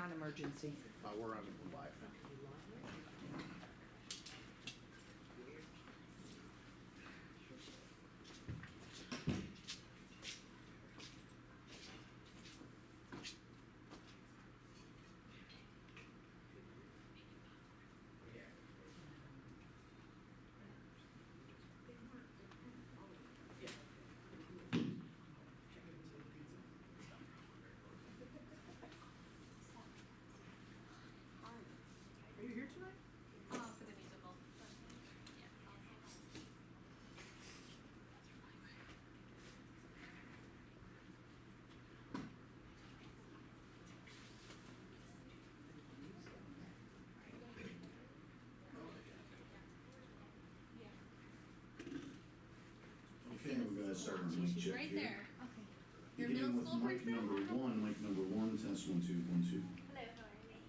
non-emergency? We're on live. Are you here tonight? For the musical. Okay, we're gonna start with mic check Right here. there. Okay. You're Beginning middle with school mic person? number one, mic number one, test 1 2 1 2. Hello, how are you?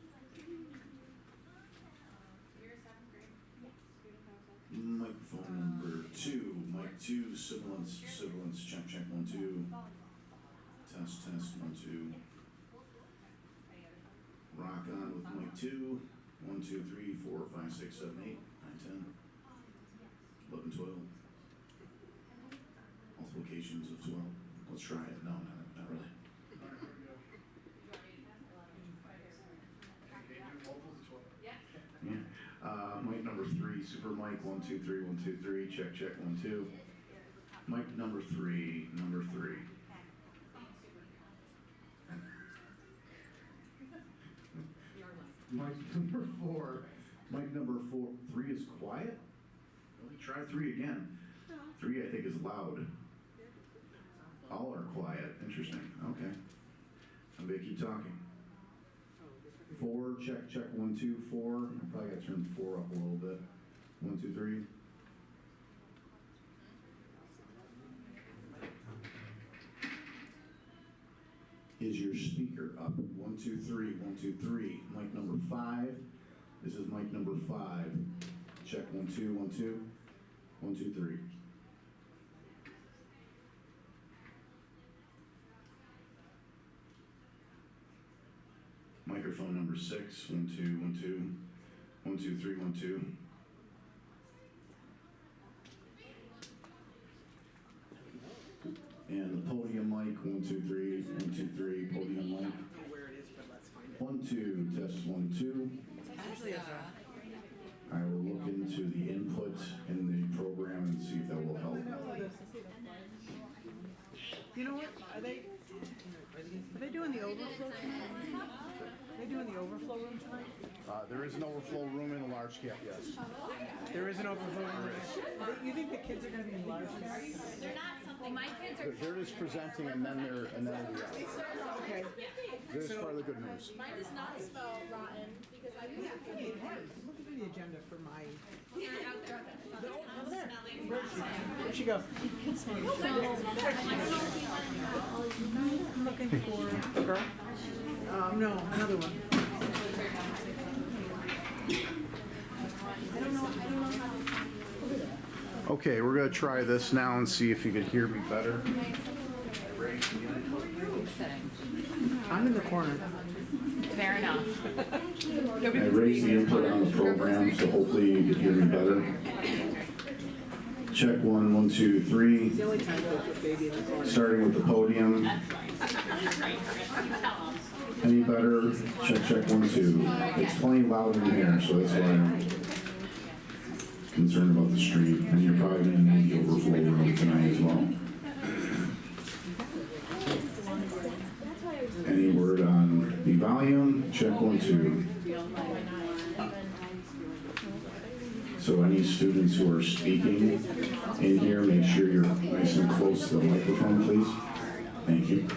You're seventh grade? Yes. Microphone number two, mic two, sibilance, check 1 2. Test 1 2. Rock on with mic two, 1 2 3 4 5 6 7 8 9 10 11 12. Multiplications of 12. Let's try it. No, not really. Yeah. Mic number three, super mic 1 2 3 1 2 3. Check 1 2. Mic number three. Mic number four. Mic number four. 3 is quiet. Let me try 3 again. 3 I think is loud. All are quiet. Interesting. Okay. I'm gonna keep talking. 4, check 1 2 4. I probably gotta turn 4 up a little bit. 1 2 3. Is your speaker up? 1 2 3 1 2 3. Mic number 5. This is mic number 5. Check 1 2 1 2 1 2 3. Microphone number 6, 1 2 1 2 1 2 3 1 2. And the podium mic, 1 2 3 1 2 3. Podium mic. I don't know where it is, but let's find it. 1 2 test 1 2. Actually, it's I will look into the input in the program and see if that will help. You know what? Are they doing the overflow tonight? Are they doing the overflow room tonight? There is an overflow room in the large cap, yes. There is an overflow room. You think the kids are going to be in large cap? They're not something, my kids are. They're just presenting and then they'll be out. Okay. This is part of the good news. Mine does not spell rotten because I Yeah, I'm looking at the agenda for my. figured out there. Over there. Smelling Where'd she go? I'm looking for a girl. No, another one. Okay, we're going to try this now and see if you can hear me better. I'm in the corner. Fair enough. I raised the input on the program, so hopefully you can hear me better. Check 1 1 2 3. The only time I put baby in the corner. Starting with the podium. Any better? Check 1 2. It's playing loud in here, so that's why I'm concerned about the stream. And you're probably going to need the overflow room tonight as well. Any word on the volume? Check 1 2. So any students who are speaking in here, make sure you're nice and close to the microphone, please. Thank you.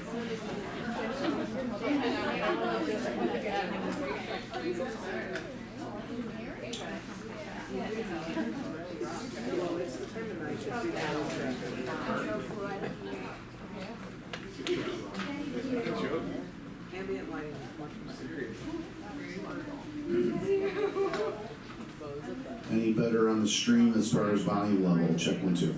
Ambient lighting is much more. Any better on the stream as far as volume level? Check 1 2.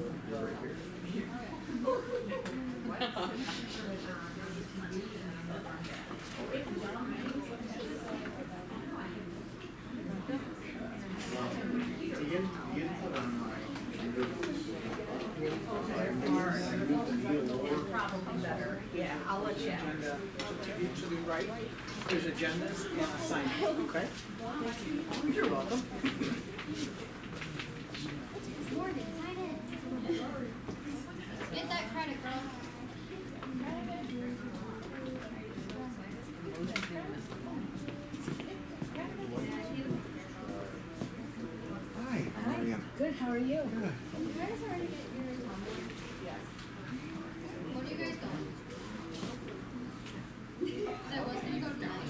Probably better. Yeah, I'll let you agenda. To the right, there's agendas and assignments, okay? You're welcome. Get that credit, girl. Hi, how are you? Good, how are you? Good. You guys already get yours on there? Yes. What are you guys going? That was gonna go down.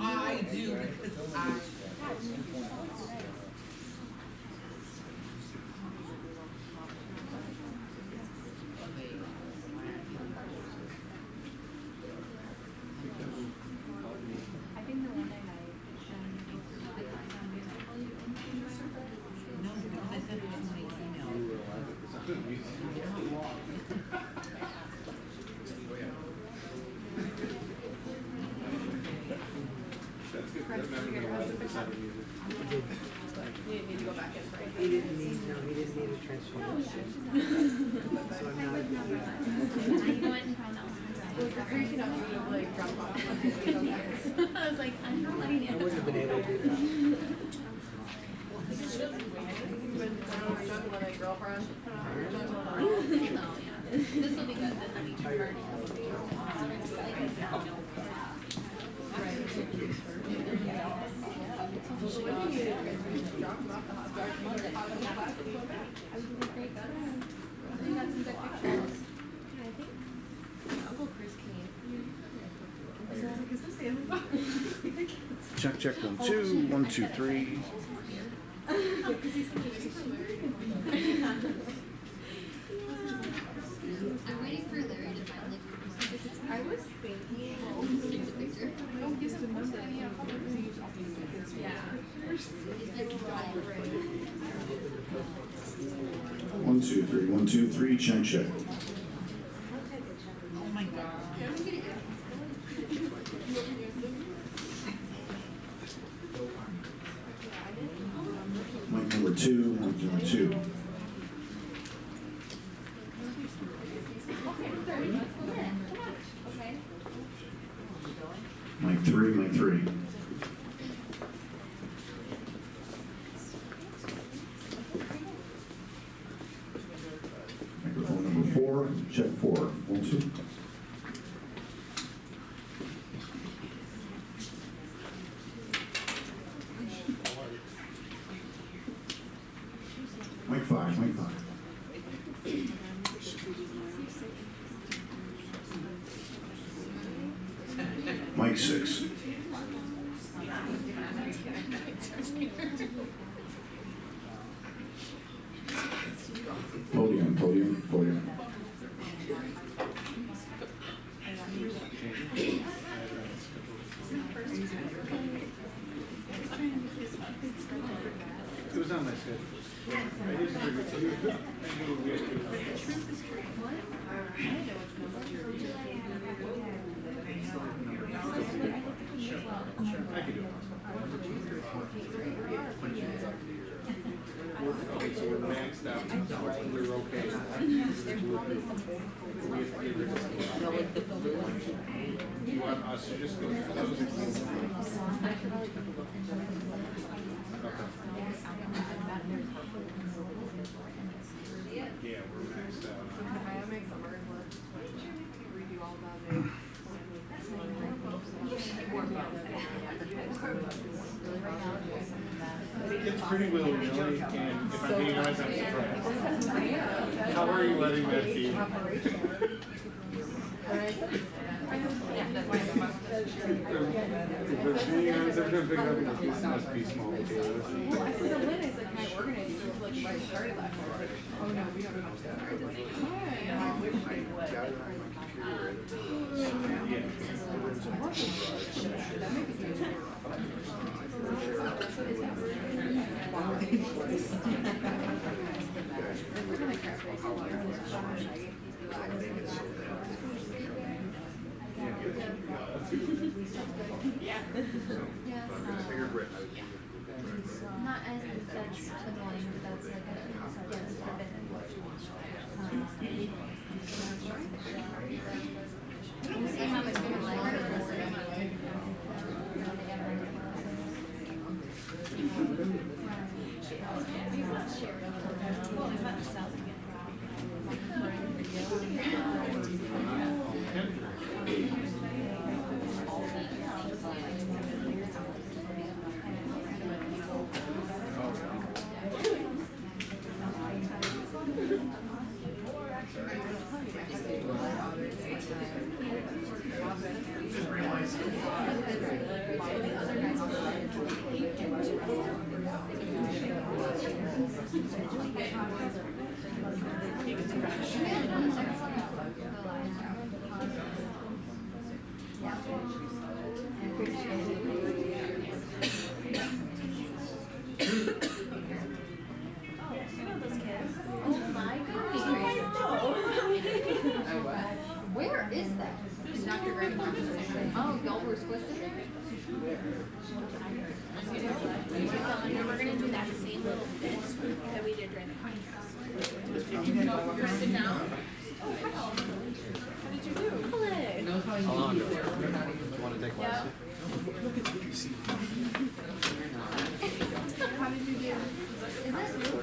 I do, because I. I think the one I had shown you. No, because I sent it in my email. You didn't need to go back in for He didn't need a transformation. So I'm not. I went and found out. I was crazy enough to like drop off. I was like, I'm not letting you. I wouldn't have been able to do that. Girlfriend. No, yeah. This will be good. This will be Tired. Check, check, 1, 2, 1, 2, 3. I'm waiting for Larry to finally. I was thinking, Take the picture. oh, just a number. Yeah. He's never brought it. 1, 2, 3, 1, 2, 3, check, check. Oh my god. Mic number 2, mic number 2. Mic 3, mic 3. Microphone number 4, check 4. 1, 2. Mic 5, mic 5. Mic 6. Podium, podium, podium. It was on my schedule. I didn't bring it to you. I knew we had to. I could do it. Okay, so we're maxed out. We're okay. We have to get rid of some. You want us to just go through those? Yeah, we're maxed out. I make summer work. Redo all about it. It's pretty willy-nilly, and if I'm being honest, I'm surprised. How are you letting that be? If it's being honest, every time I pick up, I'm like, this must be small potatoes. Well, I said to Lynn, I said, can I organize you? Like, if I started last night. Oh, no, we don't have that. I was like, yeah, I wish I would. That makes sense. Not as that's annoying, but that's like a, yeah, it's forbidden. We'll see how much we like it. Well, it's not south again. Where is that? Dr. Graham. Oh, y'all were supposed to there? We're gonna do that same little bit that we did during the podcast. You're sitting down. Oh, how did you do? Alondra, do you want to take last? How did you do? Is this real?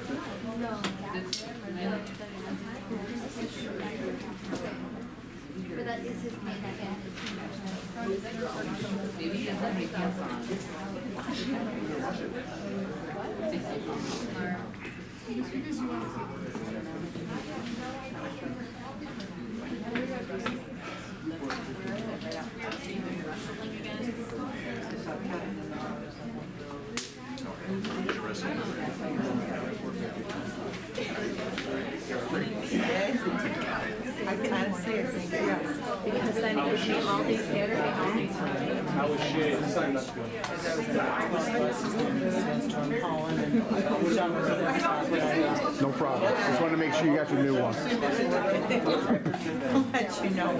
No. But that is his name again. Maybe he has somebody else on. I kind of see it, yeah, because then it gives me all these Saturday, all these. How was she? Signed up to it. No problem. Just wanted to make sure you got your new one. I'll let you know.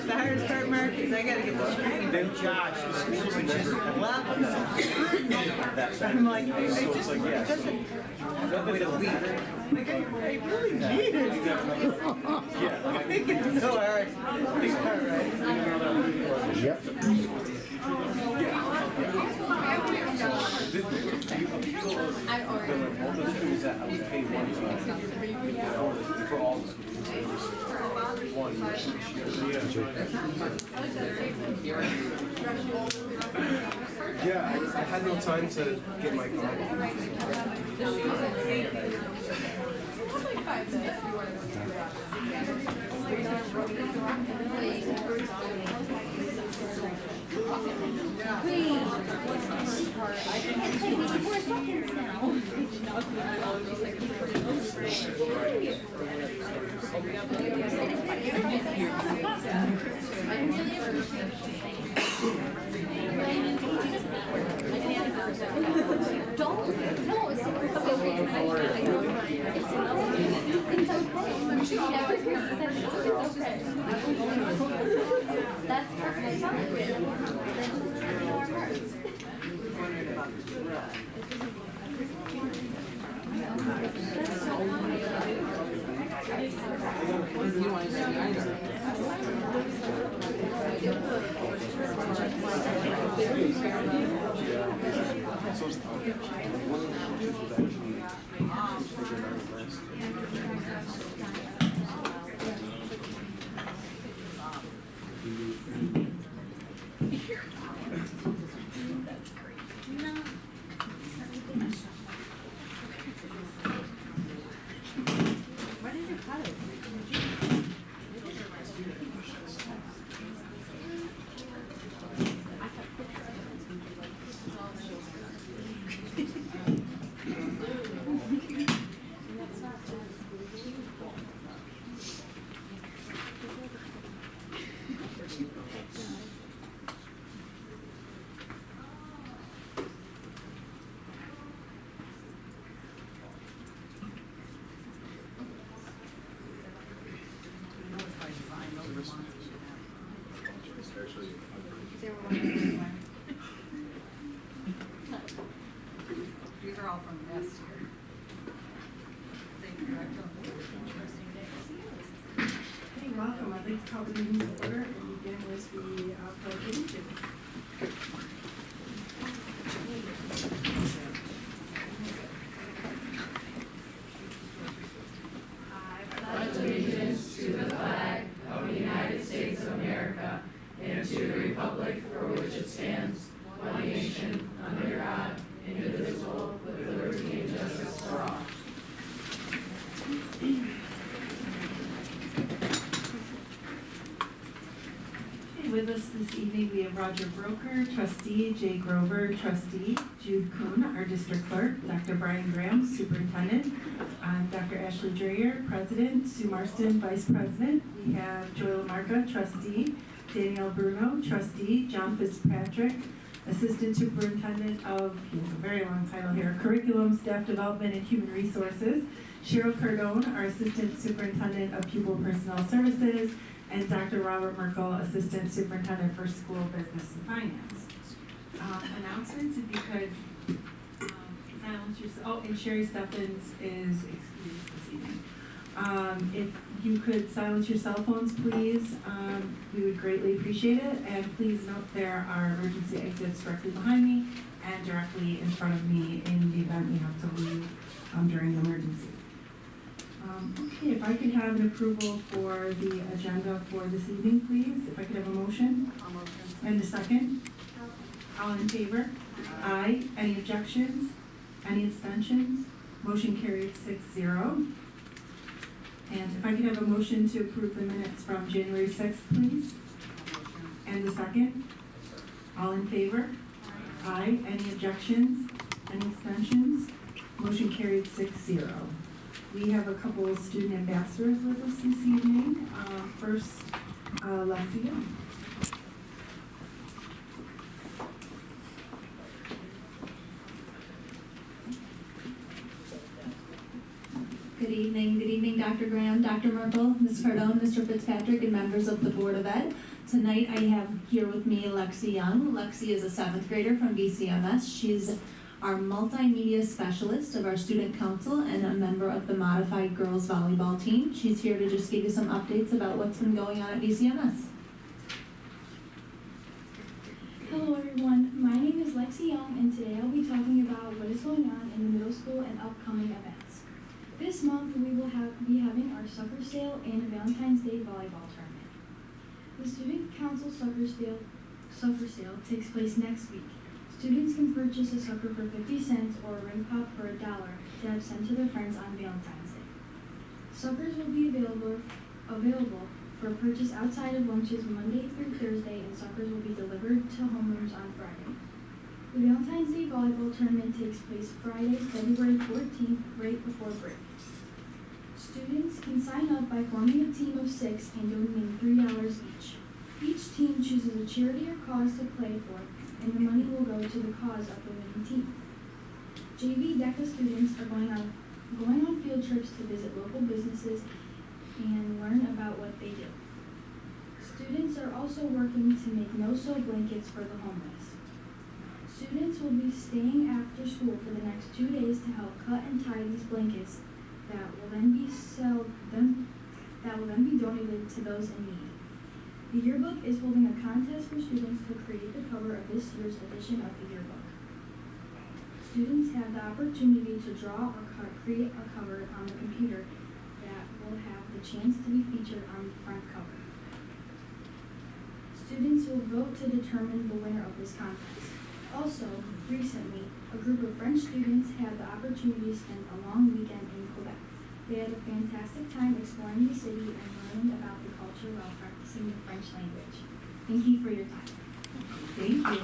The hardest part, Mark, is I gotta get the screen from Josh, which is I'm like, I just, it doesn't, wait a week. Like, I really need it. I think it's so hard. It's hard, right? Yep. I already. For all the schools. Yeah, I had no time to get my car. It's taking 4 seconds now. Don't. No, it's okay. It's okay. She never said it's okay. That's perfect. That's so Why did you cut it? all from last year. Thank you, interesting days. Hey, welcome. I'd like to call the meeting to order and begin with the pledge of allegiance. pledge allegiance to the flag of the United States of America and to the republic for which it stands, one nation, under God, indivisible, with liberty and justice for all. With us this evening, we have Roger Broker, trustee, Jay Grover, trustee, Jude Kuhn, our district clerk, Dr. Brian Graham, superintendent, Dr. Ashley Dreyer, president, Sue Marston, vice president. We have Joy Lamarca, trustee, Danielle Bruno, trustee, John Fitzpatrick, assistant superintendent of, he has a very long title here, curriculum, staff development, and human resources, Cheryl Cardone, our assistant superintendent of pupil personnel services, and Dr. Robert Merkel, Assistant Superintendent for School Business and Finance. Announcements, if you could silence yourself. Oh, and Sherry Steffens is excused this evening. If you could silence your cell phones, please, we would greatly appreciate it. And please note there are emergency exits directly behind me and directly in front of me in the event we have to leave during the emergency. Okay, if I could have an approval for the agenda for this evening, please. If I could have a motion? I'll motion. And a second? All in favor? Aye. Any objections? Any abstentions? Motion carried 6-0. And if I could have a motion to approve the minutes from January 6th, please? And a second? All in favor? Aye. Any objections? Any abstentions? Motion carried 6-0. We have a couple of student ambassadors with us this evening. First, Lexi Young. Good evening, Dr. Graham, Dr. Merkel, Ms. Cardone, Mr. Fitzpatrick, and members of the Board of Ed. Tonight I have here with me Lexi Young. Lexi is a 7th grader from BCMS. She's our multimedia specialist of our student council and a member of the modified girls volleyball team. She's here to just give you some updates about what's been going on at BCMS. Hello everyone, my name is Lexi Young and today I'll be talking about what is going on in the middle school and upcoming events. This month we will be having our sucker sale and a Valentine's Day volleyball tournament. The Student Council sucker sale takes place next week. Students can purchase a sucker for 50 cents or a ring pop for $1 to have sent to their friends on Valentine's Day. Suckers will be available for purchase outside of lunches Monday through Thursday, and suckers will be delivered to homerooms on Friday. The Valentine's Day volleyball tournament takes place Friday, February 14th, right before break. Students can sign up by forming a team of 6 and donating $3 each. Each team chooses a charity or cause to play for, and the money will go to the cause of the winning team. JV DECA students are going on field trips to visit local businesses and learn about what they do. Students are also working to make no-sew blankets for the homeless. Students will be staying after school for the next 2 days to help cut and tie these blankets that will then be donated to those in need. The yearbook is holding a contest for students to create the cover of this year's edition of the yearbook. Students have the opportunity to draw or create a cover on the computer that will have the chance to be featured on the front cover. Students will vote to determine the winner of this contest. Also, recently, a group of French students had the opportunity to spend a long weekend in Quebec. They had a fantastic time exploring the city and learning about the culture while practicing the French language. Thank you for your time. Thank you.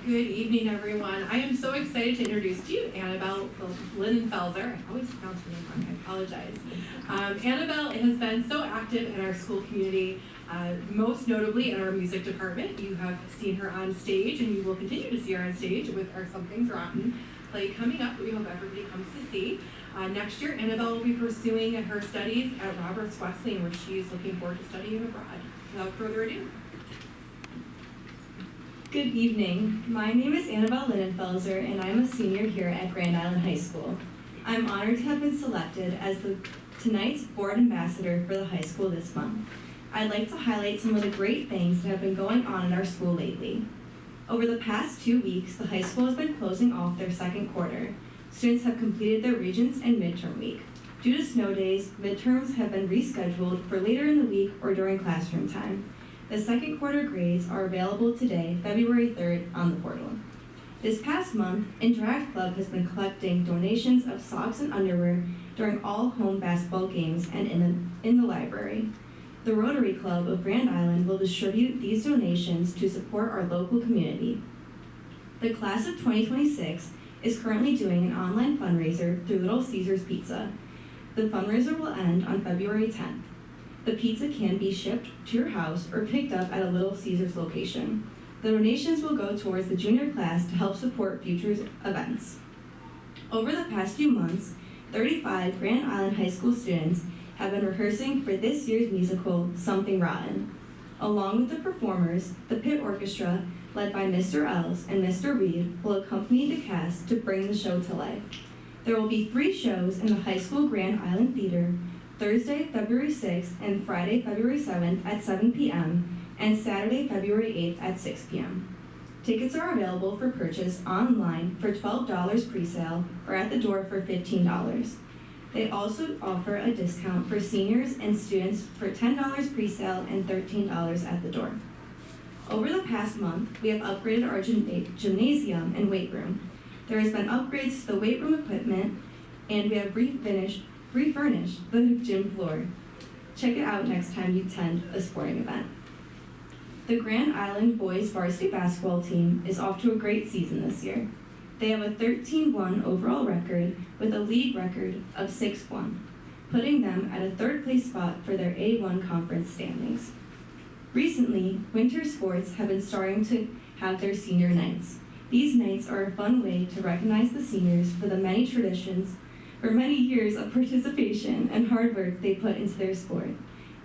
Good evening, everyone. I am so excited to introduce to you Annabelle Lindenfelser. I always pronounce her name wrong, I apologize. Annabelle has been so active in our school community, most notably in our music department. You have seen her on stage, and you will continue to see her on stage with our Something's Rotten play coming up that we hope everybody comes to see. Next year, Annabelle will be pursuing her studies at Roberts Wesleyan, where she is looking forward to studying abroad. Without further ado. Good evening. My name is Annabelle Linenfelser, and I'm a senior here at Grand Island High School. I'm honored to have been selected as tonight's board ambassador for the high school this month. I'd like to highlight some of the great things that have been going on in our school lately. Over the past 2 weeks, the high school has been closing off their second quarter. Students have completed their Regents and midterm week. Due to snow days, midterms have been rescheduled for later in the week or during classroom time. The second quarter grades are available today, February 3rd, on the portal. This past month, Interact Club has been collecting donations of socks and underwear during all home basketball games and in the library. The Rotary Club of Grand Island will distribute these donations to support our local community. The class of 2026 is currently doing an online fundraiser through Little Caesars Pizza. The fundraiser will end on February 10th. The pizza can be shipped to your house or picked up at a Little Caesars location. The donations will go towards the junior class to help support future events. Over the past few months, 35 Grand Island High School students have been rehearsing for this year's musical, Something Rotten. Along with the performers, the pit orchestra, led by Mr. Els and Mr. Reed, will accompany the cast to bring the show to life. There will be 3 shows in the high school Grand Island Theater, Thursday, February 6th, and Friday, February 7th at 7 p.m., and Saturday, February 8th at 6 p.m. Tickets are available for purchase online for $12 pre-sale or at the door for $15. They also offer a discount for seniors and students for $10 pre-sale and $13 at the door. Over the past month, we have upgraded our gymnasium and weight room. There has been upgrades to the weight room equipment, and we have refurnished the gym floor. Check it out next time you attend a sporting event. The Grand Island boys varsity basketball team is off to a great season this year. They have a 13-1 overall record with a league record of 6-1, putting them at a 3rd place spot for their A1 conference standings. Recently, winter sports have been starting to have their senior nights. These nights are a fun way to recognize the seniors for the many traditions or many years of participation and hard work they put into their sport.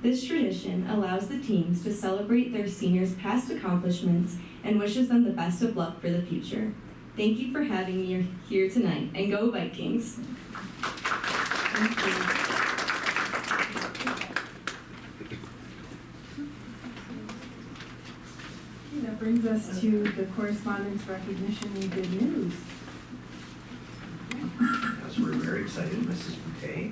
This tradition allows the teams to celebrate their seniors' past accomplishments and wishes them the best of luck for the future. Thank you for having me here tonight, and go Vikings! Thank you. That brings us to the correspondence recognition and good news. Yes, we're very excited, Mrs. Boutte.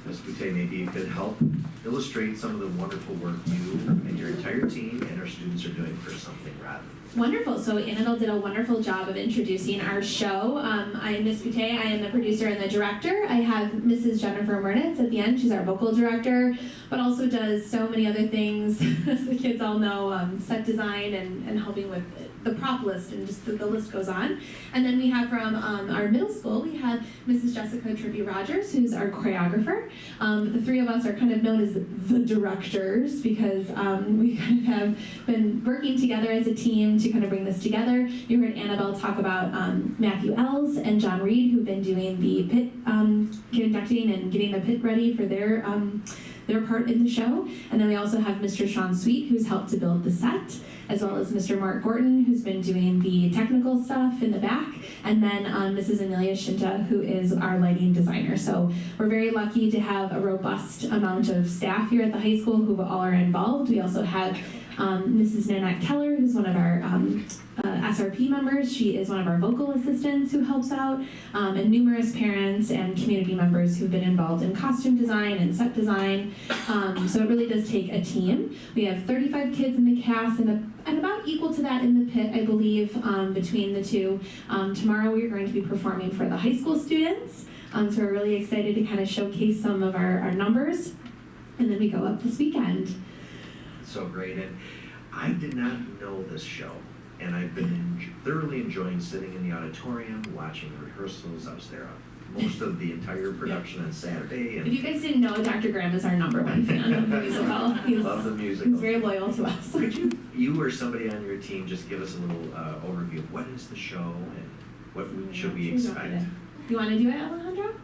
Ms. Boutte, maybe you could help illustrate some of the wonderful work you and your entire team and our students are doing for Something Rotten. Wonderful. So Annabelle did a wonderful job of introducing our show. I am Ms. Boutte. I am the producer and the director. I have Mrs. Jennifer Mernitz at the end. She's our vocal director, but also does so many other things, as the kids all know, set design and helping with the prop list, and just the list goes on. And then we have from our middle school, we have Mrs. Jessica Tribby Rogers, who's our choreographer. The 3 of us are kind of known as the directors because we kind of have been working together as a team to kind of bring this together. You heard Annabelle talk about Matthew Els and John Reed, who've been doing the pit conducting and getting the pit ready for their part in the show. And then we also have Mr. Sean Sweet, who's helped to build the set, as well as Mr. Mark Gorton, who's been doing the technical stuff in the back, and then Mrs. Amelia Shinta, who is our lighting designer. So we're very lucky to have a robust amount of staff here at the high school who all are involved. We also have Mrs. Nanette Keller, who's one of our SRP members. She is one of our vocal assistants who helps out, and numerous parents and community members who've been involved in costume design and set design. So it really does take a team. We have 35 kids in the cast and about equal to that in the pit, I believe, between the 2. Tomorrow we are going to be performing for the high school students. So we're really excited to kind of showcase some of our numbers. And then we go up this weekend. So great, and I did not know this show, and I've been thoroughly enjoying sitting in the auditorium, watching rehearsals. I was there most of the entire production on Saturday. And if you guys didn't know, Dr. Graham is our #1 fan of the musical. Love the musical. He's very loyal to us. Could you or somebody on your team just give us a little overview of what is the show and what should we expect? You want to do it, Alejandro?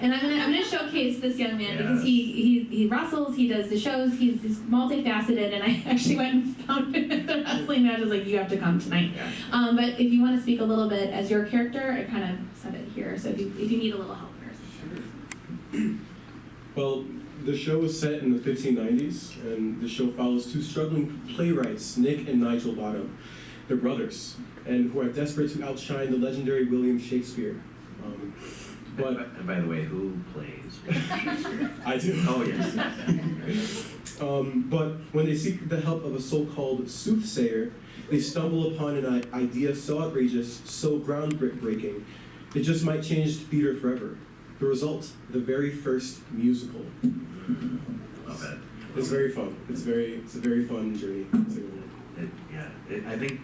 And I'm gonna showcase this young man because he wrestles, he does the shows, he's multifaceted, and I actually went and found him at the wrestling match. I was like, you have to come tonight. But if you want to speak a little bit as your character, I kind of said it here. So if you need a little help or assistance. Well, the show was set in the 1590s, and the show follows two struggling playwrights, Nick and Nigel Bottom. They're brothers, and who are desperate to outshine the legendary William Shakespeare. And by the way, who plays Shakespeare? I do. Oh, yes. But when they seek the help of a so-called soothsayer, they stumble upon an idea so outrageous, so groundbreaking, it just might change theater forever. The result, the very first musical. Love it. It's very fun. It's a very fun journey. I think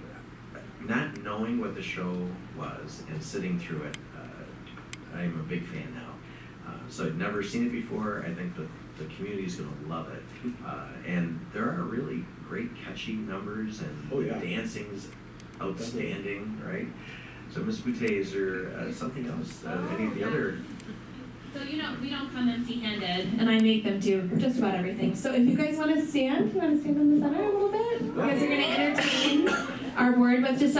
not knowing what the show was and sitting through it, I'm a big fan now. So I'd never seen it before. I think the community is going to love it. And there are really great catchy numbers, and the dancing's outstanding, right? So Ms. Boutte, is there something else? Any of the other? So we don't come empty-handed, and I make them do just about everything. So if you guys want to stand, in the center a little bit? You guys are going to entertain our board with just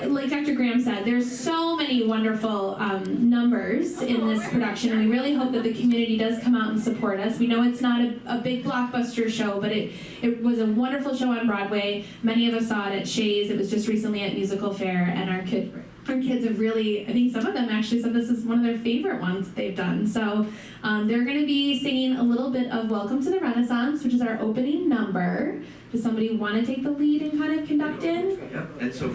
like Dr. Graham said, there's so many wonderful numbers in this production, and we really hope that the community does come out and support us. We know it's not a big blockbuster show, but it was a wonderful show on Broadway. Many of us saw it at Shays. It was just recently at Musical Fair, and our kids have really, I think some of them actually said this is one of their favorite ones that they've done. So they're going to be singing a little bit of Welcome to the Renaissance, which is our opening number. Does somebody want to take the lead and kind of conduct in? Yep. And so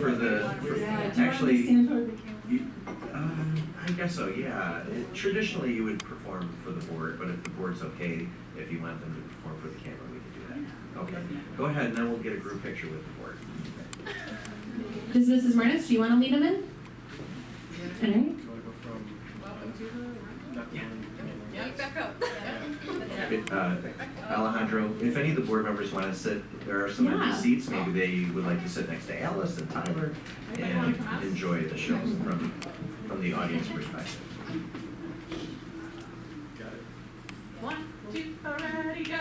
I guess so, yeah. Traditionally, you would perform for the board, but if the board's okay, if you want them to perform for the camera, we can do that. Okay. Go ahead, and then we'll get a group picture with the board. Does Mrs. Murnitz, do you want to lead them in? All right. Alejandro, if any of the board members want to sit, there are some empty seats. Maybe they would like to sit next to Alice and Tyler and enjoy the show from the audience perspective. Got it. 1, 2, already go.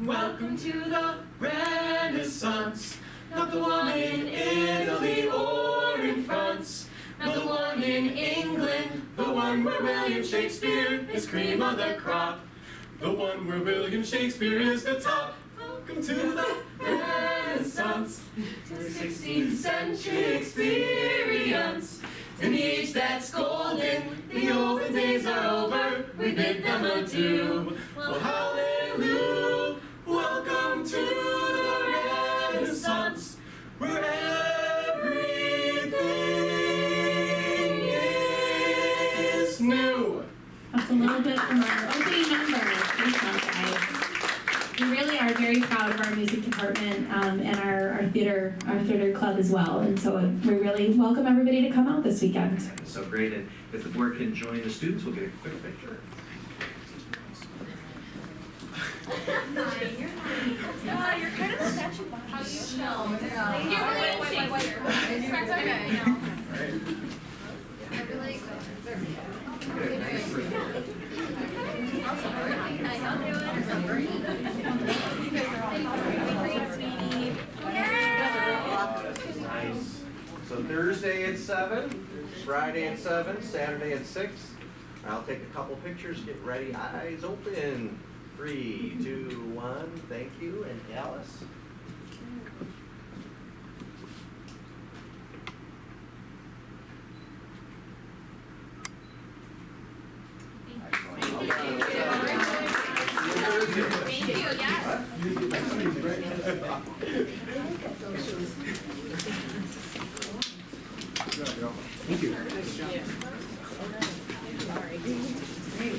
Welcome to the Renaissance, not the one in Italy or in France, not the one in England, the one where William Shakespeare is cream of the crop, the one where William Shakespeare is the top. Welcome to the Renaissance, to the 16th century experience. In the age that's golden, the olden days are over, we bid them adieu. Well, hallelujah, welcome to the Renaissance, where everything is new. That's a little bit from our opening number. Thanks, guys. We really are very proud of our music department and our theater club as well. And so we really welcome everybody to come out this weekend. So great, and if the board can join the students, we'll get a quick picture. You're kind of sketching. How do you know? Nice. So Thursday at 7, Friday at 7, Saturday at 6. I'll take a couple pictures. Get ready. Eyes open. 3, 2, 1. Thank you. And Alice. Thank you, yes. Thank you.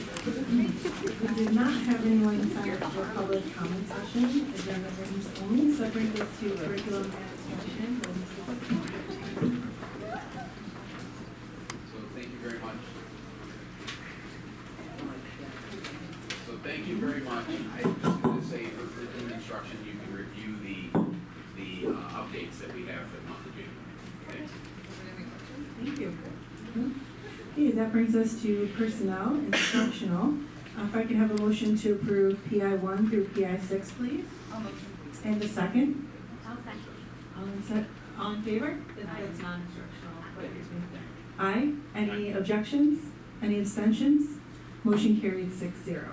We did not have anyone sign up for public comment session, agenda items only, so that brings us to curriculum and instruction. So thank you very much. So thank you very much. I was just going to say for curriculum instruction, you can review the updates that we have for the month of January. Okay? Thank you. Okay, that brings us to personnel, instructional. If I could have a motion to approve PI 1 through PI 6, please. I'll motion. And a second? I'll second. All in favor? It's non-instructional, but it's me. Aye. Any objections? Any abstentions? Motion carried 6-0.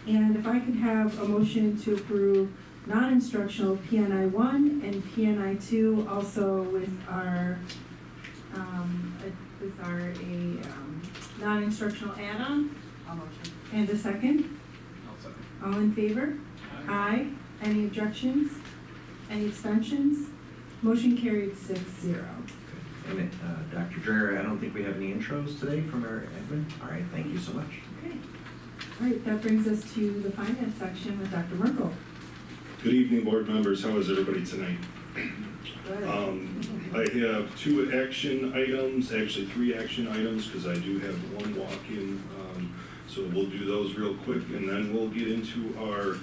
And if I could have a motion to approve non-instructional PNI 1 and PNI 2, also with our non-instructional add-on. I'll motion. And a second? I'll second. All in favor? Aye. Any objections? Any abstentions? Motion carried 6-0. And Dr. Dreyer, I don't think we have any intros today from our admin. All right, thank you so much. Okay. All right, that brings us to the finance section with Dr. Merkel. Good evening, board members. How is everybody tonight? I have 2 action items, actually 3 action items, because I do have 1 walk-in. So we'll do those real quick, and then we'll get into our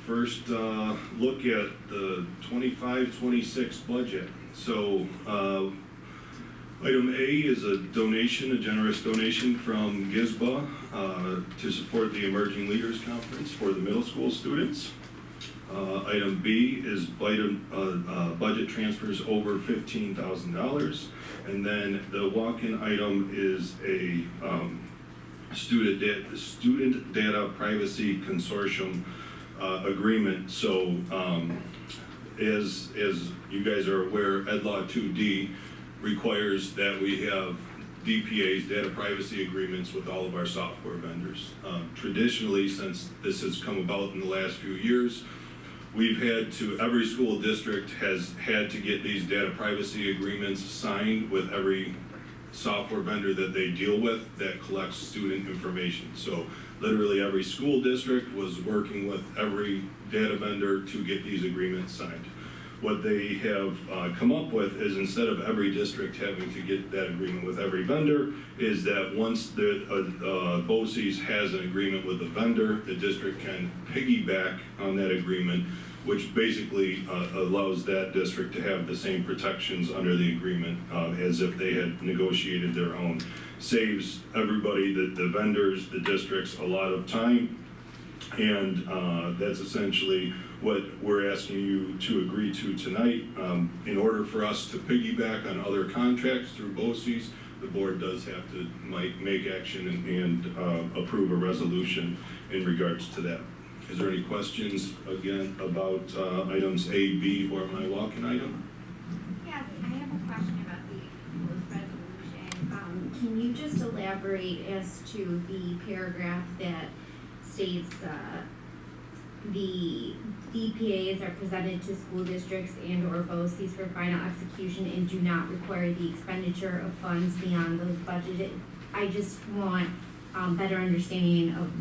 first look at the 25-26 budget. So item A is a donation, a generous donation from GISBA to support the Emerging Leaders Conference for the middle school students. Item B is budget transfers over $15,000. And then the walk-in item is a student data privacy consortium agreement. So as you guys are aware, Ed Law 2D requires that we have DPAs, data privacy agreements, with all of our software vendors. Traditionally, since this has come about in the last few years, every school district has had to get these data privacy agreements signed with every software vendor that they deal with that collects student information. So literally every school district was working with every data vendor to get these agreements signed. What they have come up with is, instead of every district having to get that agreement with every vendor, is that once the BOCES has an agreement with the vendor, the district can piggyback on that agreement, which basically allows that district to have the same protections under the agreement as if they had negotiated their own. Saves everybody, the vendors, the districts, a lot of time, and that's essentially what we're asking you to agree to tonight. In order for us to piggyback on other contracts through BOCES, the board does have to make action and approve a resolution in regards to that. Is there any questions, again, about items A, B, or my walk-in item? Yes, I have a question about the proposed resolution. Can you just elaborate as to the paragraph that states the DPAs are presented to school districts and/or BOCES for final execution and do not require the expenditure of funds beyond those budgeted? I just want better understanding of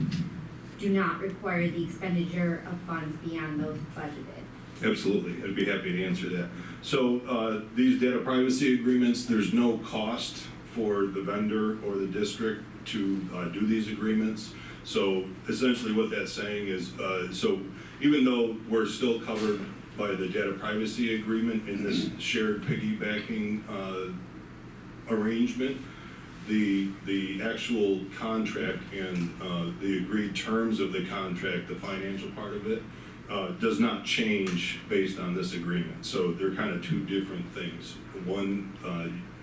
do not require the expenditure of funds beyond those budgeted. Absolutely, I'd be happy to answer that. So these data privacy agreements, there's no cost for the vendor or the district to do these agreements. So essentially what that's saying is, so even though we're still covered by the data privacy agreement in this shared piggybacking arrangement, the actual contract and the agreed terms of the contract, the financial part of it, does not change based on this agreement. So they're kind of 2 different things. One,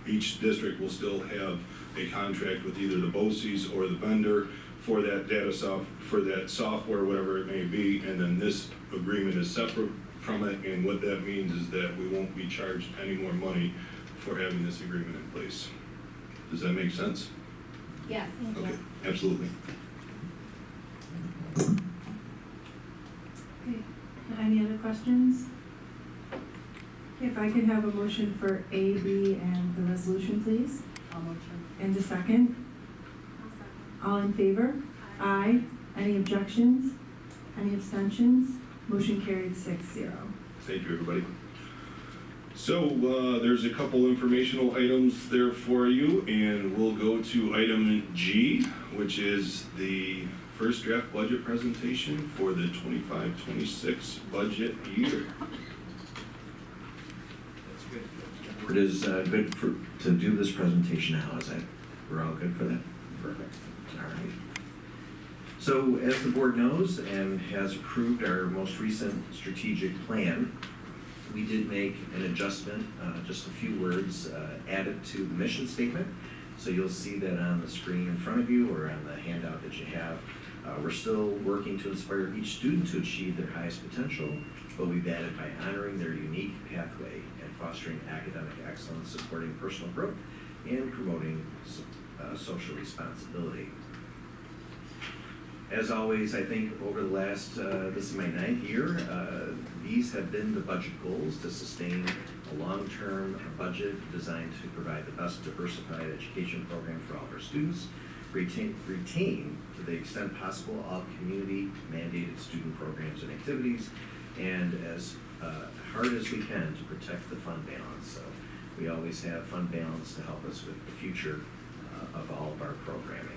each district will still have a contract with either the BOCES or the vendor for that for that software, whatever it may be, and then this agreement is separate from it, and what that means is that we won't be charged any more money for having this agreement in place. Does that make sense? Yes, thank you. Okay, absolutely. Okay, any other questions? Okay, if I could have a motion for A, B, and the resolution, please. I'll motion. And a second? All in favor? Aye. Any objections? Any abstentions? Motion carried 6-0. Thank you, everybody. So there's a couple informational items there for you, and we'll go to item G, which is the first draft budget presentation for the 25-26 budget year. It is good to do this presentation now, as I We're all good for that? Perfect. All right. So as the board knows and has approved our most recent strategic plan, we did make an adjustment, just a few words added to the mission statement. So you'll see that on the screen in front of you or on the handout that you have. We're still working to inspire each student to achieve their highest potential, but we've added by honoring their unique pathway and fostering academic excellence, supporting personal growth, and promoting social responsibility. As always, I think over the last, this is my 9th year, these have been the budget goals to sustain a long-term budget designed to provide the best diversified education program for all of our students, retain to the extent possible all community mandated student programs and activities, and as hard as we can to protect the fund balance. So we always have fund balance to help us with the future of all of our programming.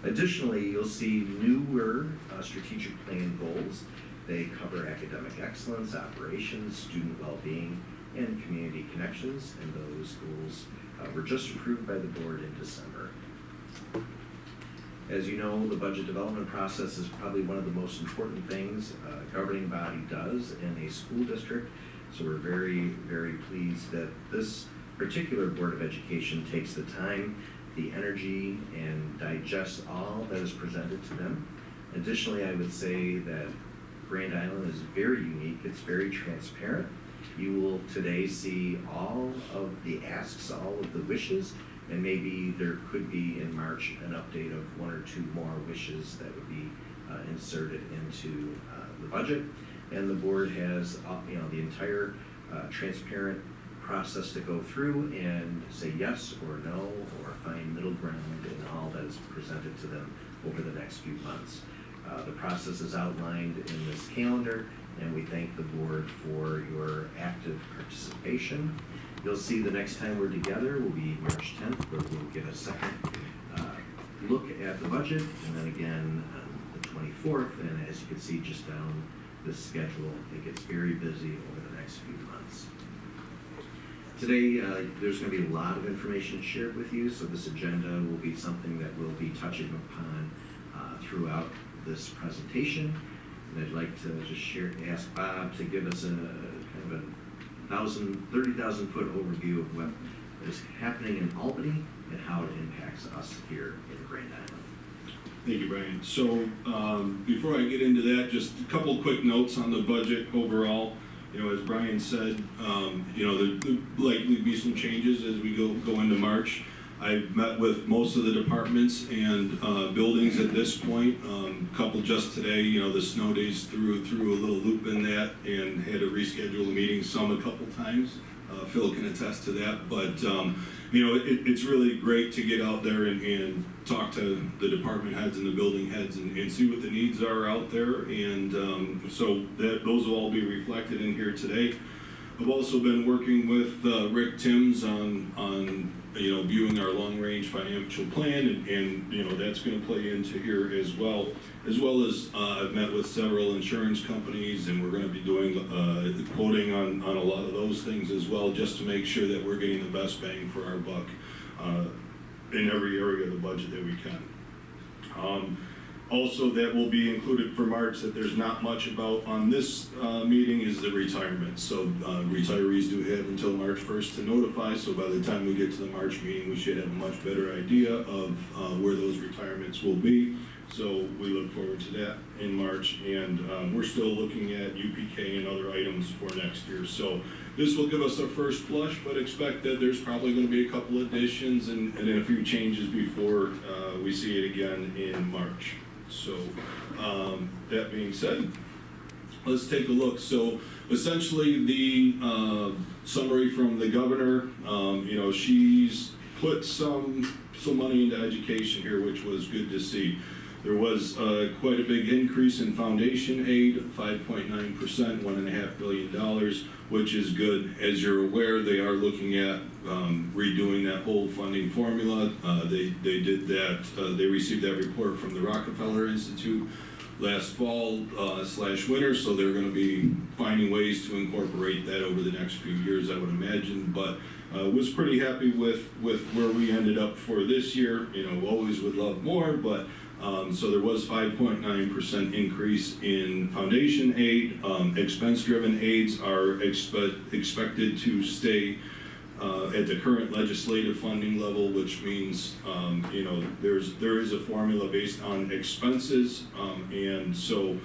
Additionally, you'll see newer strategic plan goals. They cover academic excellence, operations, student well-being, and community connections, and those goals were just approved by the board in December. As you know, the budget development process is probably one of the most important things a governing body does in a school district, so we're very, very pleased that this particular Board of Education takes the time, the energy, and digests all that is presented to them. Additionally, I would say that Grand Island is very unique, it's very transparent. You will today see all of the asks, all of the wishes, and maybe there could be in March an update of 1 or 2 more wishes that would be inserted into the budget. And the board has the entire transparent process to go through and say yes or no or find middle ground in all that is presented to them over the next few months. The process is outlined in this calendar, and we thank the board for your active participation. You'll see the next time we're together will be March 10th, where we'll get a second look at the budget, and then again on the 24th. And as you can see just down this schedule, it gets very busy over the next few months. Today, there's going to be a lot of information shared with you, so this agenda will be something that we'll be touching upon throughout this presentation. And I'd like to just ask Bob to give us a kind of a 30,000 foot overview of what is happening in Albany and how it impacts us here in Grand Island. Thank you, Brian. So before I get into that, just a couple quick notes on the budget overall. You know, as Brian said, you know, there'll likely be some changes as we go into March. I've met with most of the departments and buildings at this point. Couple just today, you know, the snow days threw a little loop in that and had to reschedule the meeting a couple times. Phil can attest to that, but you know, it's really great to get out there and talk to the department heads and the building heads and see what the needs are out there, and so those will all be reflected in here today. I've also been working with Rick Timms on you know, viewing our long-range financial plan, and you know, that's going to play into here as well as I've met with several insurance companies, and we're going to be doing quoting on a lot of those things as well, just to make sure that we're getting the best bang for our buck in every area of the budget that we can. Also, that will be included for March that there's not much about on this meeting is the retirement. So retirees do have until March 1st to notify, so by the time we get to the March meeting, we should have a much better idea of where those retirements will be. So we look forward to that in March, and we're still looking at UPK and other items for next year. So this will give us a first blush, but expect that there's probably going to be a couple additions and then a few changes before we see it again in March. So that being said, let's take a look. So essentially the summary from the governor, you know, she's put some money into education here, which was good to see. There was quite a big increase in foundation aid, 5.9%, $1.5 billion, which is good. As you're aware, they are looking at redoing that whole funding formula. They did that. They received that report from the Rockefeller Institute, last fall slash winter, so they're gonna be finding ways to incorporate that over the next few years, I would imagine, but was pretty happy with where we ended up for this year. You know, always would love more, but so there was 5.9% increase in foundation aid. Expense-driven aids are expected to stay at the current legislative funding level, which means, you know, there is a formula based on expenses, and so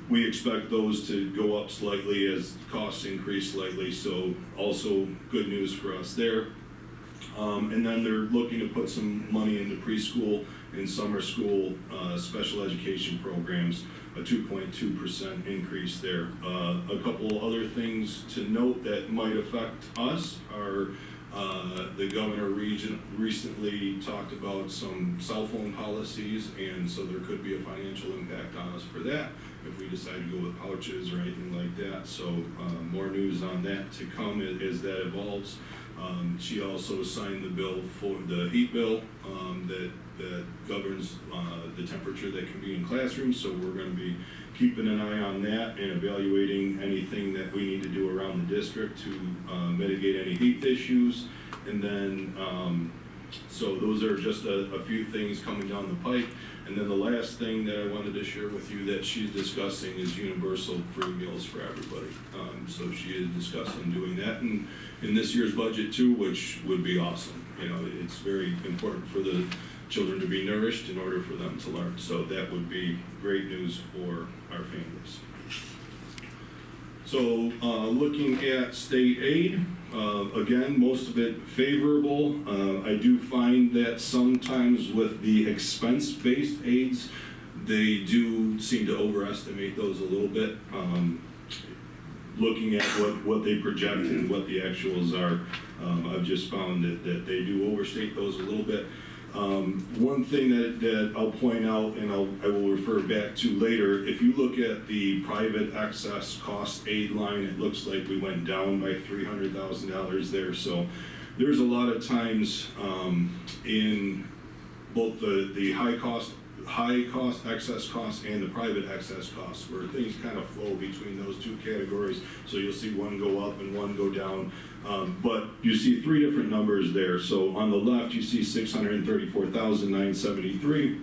we expect those to go up slightly as costs increase slightly, so also good news for us there. And then they're looking to put some money into preschool and summer school special education programs, a 2.2% increase there. A couple other things to note that might affect us are the governor recently talked about some cell phone policies, and so there could be a financial impact on us for that if we decide to go with pouches or anything like that. So more news on that to come as that evolves. She also signed the bill for the heat bill that governs the temperature that can be in classrooms, so we're going to be keeping an eye on that and evaluating anything that we need to do around the district to mitigate any heat issues. And then, so those are just a few things coming down the pike. And then the last thing that I wanted to share with you that she's discussing is universal free meals for everybody. So she is discussing doing that in this year's budget too, which would be awesome. You know, it's very important for the children to be nourished in order for them to learn. So that would be great news for our families. So looking at state aid, again, most of it favorable. I do find that sometimes with the expense-based aids, they do seem to overestimate those a little bit. Looking at what they project and what the actuals are, I've just found that they do overstate those a little bit. One thing that I'll point out, and I will refer back to later, if you look at the private excess cost aid line, it looks like we went down by $300,000 there. So there's a lot of times in both the high cost, excess costs, and the private excess costs, where things kind of flow between those two categories. So you'll see one go up and one go down. But you see three different numbers there. So on the left, you see $634,973.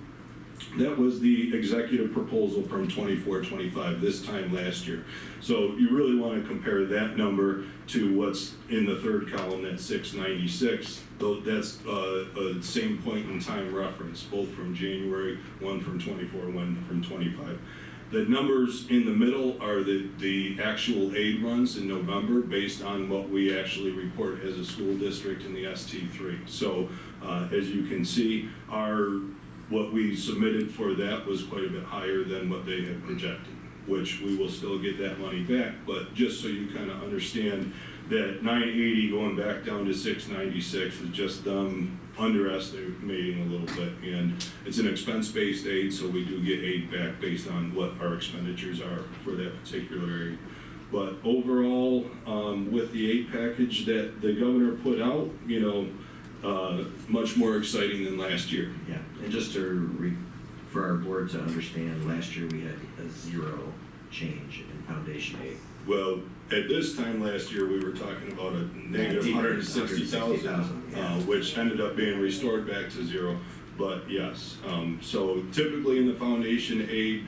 That was the executive proposal from 24-25 this time last year. So you really want to compare that number to what's in the third column at 696. Though that's a same point in time reference, both from January, one from 24, one from 25. The numbers in the middle are the actual aid runs in November based on what we actually report as a school district in the ST3. So as you can see, what we submitted for that was quite a bit higher than what they had projected, which we will still get that money back. But just so you kind of understand that 980 going back down to 696 is just them underestimating a little bit, and it's an expense-based aid, so we do get aid back based on what our expenditures are for that particular area. But overall, with the aid package that the governor put out, you know, much more exciting than last year. Yeah, and just for our board to understand, last year we had a zero change in foundation aid. Well, at this time last year, we were talking about a negative 160,000, which ended up being restored back to zero. But yes, so typically in the foundation aid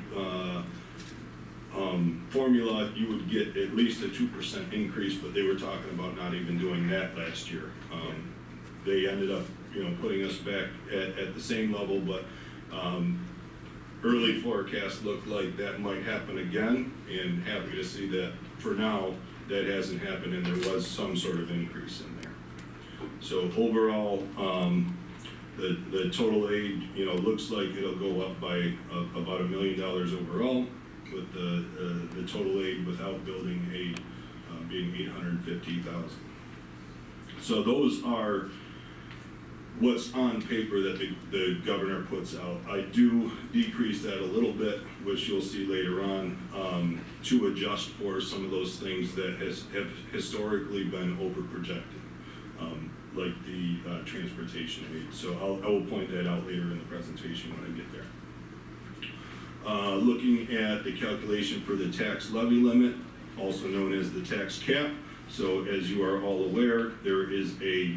formula, you would get at least a 2% increase, but they were talking about not even doing that last year. They ended up, you know, putting us back at the same level, but early forecasts look like that might happen again, and happy to see that for now that hasn't happened and there was some sort of increase in there. So overall, the total aid, you know, looks like it'll go up by about $1 million overall, with the total aid without building aid being $850,000. So those are what's on paper that the governor puts out. I do decrease that a little bit, which you'll see later on, to adjust for some of those things that have historically been over-projected, like the transportation aid. So I will point that out later in the presentation when I get there. Looking at the calculation for the tax levy limit, also known as the tax cap. So as you are all aware, there is a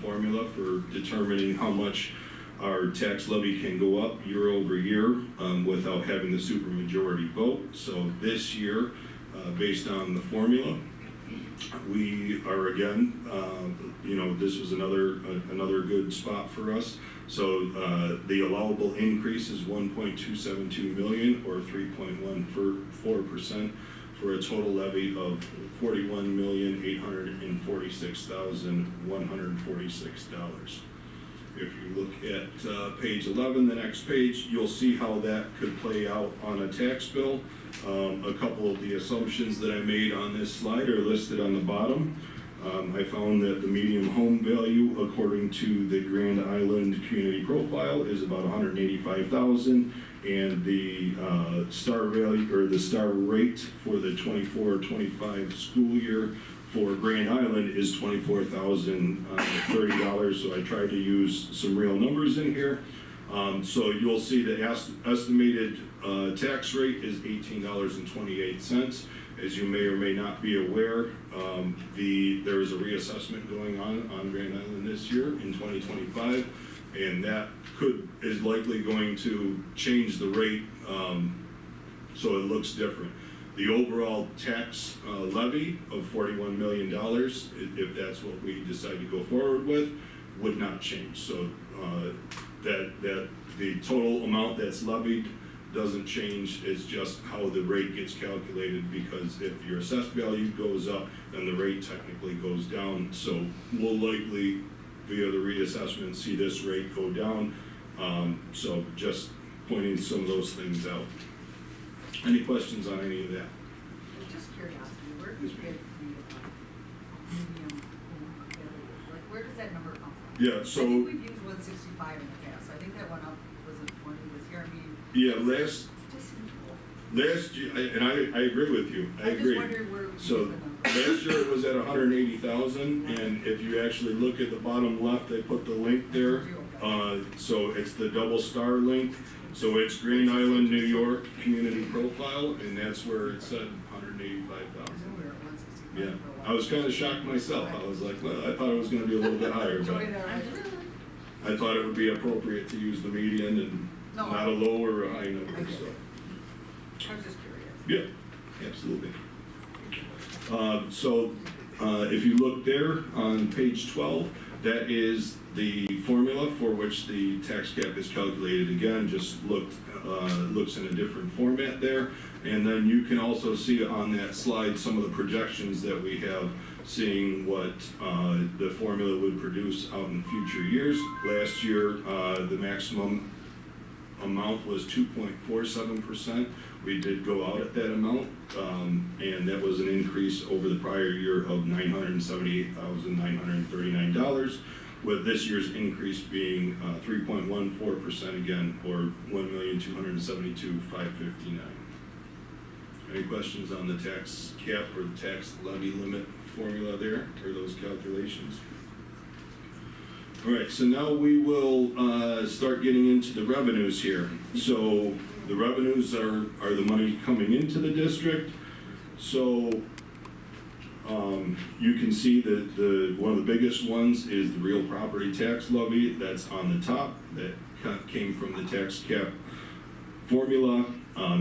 formula for determining how much our tax levy can go up year over year without having the supermajority vote. So this year, based on the formula, we are again, this was another good spot for us. So the allowable increase is 1.272 million or 3.14% for a total levy of $41,846,146. If you look at page 11, the next page, you'll see how that could play out on a tax bill. A couple of the assumptions that I made on this slide are listed on the bottom. I found that the median home value, according to the Grand Island Community Profile, is about $185,000, and the star value or the star rate for the 24-25 school year for Grand Island is $24,030. So I tried to use some real numbers in here. So you'll see the estimated tax rate is $18.28. As you may or may not be aware, there is a reassessment going on Grand Island this year in 2025, and that is likely going to change the rate so it looks different. The overall tax levy of $41 million, if that's what we decide to go forward with, would not change. So that the total amount that's levied doesn't change. It's just how the rate gets calculated, because if your assessed value goes up, then the rate technically goes down. So we'll likely, via the reassessment, see this rate go down. So just pointing some of those things out. Any questions on any of that? Just curiosity, where did you get the medium home value? Like, where does that number come from? Yeah, so. I think we've used 165 in the past. I think that went up, was it 20 this year? I mean. Yeah, last year, and I agree with you. I agree. just wondered where. So last year it was at 180,000, and if you actually look at the bottom left, they put the link there. So it's the double star link. So it's Grand Island, New York Community Profile, and that's where it said 185,000. Yeah, I was kind of shocked myself. I was like, well, I thought it was going to be a little bit higher, but I thought it would be appropriate to use the median and not a low or a high number. So. I was just curious. Yeah, absolutely. If you look there on page 12, that is the formula for which the tax cap is calculated. Again, just looks in a different format there. And then you can also see on that slide some of the projections that we have, seeing what the formula would produce out in future years. Last year, the maximum amount was 2.47%. We did go out at that amount, and that was an increase over the prior year of $978,939, with this year's increase being 3.14% again, or $1,272,559. Any questions on the tax cap or the tax levy limit formula there, or those calculations? All right, so now we will start getting into the revenues here. So the revenues are the money coming into the district. So you can see that one of the biggest ones is the real property tax levy. That's on the top. That came from the tax cap formula.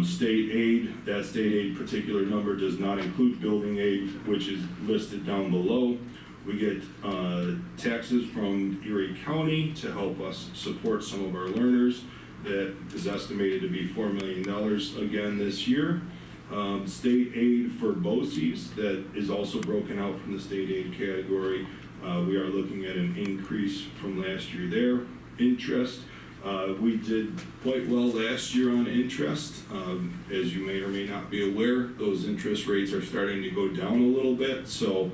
State aid, that state aid particular number does not include building aid, which is listed down below. We get taxes from Erie County to help us support some of our learners. That is estimated to be $4 million again this year. State aid for BOCES, that is also broken out from the state aid category. We are looking at an increase from last year there. Interest, we did quite well last year on interest. As you may or may not be aware, those interest rates are starting to go down a little bit. So,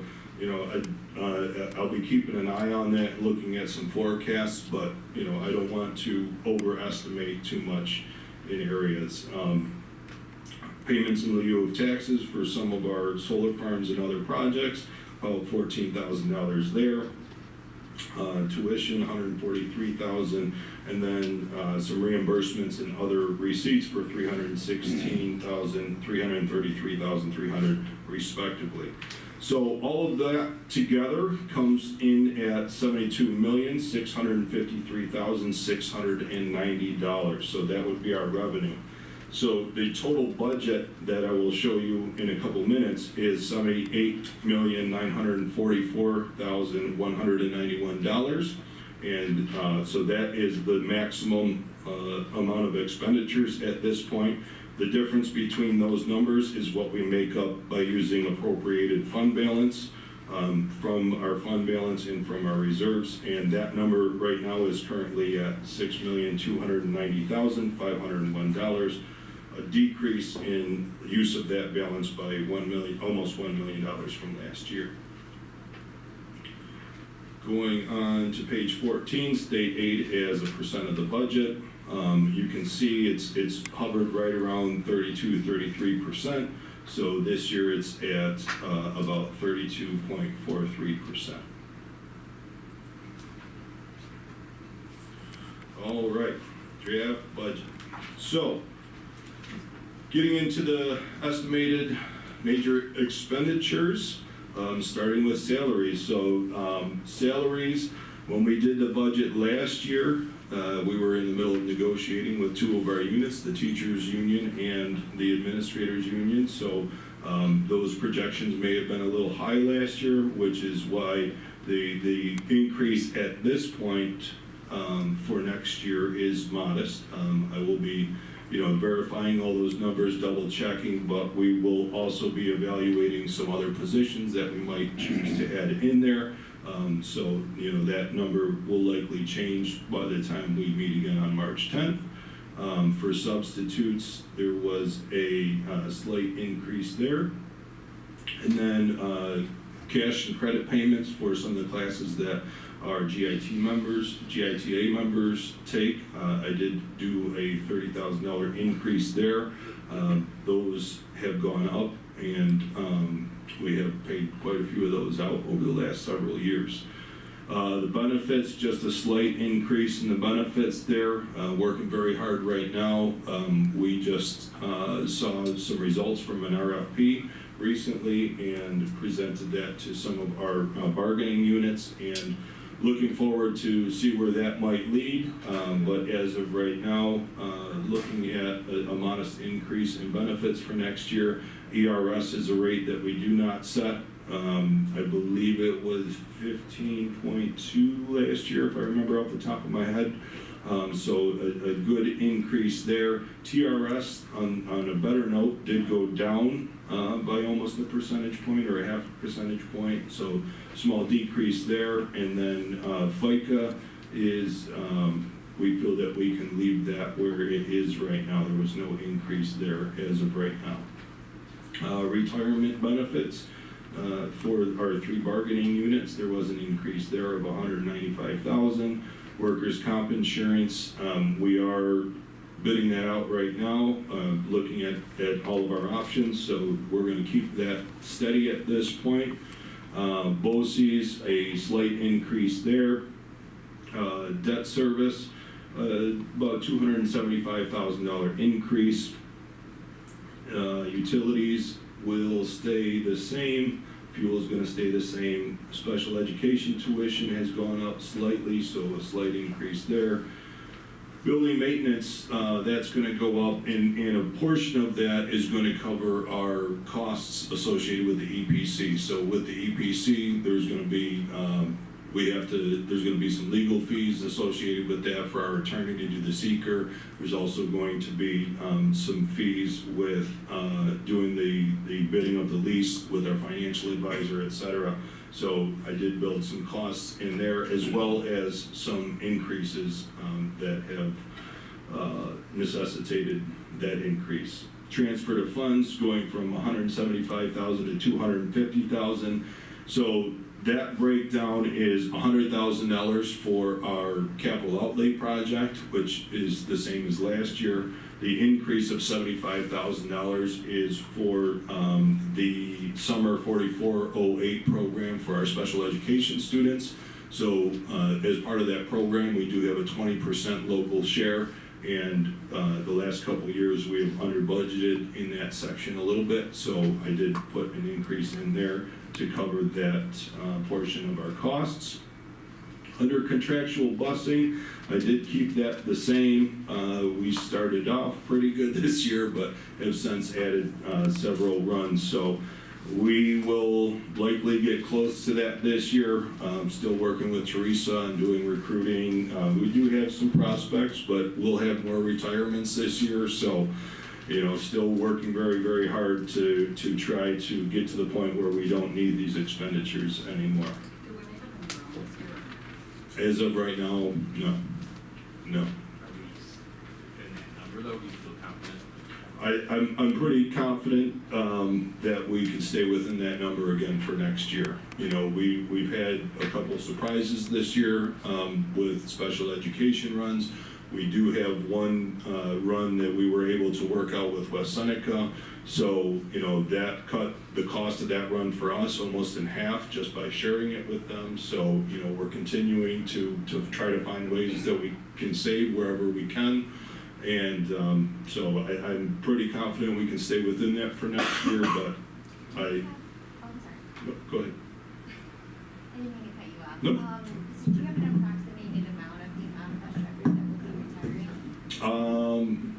I'll be keeping an eye on that, looking at some forecasts, but, I don't want to overestimate too much in areas. Payments in lieu of taxes for some of our solar farms and other projects, about $14,000 there. tuition, $143,000, and then some reimbursements and other receipts for $316,000, $333,300 respectively. So all of that together comes in at $72,653,690. So that would be our revenue. So the total budget that I will show you in a couple minutes is $78,944,191. And so that is the maximum amount of expenditures at this point. The difference between those numbers is what we make up by using appropriated fund balance from our fund balance and from our reserves. And that number right now is currently at $6,290,501. A decrease in use of that balance by almost $1 million from last year. Going on to page 14, state aid as a percent of the budget. You can see it's hovered right around 32-33%. So this year it's at about 32.43%. All right, draft budget. So, getting into the estimated major expenditures, starting with salaries. So salaries, when we did the budget last year, we were in the middle of negotiating with two of our units, the teachers union and the administrators union. So those projections may have been a little high last year, which is why the increase at this point for next year is modest. I will be verifying all those numbers, double checking, but we will also be evaluating some other positions that we might choose to add in there. So that number will likely change by the time we meet again on March 10th. For substitutes, there was a slight increase there. And then cash and credit payments for some of the classes that our GITA members take. I did do a $30,000 increase there. Those have gone up, and we have paid quite a few of those out over the last several years. The benefits, just a slight increase in the benefits there. Working very hard right now. We just saw some results from an RFP recently and presented that to some of our bargaining units, and looking forward to see where that might lead, but as of right now, looking at a modest increase in benefits for next year. ERS is a rate that we do not set. I believe it was 15.2 last year, if I remember off the top of my head. So a good increase there. TRS, on a better note, did go down by almost a percentage point or a half a percentage point. So small decrease there. And then FICA is, we feel that we can leave that where it is right now. There was no increase there as of right now. Retirement benefits. For our three bargaining units, there was an increase there of $195,000. Workers' comp insurance, we are bidding that out right now, looking at all of our options, so we're going to keep that steady at this point. BOCES, a slight increase there. Debt service, about $275,000 increase. Utilities will stay the same. Fuel is going to stay the same. Special education tuition has gone up slightly, so a slight increase there. Building maintenance, that's going to go up, and a portion of that is going to cover our costs associated with the EPC. So with the EPC, there's going to be there's going to be some legal fees associated with that for our attorney to do the seeker. There's also going to be some fees with doing the bidding of the lease with our financial advisor, etc. So I did build some costs in there, as well as some increases that have necessitated that increase. Transfer to funds going from $175,000 to $250,000. So that breakdown is $100,000 for our capital outlay project, which is the same as last year. The increase of $75,000 is for the summer 4408 program for our special education students. So as part of that program, we do have a 20% local share, and the last couple of years we have under budgeted in that section a little bit, so I did put an increase in there to cover that portion of our costs. Under contractual busing, I did keep that the same. We started off pretty good this year, but have since added several runs. So we will likely get close to that this year. Still working with Teresa and doing recruiting. We do have some prospects, but we'll have more retirements this year. So, you know, still working very, very hard to try to get to the point where we don't need these expenditures anymore. As of right now, no. No. Are we in that number though? Do you feel confident? I'm pretty confident that we can stay within that number again for next year. You know, we've had a couple surprises this year with special education runs. We do have one run that we were able to work out with West Seneca. So, you know, that cut the cost of that run for us almost in half just by sharing it with them. So, you know, we're continuing to try to find ways that we can save wherever we can. And so I'm pretty confident we can stay within that for next year, but Oh, I'm sorry. go ahead. I didn't mean to cut you off. No. So do you have an approximated amount of the amount of bus drivers that will be retiring?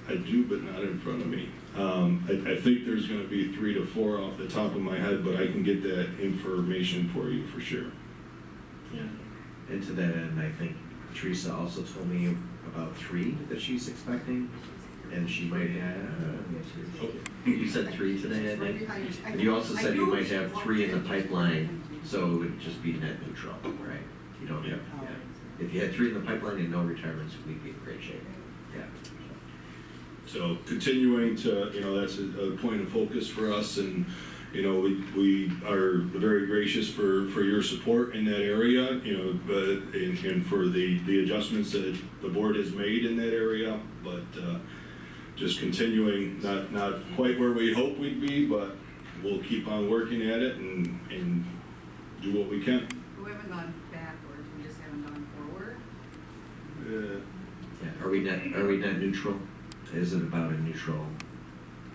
I do, but not in front of me. I think there's going to be 3 to 4 off the top of my head, but I can get that information for you for sure. Yeah. And to that end, I think Teresa also told me about 3 that she's expecting, and she might have. You said 3 today, I think. And you also said you might have 3 in the pipeline, so it would just be net neutral, right? You don't have. Yeah. If you had 3 in the pipeline and no retirements, we'd be in great shape. Yeah. So continuing to, you know, that's a point of focus for us, and you know, we are very gracious for your support in that area, you know, but and for the adjustments that the board has made in that area, but just continuing, not quite where we hope we'd be, but we'll keep on working at it and do what we can. We haven't gone backwards, we just haven't gone forward. Yeah. Are we net neutral? Is it about a neutral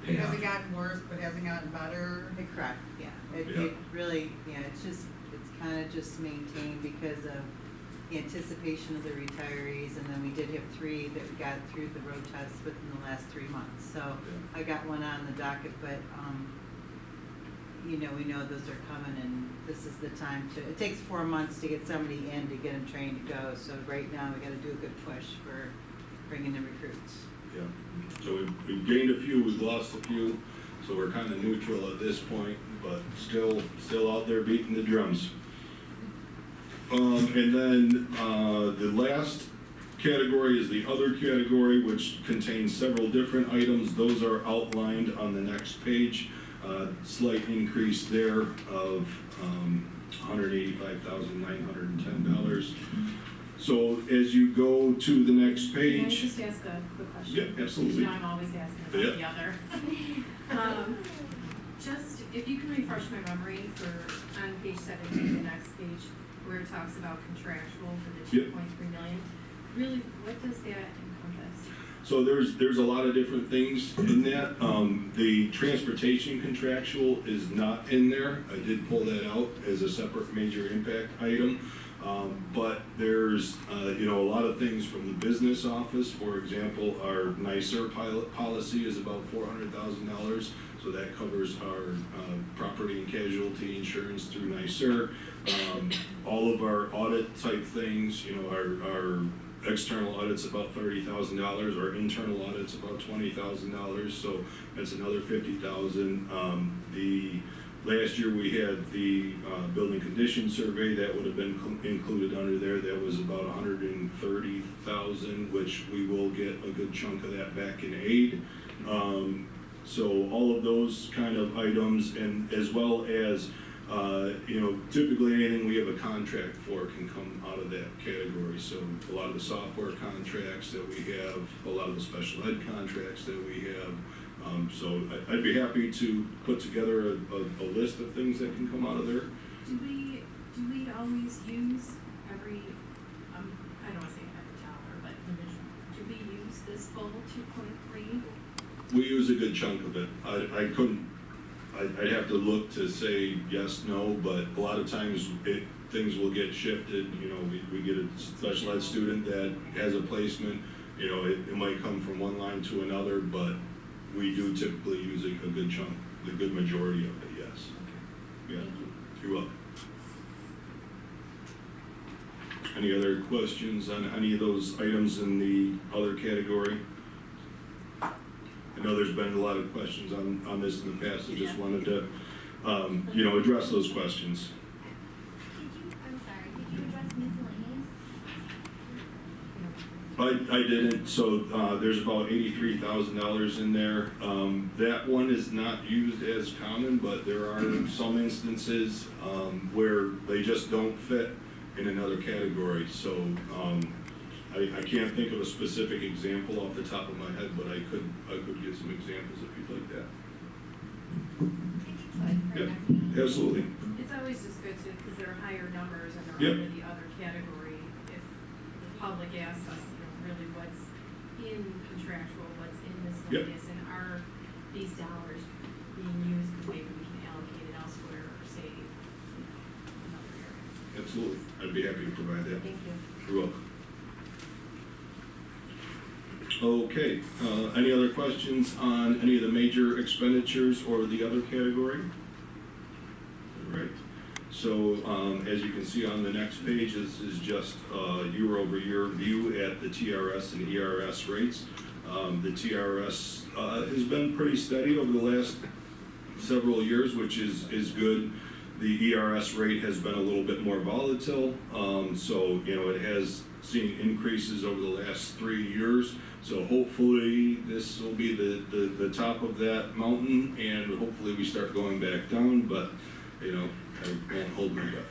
payoff? Hasn't gotten worse, but hasn't gotten better. Correct, yeah. It really, yeah, it's kind of just maintained because of the anticipation of the retirees, and then we did have 3 that we got through the road tests within the last 3 months. So I got one on the docket, but you know, we know those are coming, and this is the time to. It takes 4 months to get somebody in to get them trained to go. So right now we got to do a good push for bringing the recruits. Yeah. So we've gained a few, we've lost a few, so we're kind of neutral at this point, but still out there beating the drums. And then the last category is the other category, which contains several different items. Those are outlined on the next page. Slight increase there of $185,910. So as you go to the next page. Can I just ask a quick question? Yeah, absolutely. You know, I'm always asking about the other. Just, if you can refresh my memory for, on page 17, the next page, where it talks about contractual for the 2.3 million, really, what does that encompass? So there's a lot of different things in that. The transportation contractual is not in there. I did pull that out as a separate major impact item. But there's, you know, a lot of things from the business office. For example, our NYSER pilot policy is about $400,000. So that covers our property and casualty insurance through NYSER. All of our audit type things, you know, our external audit's about $30,000. Our internal audit's about $20,000. So that's another $50,000. Last year we had the building condition survey that would have been included under there. That was about $130,000, which we will get a good chunk of that back in aid. So all of those kind of items, and as well as you know, typically anything we have a contract for can come out of that category. So a lot of the software contracts that we have, a lot of the special ed contracts that we have. So I'd be happy to put together a list of things that can come out of there. Do do we always use every, I don't wanna say every dollar, but do we use this full 2.3? We use a good chunk of it. I'd have to look to say yes, no, but a lot of times things will get shifted. You know, we get a special ed student that has a placement, you know, it might come from one line to another, but we do typically use a good chunk, the good majority of it, yes. Yeah, you're welcome. Any other questions on any of those items in the other category? I know there's been a lot of questions on this in the past. I just wanted to, you know, address those questions. I'm sorry, did you address miscellaneous? I didn't, so there's about $83,000 in there. That one is not used as common, but there are some instances where they just don't fit in another category. So I can't think of a specific example off the top of my head, but I could give some examples if you'd like that. Yeah, absolutely. It's always just good to, because there are higher numbers and they're Yep. under the other category. If the public asks us, you know, really what's in contractual, what's in miscellaneous, and are these dollars being used because maybe we can allocate it elsewhere or save another area. Absolutely. I'd be happy to provide that. Thank you. You're welcome. Okay, any other questions on any of the major expenditures or the other category? All right, so as you can see on the next page, this is just a year-over-year view at the TRS and ERS rates. The TRS has been pretty steady over the last several years, which is good. The ERS rate has been a little bit more volatile, so you know it has seen increases over the last 3 years. So hopefully this will be the top of that mountain, and hopefully we start going back down. But you know, I won't hold my breath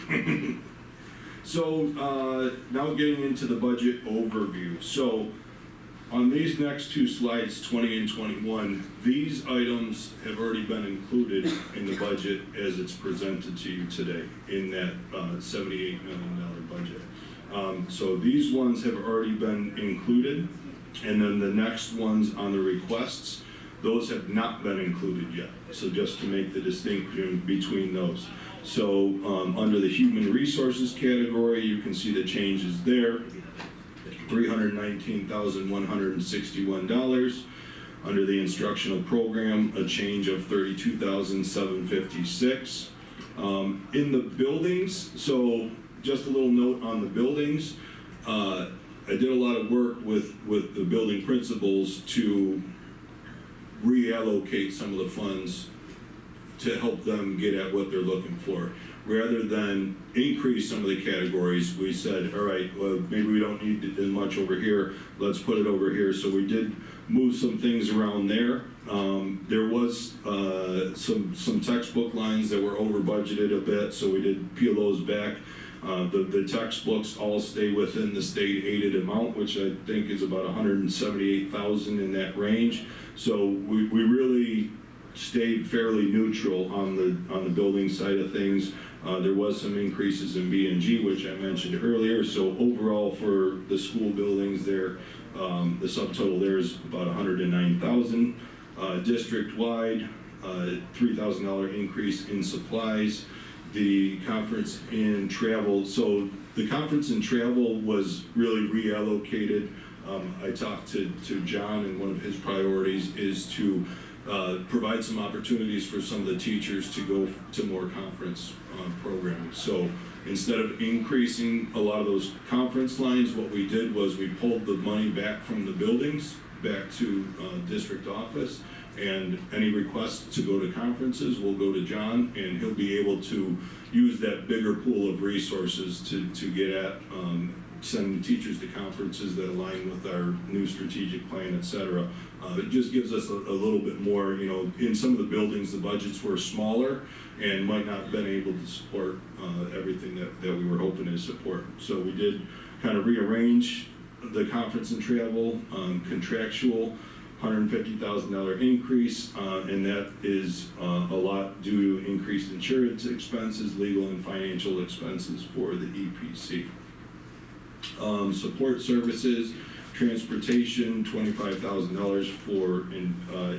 for that. So now getting into the budget overview. So on these next two slides, 20 and 21, these items have already been included in the budget as it's presented to you today in that $78 million budget. So these ones have already been included, and then the next ones on the requests, those have not been included yet. So just to make the distinction between those. So under the human resources category, you can see the changes there. $319,161. Under the instructional program, a change of $32,756. In the buildings, so just a little note on the buildings. I did a lot of work with the building principals to reallocate some of the funds to help them get at what they're looking for. Rather than increase some of the categories, we said, all right, well, maybe we don't need as much over here, let's put it over here. So we did move some things around there. There was some textbook lines that were over budgeted a bit, so we did peel those back. The textbooks all stay within the state aided amount, which I think is about $178,000 in that range. So we really stayed fairly neutral on the building side of things. There was some increases in B&G, which I mentioned earlier. So overall for the school buildings there, the subtotal there is about $109,000. District-wide, $3,000 increase in supplies. The conference in travel, so the conference in travel was really reallocated. I talked to John, and one of his priorities is to provide some opportunities for some of the teachers to go to more conference programming. So instead of increasing a lot of those conference lines, what we did was we pulled the money back from the buildings back to district office, and any requests to go to conferences will go to John, and he'll be able to use that bigger pool of resources to get at sending teachers to conferences that align with our new strategic plan, et cetera. It just gives us a little bit more, you know, in some of the buildings, the budgets were smaller and might not have been able to support everything that we were hoping to support. So we did kind of rearrange the conference and travel, contractual. $150,000 increase, and that is a lot due to increased insurance expenses, legal and financial expenses for the EPC. Support services, transportation, $25,000 for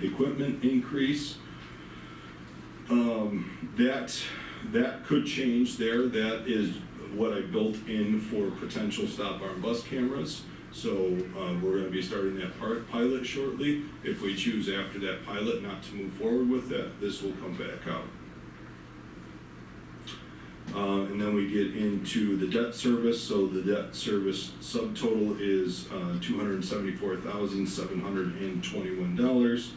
equipment increase. That could change there. That is what I built in for potential stop arm bus cameras. So we're going to be starting that pilot shortly. If we choose after that pilot not to move forward with that, this will come back out. And then we get into the debt service. So the debt service subtotal is $274,721.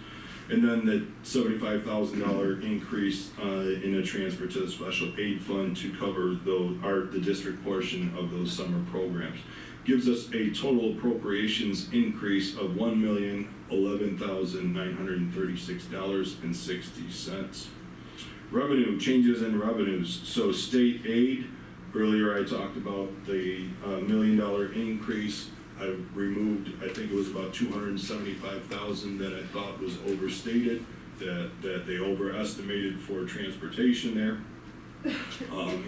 And then the $75,000 increase in a transfer to the special aid fund to cover the district portion of those summer programs. Gives us a total appropriations increase of $1,011,936.60. Revenue, changes in revenues. So state aid, earlier I talked about the $1 million increase. I removed, I think it was about $275,000 that I thought was overstated, that they overestimated for transportation there,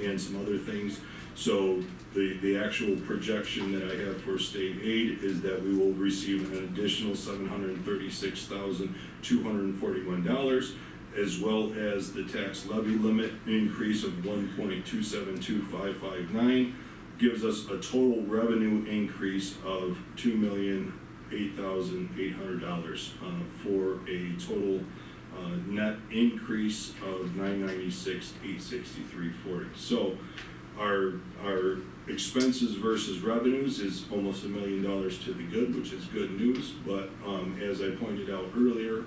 and some other things. So the actual projection that I have for state aid is that we will receive an additional $736,241, as well as the tax levy limit increase of 1.272559. Gives us a total revenue increase of $2,008,800 for a total net increase of $996,863.40. So our expenses versus revenues is almost $1 million to the good, which is good news. But as I pointed out earlier,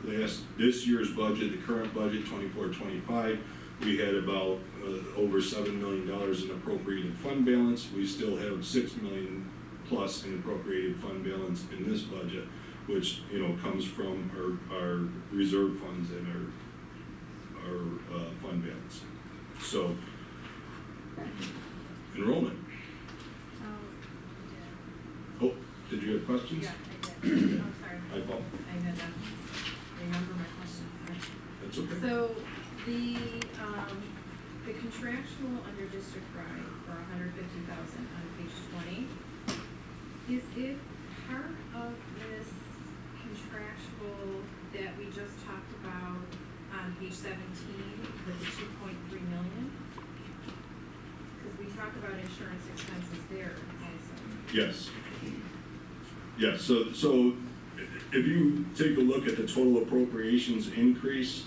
this year's budget, the current budget, 24-25. We had about over $7 million in appropriated fund balance. We still have $6 million plus in appropriated fund balance in this budget, which comes from our reserve funds and our fund balance. So enrollment. Oh, did you have questions? Yeah, I did. I'm sorry. I thought. I had to remember my question. That's okay. So the contractual under district ride for $150,000 on page 20, is it part of this contractual that we just talked about on page 17 with the $2.3 million? Because we talk about insurance expenses there also. Yes. Yes. So if you take a look at the total appropriations increase,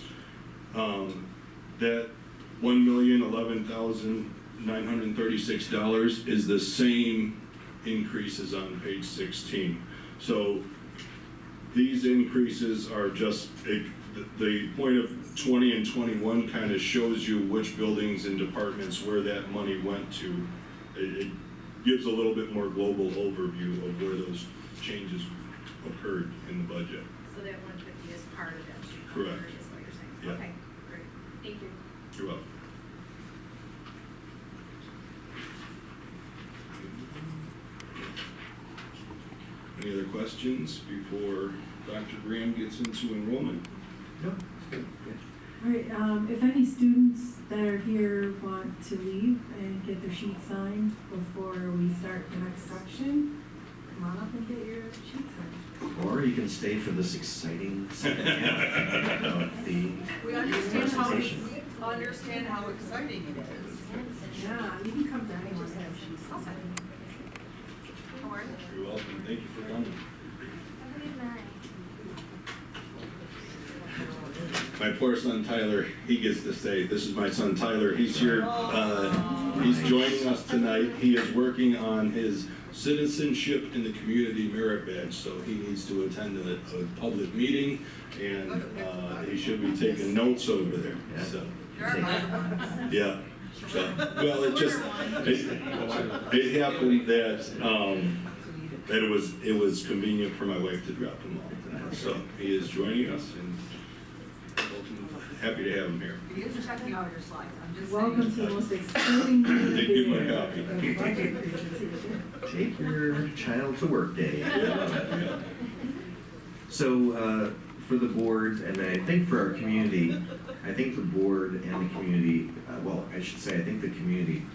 that $1,011,936 is the same increases on page 16. So these increases are just, the point of 20 and 21 kind of shows you which buildings and departments where that money went to. It gives a little bit more global overview of where those changes occurred in the budget. So that 150 is part of that. Correct. Is what you're saying. Yeah. Okay, great. Thank you. You're welcome. Any other questions before Dr. Graham gets into enrollment? No. All right, if any students that are here want to leave and get their sheet signed before we start the next section, come on up and get your sheet signed. Or you can stay for this exciting second half of the We understand how exciting it is. Yeah, you can come down and have sheet signed. How are you? You're welcome. Thank you for coming. My poor son Tyler, he gets to say, this is my son Tyler. He's here. He's joining us tonight. He is working on his citizenship in the community merit badge, so he needs to attend a public meeting, and he should be taking notes over there. So, yeah. So, well, it happened that it was convenient for my wife to drop him off tonight. So he is joining us, and happy to have him here. He is checking out your slides. I'm just Welcome to the most exciting day of the Did you year. my copy? Take your child to work day. Yeah. So for the board, and I think for our community, I think the board and the community, well, I should say, I think the community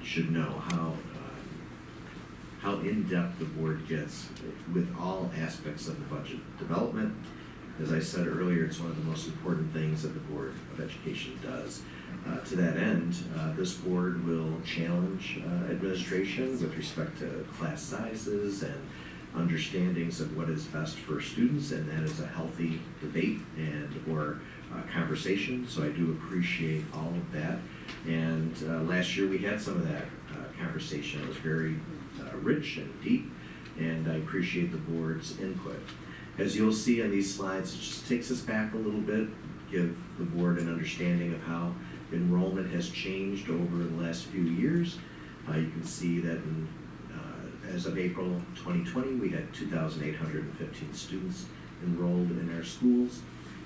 should know how in-depth the board gets with all aspects of the budget development. As I said earlier, it's one of the most important things that the Board of Education does. To that end, this board will challenge administration with respect to class sizes and understandings of what is best for students, and that is a healthy debate or conversation. So I do appreciate all of that. And last year we had some of that conversation. It was very rich and deep, and I appreciate the board's input. As you'll see on these slides, it just takes us back a little bit, give the board an understanding of how enrollment has changed over the last few years. You can see that as of April 2020, we had 2,815 students enrolled in our schools.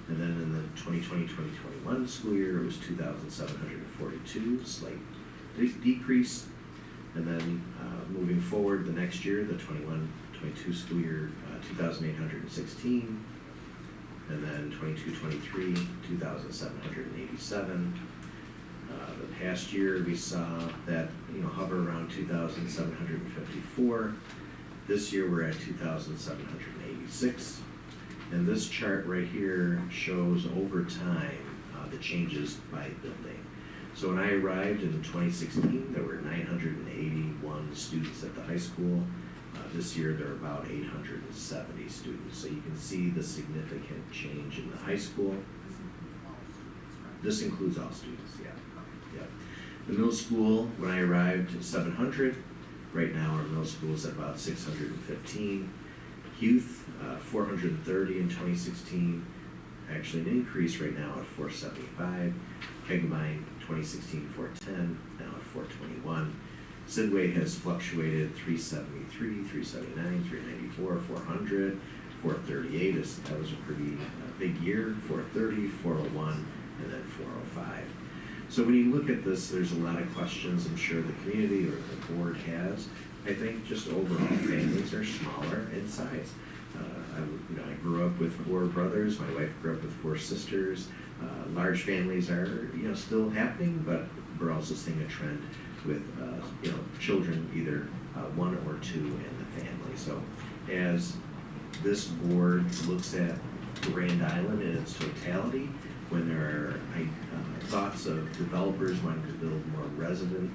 And then in the 2020-2021 school year, it was 2,742, slight decrease. And then moving forward the next year, the 21-22 school year, 2,816. And then 22-23, 2,787. The past year, we saw that hover around 2,754. This year, we're at 2,786. And this chart right here shows over time the changes by building. So when I arrived in 2016, there were 981 students at the high school. This year, there are about 870 students. So you can see the significant change in the high school. This includes all students, yeah. The middle school, when I arrived, 700. Right now, our middle school is at about 615. Youth, 430 in 2016. Actually, an increase right now at 475. Kegamine, 2016, 410, now at 421. Sidway has fluctuated 373, 379, 394, 400, 438. That was a pretty big year. 430, 401, and then 405. So when you look at this, there's a lot of questions I'm sure the community or the board has. I think just overall families are smaller in size. I grew up with 4 brothers. My wife grew up with 4 sisters. Large families are still happening, but we're also seeing a trend with children, either 1 or 2 in the family. So as this board looks at Grand Island in its totality, when there are thoughts of developers wanting to build more resident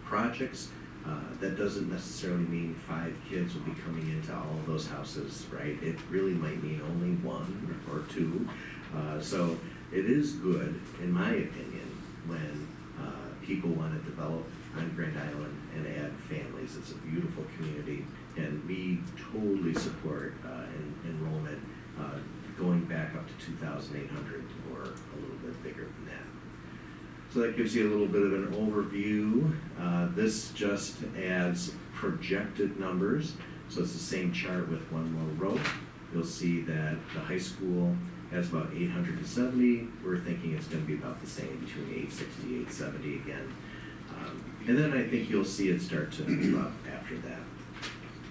projects, that doesn't necessarily mean 5 kids will be coming into all of those houses, right? It really might mean only 1 or 2. So it is good, in my opinion, when people want to develop on Grand Island and add families. It's a beautiful community, and we totally support enrollment going back up to 2,800 or a little bit bigger than that. So that gives you a little bit of an overview. This just adds projected numbers. So it's the same chart with 1 more row. You'll see that the high school has about 870. We're thinking it's going to be about the same, between 860, 870 again. And then I think you'll see it start to move up after that,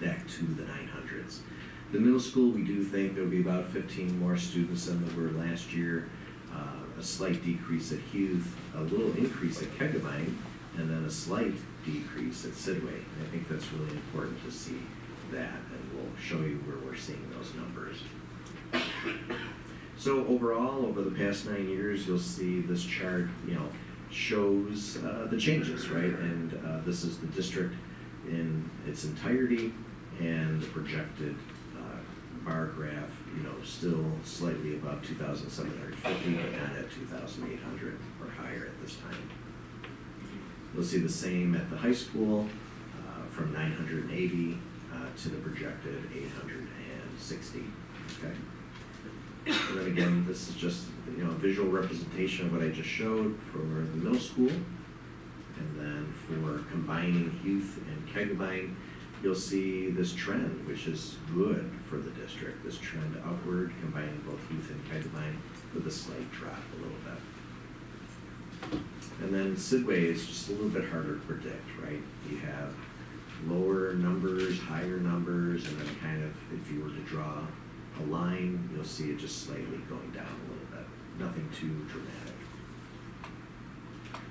back to the 900s. The middle school, we do think there'll be about 15 more students than there were last year. A slight decrease at Huth, a little increase at Kegamine, and then a slight decrease at Sidway. And I think that's really important to see that, and we'll show you where we're seeing those numbers. So overall, over the past 9 years, you'll see this chart, shows the changes, right? And this is the district in its entirety, and the projected bar graph, still slightly above 2,750, but not at 2,800 or higher at this time. You'll see the same at the high school, from 980 to the projected 860. Okay. And then again, this is just a visual representation of what I just showed for the middle school, and then for combining Youth and Kegamine, you'll see this trend, which is good for the district, this trend upward, combining both Youth and Kegamine with a slight drop a little bit. And then Sidway is just a little bit harder to predict, right? You have lower numbers, higher numbers, and then kind of, if you were to draw a line, you'll see it just slightly going down a little bit. Nothing too dramatic.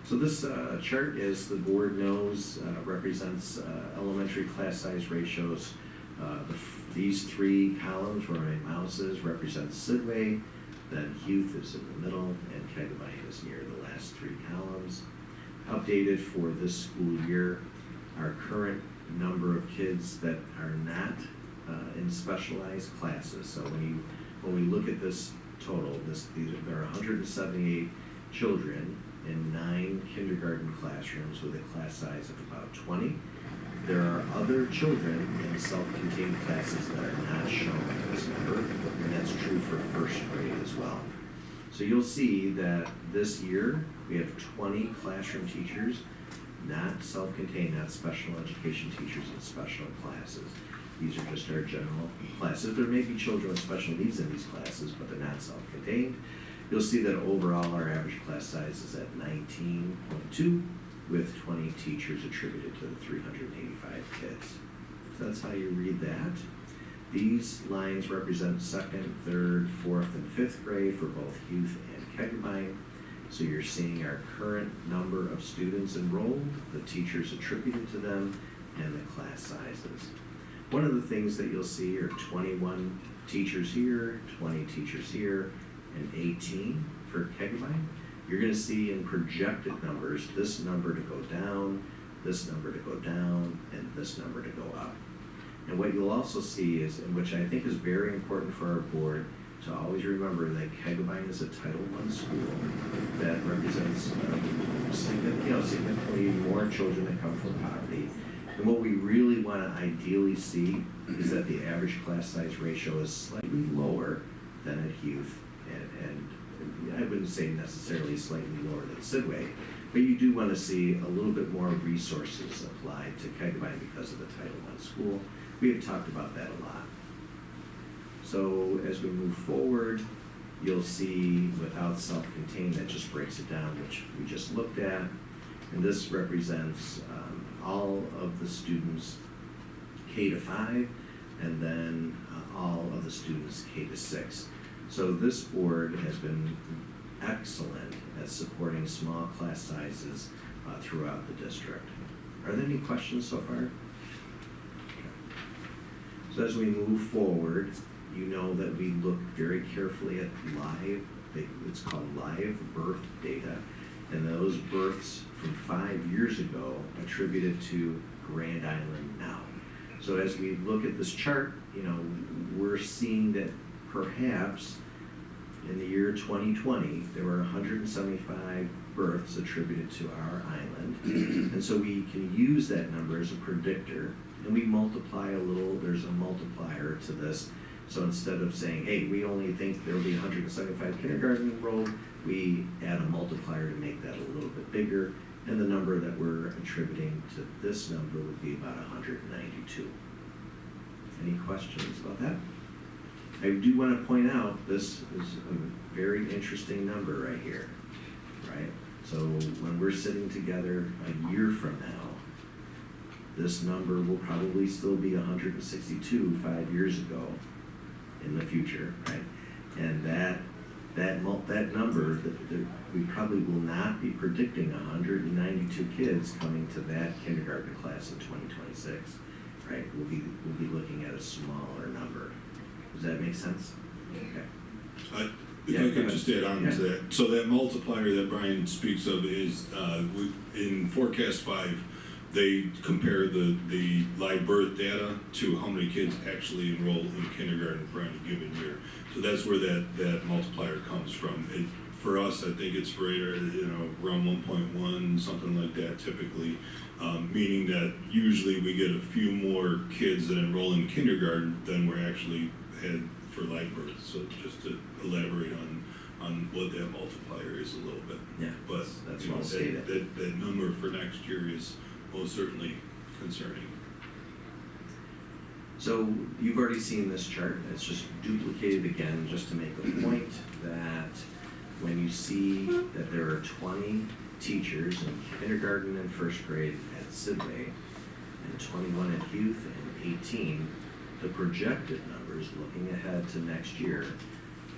So this chart, as the board knows, represents elementary class size ratios. These three columns where my mouse is represent Sidway, then Youth is in the middle, and Kegabyte is near the last three columns. Updated for this school year, our current number of kids that are not in specialized classes. So when we look at this total, there are 178 children in 9 kindergarten classrooms with a class size of about 20. There are other children in self-contained classes that are not shown in this number, and that's true for first grade as well. So you'll see that this year we have 20 classroom teachers, not self-contained, not special education teachers in special classes. These are just our general classes. There may be children with special needs in these classes, but they're not self-contained. You'll see that overall our average class size is at 19.2 with 20 teachers attributed to the 385 kids. So that's how you read that. These lines represent 2nd, 3rd, 4th, and 5th grade for both Youth and Kegabyte. So you're seeing our current number of students enrolled, the teachers attributed to them, and the class sizes. One of the things that you'll see are 21 teachers here, 20 teachers here, and 18 for Kegabyte. You're going to see in projected numbers this number to go down, this number to go down, and this number to go up. And what you'll also see is, and which I think is very important for our board, to always remember that Kegabyte is a Title I school that represents significantly more children that come from poverty. And what we really want to ideally see is that the average class size ratio is slightly lower than at Youth, and I wouldn't say necessarily slightly lower than Sidway, but you do want to see a little bit more resources applied to Kegabyte because of the Title I school. We have talked about that a lot. So as we move forward, you'll see without self-contained, that just breaks it down, which we just looked at. And this represents all of the students K to 5, and then all of the students K to 6. So this board has been excellent at supporting small class sizes throughout the district. Are there any questions so far? So as we move forward, you know that we look very carefully at it's called live birth data, and those births from 5 years ago attributed to Grand Island now. So as we look at this chart, we're seeing that perhaps in the year 2020, there were 175 births attributed to our island. And so we can use that number as a predictor, and we multiply a little, there's a multiplier to this. So instead of saying, hey, we only think there'll be 175 kindergarten enrolled, we add a multiplier to make that a little bit bigger, and the number that we're attributing to this number would be about 192. Any questions about that? I do want to point out this is a very interesting number right here, right? So when we're sitting together a year from now, this number will probably still be 162 5 years ago in the future, right? And that number, we probably will not be predicting 192 kids coming to that kindergarten class in 2026, right? We'll be looking at a smaller number. Does that make sense? Okay. If I could just add on to that. So that multiplier that Brian speaks of is, in Forecast 5, they compare the live birth data to how many kids actually enroll in kindergarten for any given year. So that's where that multiplier comes from. For us, I think it's right, around 1.1, something like that typically, meaning that usually we get a few more kids that enroll in kindergarten than we're actually had for live birth. So just to elaborate on what that multiplier is a little bit. Yeah, but that's well stated. That number for next year is most certainly concerning. So you've already seen this chart. It's just duplicated again just to make a point that when you see that there are 20 teachers in kindergarten and first grade at Sidway, and 21 at Youth and 18, the projected number numbers, looking ahead to next year,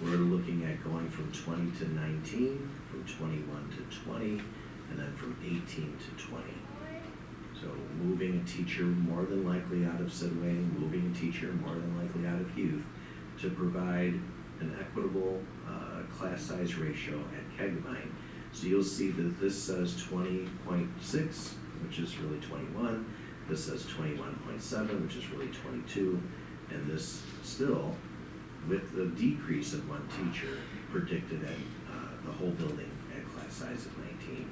we're looking at going from 20 to 19, from 21 to 20, and then from 18 to 20. So moving a teacher more than likely out of Sidway, moving a teacher more than likely out of youth to provide an equitable class size ratio at Kegamine. So you'll see that this says 20.6, which is really 21. This says 21.7, which is really 22. And this still, with the decrease of one teacher, predicted at the whole building at class size of 19.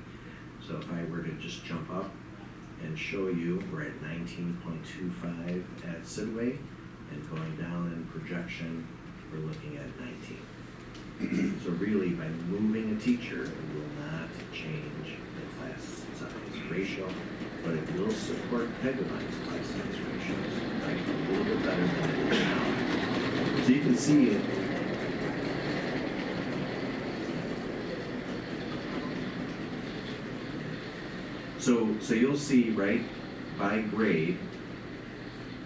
So if I were to just jump up and show you, we're at 19.25 at Sidway, and going down in projection, we're looking at 19. So really, by moving a teacher, it will not change the class size ratio, but it will support Kegamine's class size ratios, right, a little bit better than it is now. So you can see it. So you'll see, right, by grade,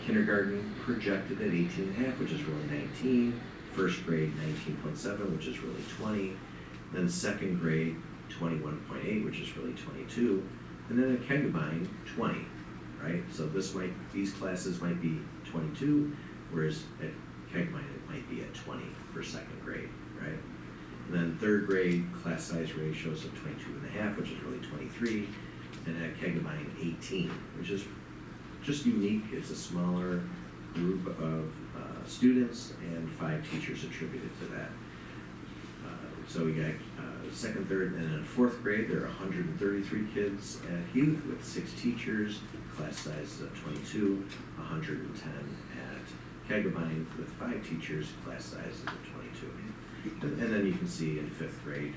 kindergarten projected at 18.5, which is really 19. First grade, 19.7, which is really 20. Then second grade, 21.8, which is really 22. And then at Kegamine, 20, right? So these classes might be 22, whereas at Kegamine it might be at 20 for second grade, right? And then third grade, class size ratios of 22.5, which is really 23. And at Kegamine, 18, which is just unique. It's a smaller group of students and 5 teachers attributed to that. So we got second, third, and then fourth grade, there are 133 kids at youth with 6 teachers, class size of 22, 110 at Kegamine with 5 teachers, class size of 22. And then you can see in fifth grade,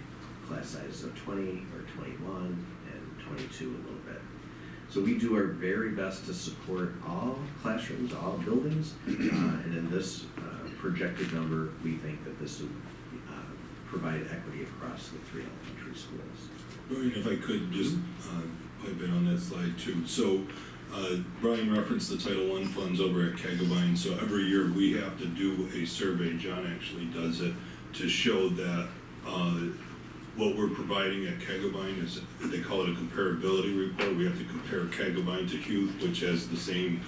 class sizes of 20 or 21 and 22 a little bit. So we do our very best to support all classrooms, all buildings, and in this projected number, we think that this would provide equity across the 3 elementary schools. Brian, if I could just pipe in on that slide too. So Brian referenced the Title I funds over at Kegamine. So every year we have to do a survey. John actually does it to show that what we're providing at Kegamine is, they call it a comparability report. We have to compare Kegamine to youth, which has the same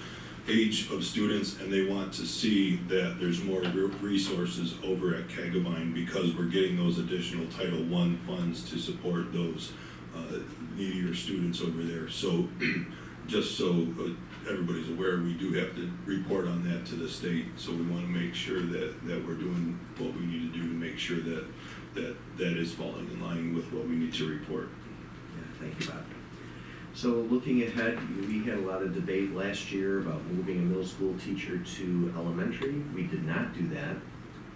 age of students, and they want to see that there's more resources over at Kegamine because we're getting those additional Title I funds to support those needier students over there. So just so everybody's aware, we do have to report on that to the state. So we want to make sure that we're doing what we need to do to make sure that is falling in line with what we need to report. Yeah, thank you, Bob. So looking ahead, we had a lot of debate last year about moving a middle school teacher to elementary. We did not do that.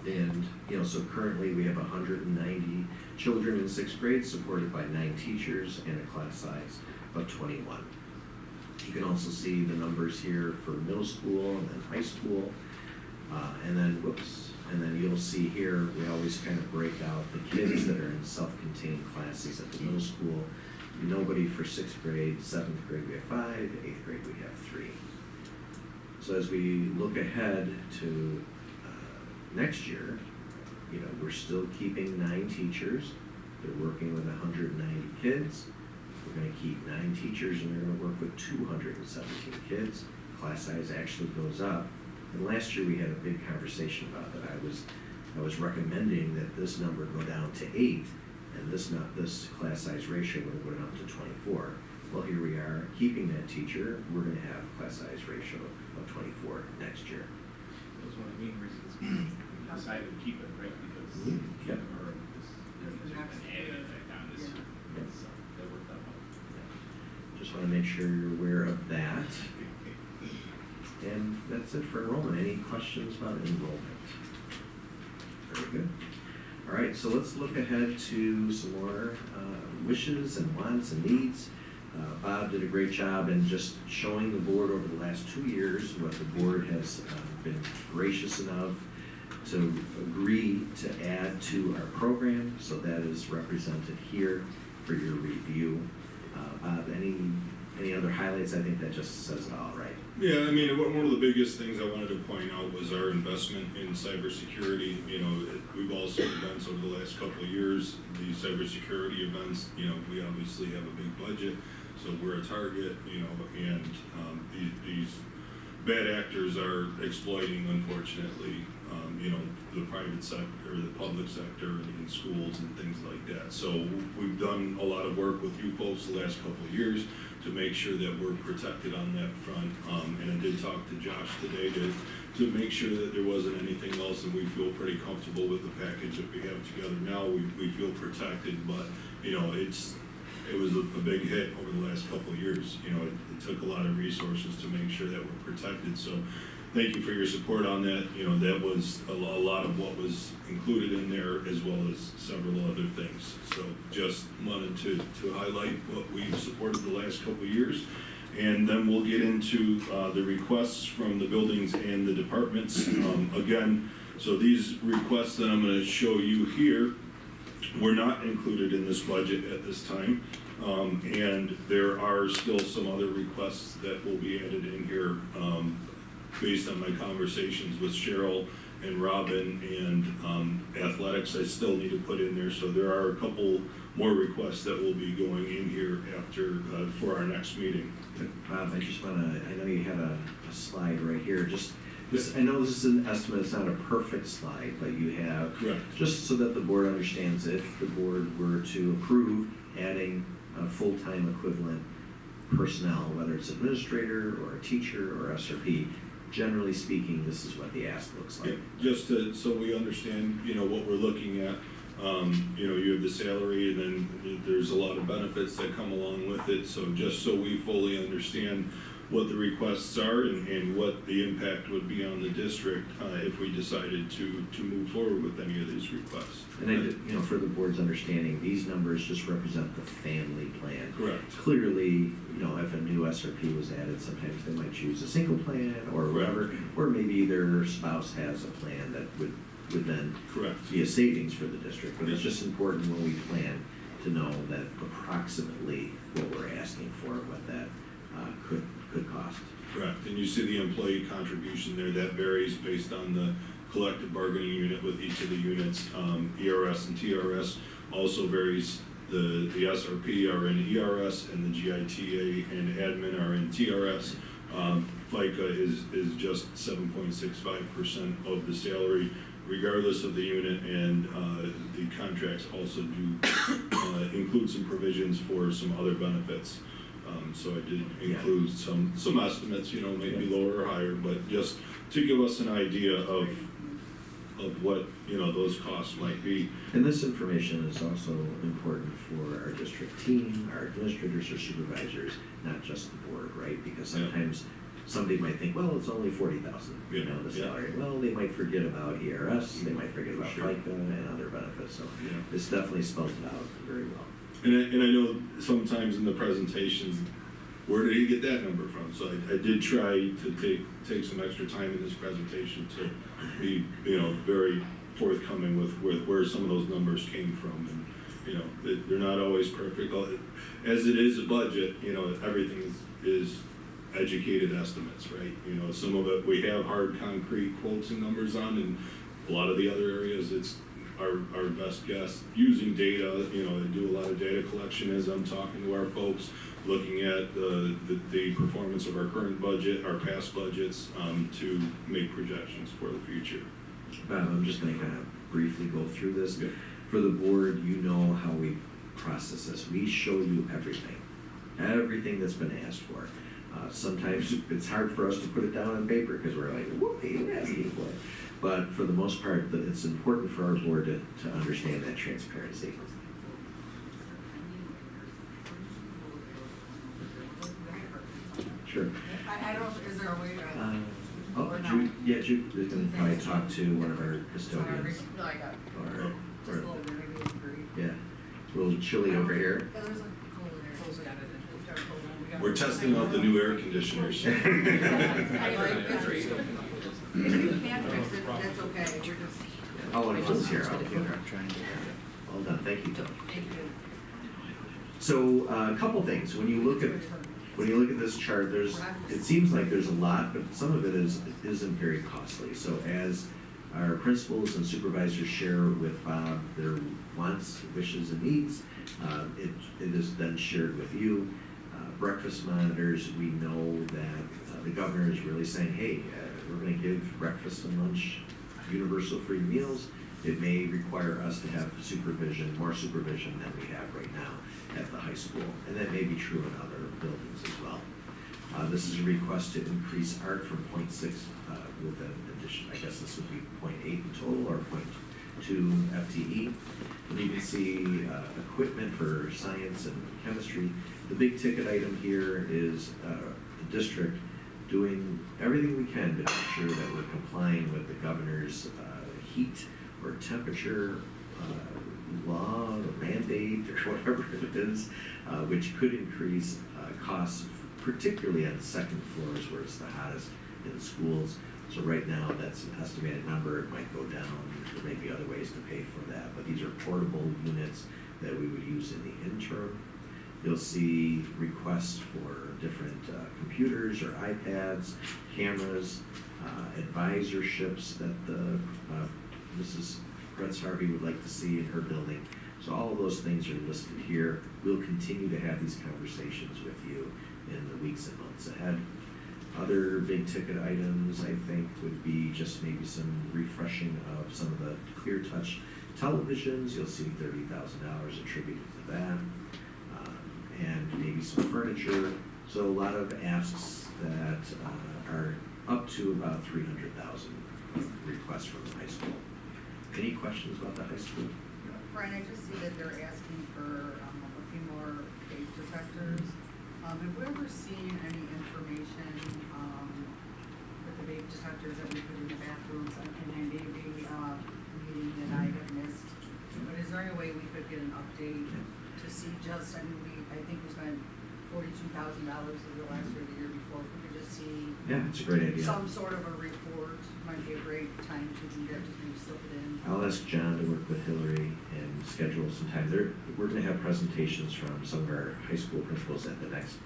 And, so currently we have 190 children in 6th grade supported by 9 teachers and a class size of 21. You can also see the numbers here for middle school and then high school. And then you'll see here, we always kind of break out the kids that are in self-contained classes at the middle school. Nobody for 6th grade, 7th grade we have 5, 8th grade we have 3. So as we look ahead to next year, we're still keeping 9 teachers. They're working with 190 kids. We're going to keep 9 teachers and they're going to work with 217 kids. Class size actually goes up. And last year we had a big conversation about that. I was recommending that this number go down to 8, and this class size ratio would go down to 24. Well, here we are, keeping that teacher. We're going to have a class size ratio of 24 next year. That was one of the main reasons we decided to keep it, right? Because Yep. there's added that down this year. So that worked out well. Just want to make sure you're aware of that. And that's it for enrollment. Any questions about enrollment? Very good. All right, so let's look ahead to some more wishes and wants and needs. Bob did a great job in just showing the board over the last 2 years what the board has been gracious enough to agree to add to our program. So that is represented here for your review. Bob, any any other highlights, I think that just says it all, right? Yeah, I mean, one of the biggest things I wanted to point out was our investment in cybersecurity. You know, we've all seen events over the last couple of years, the cybersecurity events, you know, we obviously have a big budget, so we're a target, you know, and these bad actors are exploiting, unfortunately, you know, the private sector, the public sector, in schools and things like that. So we've done a lot of work with you folks the last couple of years to make sure that we're protected on that front. And I did talk to Josh today to make sure that there wasn't anything else, and we feel pretty comfortable with the package that we have together now. We feel protected, but you know, it was a big hit over the last couple of years. You know, it took a lot of resources to make sure that we're protected. So thank you for your support on that. You know, that was a lot of what was included in there, as well as several other things. So just wanted to highlight what we've supported the last couple of years. And then we'll get into the requests from the buildings and the departments. Again, so these requests that I'm going to show you here were not included in this budget at this time. And there are still some other requests that will be added in here based on my conversations with Cheryl and Robin and athletics. I still need to put in there, so there are a couple more requests that will be going in here after for our next meeting. Bob, I just want to, I know you had a slide right here, just this, I know this is an estimate, it's not a perfect slide, but you have, Correct. just so that the board understands, if the board were to approve adding a full-time equivalent personnel, whether it's administrator or a teacher or SRP, generally speaking, this is what the ask looks like. Yeah, just so we understand, you know, what we're looking at. You know, you have the salary, and then there's a lot of benefits that come along with it. So just so we fully understand what the requests are and what the impact would be on the district if we decided to move forward with any of these requests. And I did, you know, for the board's understanding, these numbers just represent the family plan. Correct. Clearly, you know, if a new SRP was added, sometimes they might choose a single plan or whatever, or maybe their spouse has a plan that would then Correct. be a savings for the district. But it's just important when we plan to know that approximately what we're asking for, what that could cost. Correct. And you see the employee contribution there, that varies based on the collective bargaining unit with each of the units. ERS and TRS also varies. The SRP are in ERS, and the GITA and admin are in TRS. FICA is just 7.65% of the salary, regardless of the unit, and the contracts also do include some provisions for some other benefits. So I did include some estimates, you know, maybe lower or higher, but just to give us an idea of what, you know, those costs might be. And this information is also important for our district team, our administrators or supervisors, not just the board, right? Because sometimes somebody might think, well, it's only 40,000, you know, the salary. Well, they might forget about ERS, they might forget about FICA and other benefits. So this definitely spells it out very well. And I know sometimes in the presentations, where did he get that number from? So I did try to take some extra time in this presentation to be, you know, very forthcoming with where some of those numbers came from. And, you know, they're not always perfect. As it is a budget, you know, everything is educated estimates, right? You know, some of it we have hard concrete quotes and numbers on, and a lot of the other areas it's our best guess using data. You know, I do a lot of data collection as I'm talking to our folks, looking at the performance of our current budget, our past budgets, to make projections for the future. I'm just going to kind of briefly go through this. Yeah. For the board, you know how we process this. We show you everything that's been asked for. Sometimes it's hard for us to put it down on paper because we're like, what are you asking for? But for the most part, it's important for our board to understand that transparency. Sure. I don't, is there a way to? Jude is going to probably talk to one of our custodians. No, I got it. Just a little bit, maybe it's free. Yeah, it's a little chilly over here. Yeah, there's a cold in there. Close it. We're testing out the new air conditioners. I like it. If you can't fix it, that's okay, you're just. Oh, and it's here. Well done, thank you, Tom. Thank you. So a couple things. When you look at when you look at this chart, it seems like there's a lot, but some of it isn't very costly. So as our principals and supervisors share with Bob their wants, wishes, and needs, it is then shared with you. Breakfast monitors, we know that the governor is really saying, hey, we're going to give breakfast and lunch universal free meals. It may require us to have supervision, more supervision than we have right now at the high school. And that may be true in other buildings as well. This is a request to increase art from 0.6 with an addition, I guess this would be 0.8 in total or 0.2 FTE. And you can see equipment for science and chemistry. The big ticket item here is the district doing everything we can to make sure that we're complying with the governor's heat or temperature law or mandate or whatever it is, which could increase costs, particularly on the second floors where it's the hottest in the schools. So right now, that's an estimated number. It might go down. There may be other ways to pay for that. But these are portable units that we would use in the interim. You'll see requests for different computers or iPads, cameras, advisorships that Mrs. Kretz Harvey would like to see in her building. So all of those things are listed here. We'll continue to have these conversations with you in the weeks and months ahead. Other big ticket items, I think, would be just maybe some refreshing of some of the clear touch televisions. You'll see $30,000 attributed to that. And maybe some furniture. So a lot of asks that are up to about 300,000 requests from the high school. Any questions about the high school? Brian, I just see that they're asking for a few more page protectors. Have we ever seen any information with the vape detectors that we put in the bathrooms? And I may be meeting that I have missed. But is there any way we could get an update to see just, I think we spent $42,000 over the last year, the year before. If we could just see. Yeah, it's a great idea. Some sort of a report, might be a great time to do that, just maybe slip it in. I'll ask John to work with Hillary and schedule some time. We're going to have presentations from some of our high school principals at the next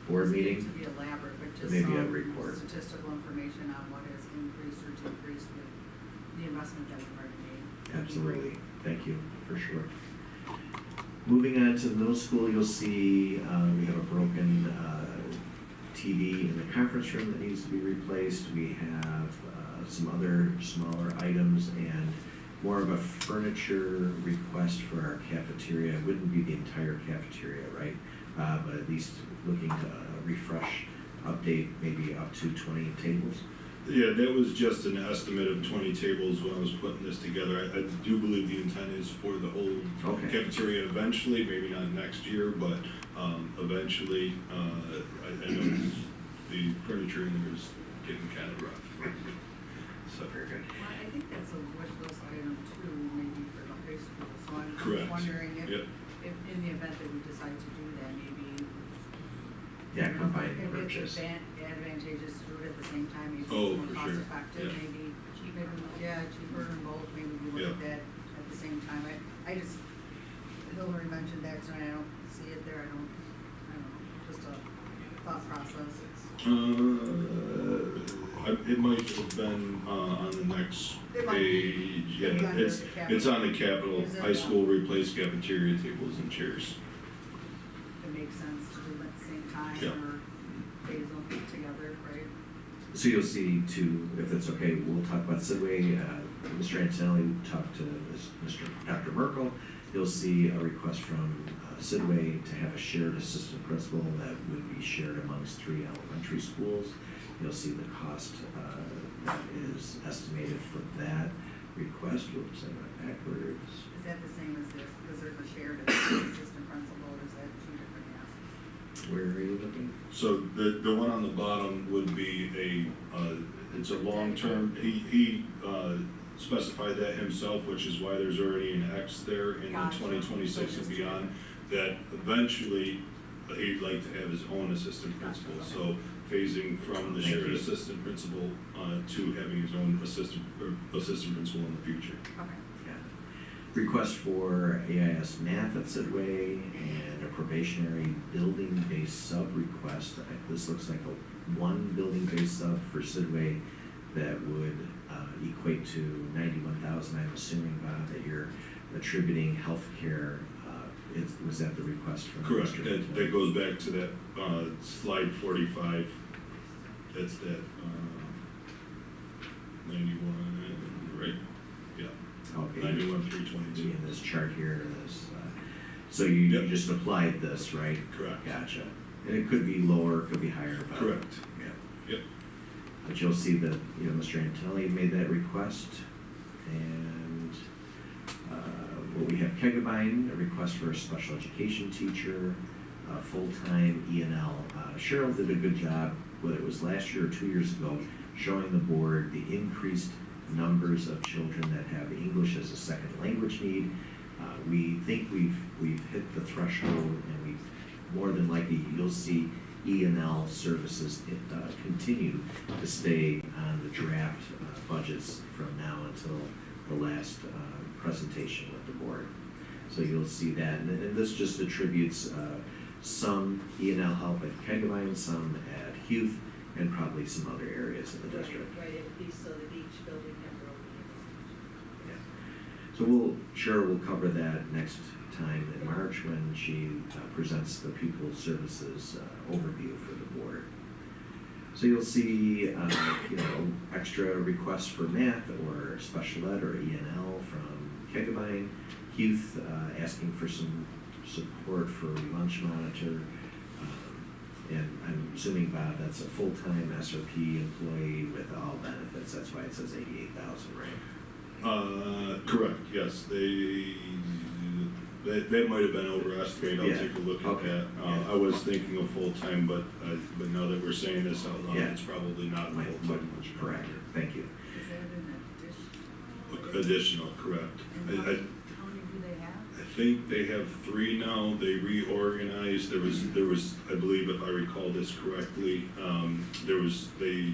board meeting. To be elaborate, but just maybe a some report. Statistical information on what has increased or decreased with the investment that we've already made. Absolutely. Thank you, for sure. Moving on to the middle school, you'll see we have a broken TV in the conference room that needs to be replaced. We have some other smaller items and more of a furniture request for our cafeteria. It wouldn't be the entire cafeteria, right? But at least looking to refresh, update maybe up to 20 tables. Yeah, that was just an estimate of 20 tables when I was putting this together. I do believe the intent is for the whole cafeteria eventually, maybe not next year, but eventually. I know the furniture in there is getting kind of rough. So very good. Well, I think that's a wish list item too, maybe for the high school. So I'm Correct. just wondering if, Yep. if in the event that we decide to do that, maybe. Yeah, combine If purchase. it's advantageous to do it at the same time, maybe Oh, it's more for cost sure. effective, Yeah. maybe cheaper, cheaper in both, maybe we look at that at the same time. I just, Hillary mentioned that tonight, I don't see it there, I don't know, just a thought process. It might have been on the next It might be. page. Maybe Yeah, under it's the capital. it's on the capital. Is it, High school replace cafeteria tables and chairs. It makes sense to do them at the same time Yeah. or phase them together, right? So you'll see too, if it's okay, we'll talk about Sidway. Mr. Antonelli talked to Dr. Merkel. You'll see a request from Sidway to have a shared assistant principal that would be shared amongst 3 elementary schools. You'll see the cost that is estimated for that request. Whoops, I went backwards. Is that the same as this, because there's a shared assistant principal, or is that 2 different asks? Where are you looking? So the one on the bottom would be it's a long-term, he specified that himself, which is why there's already an X there in the Gotcha. 2026 and beyond, that eventually he'd like to have his own assistant principal. So phasing from the shared assistant principal to having his own assistant principal in the future. Okay. Yeah. request for AIS math at Sidway and a probationary building-based sub request. This looks like one building-based sub for Sidway that would equate to $91,000. I'm assuming, Bob, that you're attributing healthcare. Was that the request from? Correct. That goes back to that slide 45. That's that 91, right? Yeah. Okay. 91,322. In this chart here, so you just applied this, right? Correct. Gotcha. And it could be lower, it could be higher. But, correct. Yeah. Yep. But you'll see that, Mr. Antonelli made that request, and well, we have Kegabyne, a request for a special education teacher, full-time E&L. Cheryl did a good job, whether it was last year or 2 years ago, showing the board the increased numbers of children that have English as a second language need. We think we've hit the threshold, and we more than likely you'll see E&L services continue to stay on the draft budgets from now until the last presentation with the board. So you'll see that, and this just attributes some E&L help at Kegabyne, some at Huth, and probably some other areas in the district. Right, it would be so that each building had their own. Yeah. So Cheryl will cover that next time in March when she presents the pupil services overview for the board. So you'll see, extra requests for math or special ed or E&L from Kegabyne, Huth asking for some support for lunch monitor, and I'm assuming, Bob, that's a full-time SRP employee with all benefits. That's why it says 88,000, right? Correct. Yes, they might have been overestimated. I'll take a look at that. I was thinking of full-time, but now that we're saying this out loud, it's probably not full-time. Correct. Thank you. Is that an Additional, correct. And how many do they have? I think they have 3 now. They reorganized. There was, I believe, if I recall this correctly, they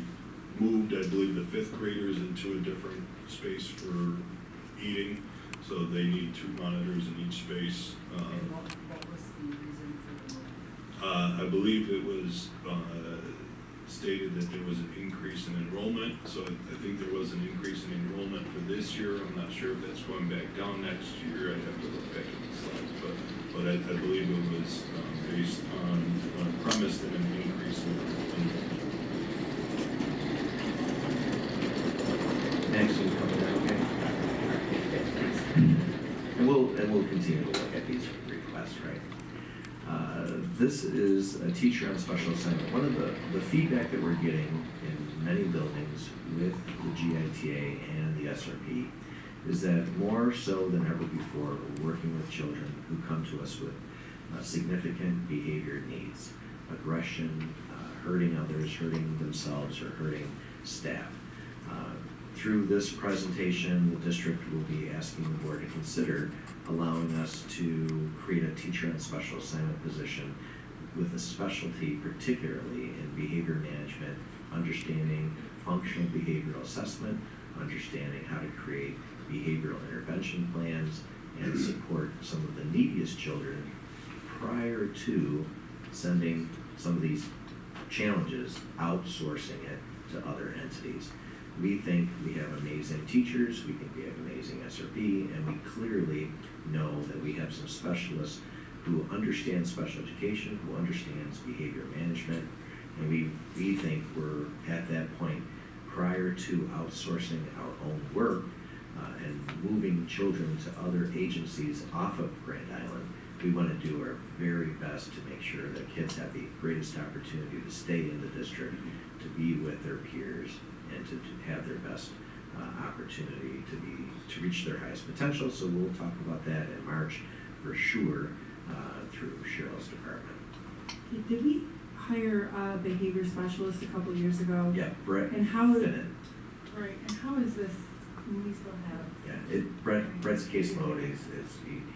moved, I believe, the 5th graders into a different space for eating. So they need 2 monitors in each space. And what was the reason for the move? I believe it was stated that there was an increase in enrollment. So I think there was an increase in enrollment for this year. I'm not sure if that's going back down next year. I'd have to look back at the slides, but I believe it was based on premise that an increase in enrollment. Next, you come down, okay? And we'll continue to look at these requests, right? This is a teacher on special assignment. One of the feedback that we're getting in many buildings with the GITA and the SRP is that more so than ever before, we're working with children who come to us with significant behavior needs, aggression, hurting others, hurting themselves, or hurting staff. Through this presentation, the district will be asking the board to consider allowing us to create a teacher on special assignment position with a specialty particularly in behavior management, understanding functional behavioral assessment, understanding how to create behavioral intervention plans, and support some of the neediest children prior to sending some of these challenges, outsourcing it to other entities. We think we have amazing teachers, we think we have amazing SRP, and we clearly know that we have some specialists who understand special education, who understands behavior management, and we think we're at that point prior to outsourcing our own work and moving children to other agencies off of Grand Island. We want to do our very best to make sure that kids have the greatest opportunity to stay in the district, to be with their peers, and to have their best opportunity to reach their highest potential. So we'll talk about that in March for sure through Cheryl's department. Did we hire a behavior specialist a couple years ago? Yeah, Brett. And how is Bennett. Right, and how is this? We still have. Yeah, Brett's caseload is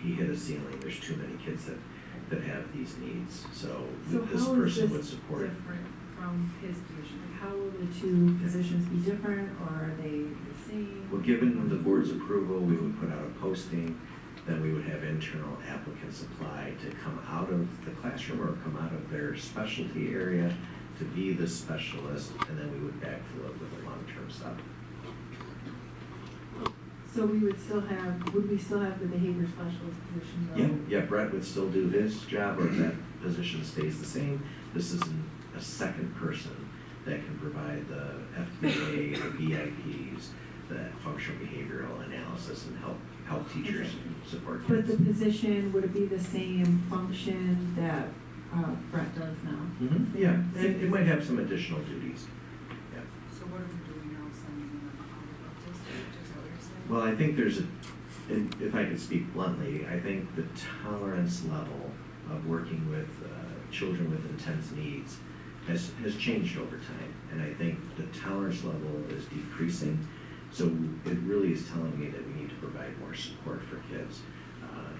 he hit a ceiling. There's too many kids that have these needs. So this how person is would this support it. different from his position? Like, how will the two positions be different, or are they the same? Well, given the board's approval, we would put out a posting, then we would have internal applicants apply to come out of the classroom or come out of their specialty area to be the specialist, and then we would backfill it with a long-term sub. So we would we still have the behavior specialist position though? Yeah, Brett would still do his job, or if that position stays the same. This is a second person that can provide the FBA, the VIPs, the functional behavioral analysis, and help teachers support But kids. the position, would it be the same function that Brett does now? Yeah, it might have some additional duties. Yeah. So what are we doing now, sending them out of district, is that what you're saying? Well, I think there's and if I could speak bluntly, I think the tolerance level of working with children with intense needs has changed over time. And I think the tolerance level is decreasing. So it really is telling me that we need to provide more support for kids.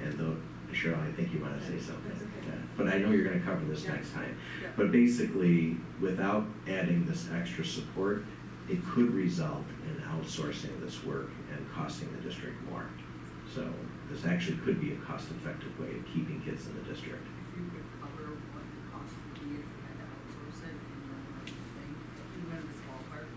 And though, Cheryl, I think you want to say something. Yeah. But I know you're going to cover this next time. But basically, without adding this extra support, it could result in outsourcing this work and costing the district more. So this actually could be a cost-effective way of keeping kids in the district. If you could cover what the cost would be if you had to outsource it and thing, even in this ballpark,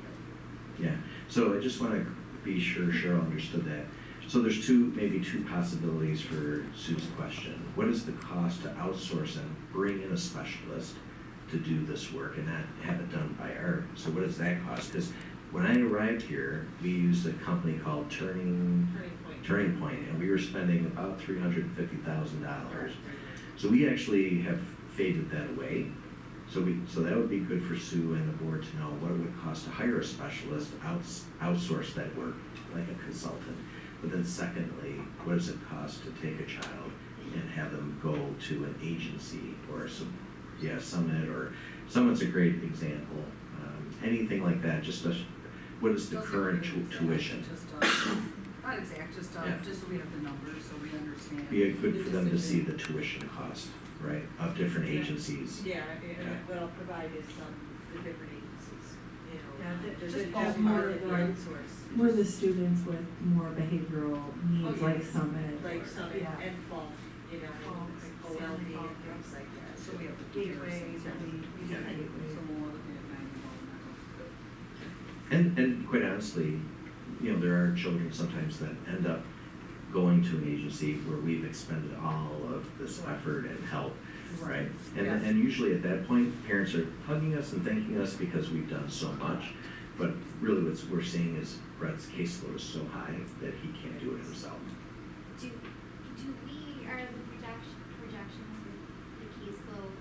Yeah, so I just want to be sure Cheryl understood that. So there's maybe two possibilities for Sue's question. What is the cost to outsource and bring in a specialist to do this work and not have it done by so what does that cost? Because when I arrived here, we used a company called Turning Point, and we were spending about $350,000. So we actually have faded that away. So that would be good for Sue and the board to know what it would cost to hire a specialist, outsource that work like a consultant. But then secondly, what does it cost to take a child and have them go to an agency or Summit, or Summit's a great example. Anything like that, what is the current tuition? not exact, just so we have the numbers, so we understand. Be good for them to see the tuition cost, right, of different agencies. Yeah, and what I'll provide is the different agencies, you know. Yeah, there's just a have more the students with more behavioral needs, like Summit. Like Summit Yeah. and Fall, you know, and OLD and things like that. So we have the Gateway, comparisons, we yeah. have Gateway. So we're looking at 90 And quite honestly, you know, there are children sometimes that end up going to an agency where we've expended all of this effort and help, right? And usually at that point, parents are hugging us and thanking us because we've done so much. But really what we're seeing is Brett's caseload is so high that he can't do it himself. Do we, are the projections with the caseload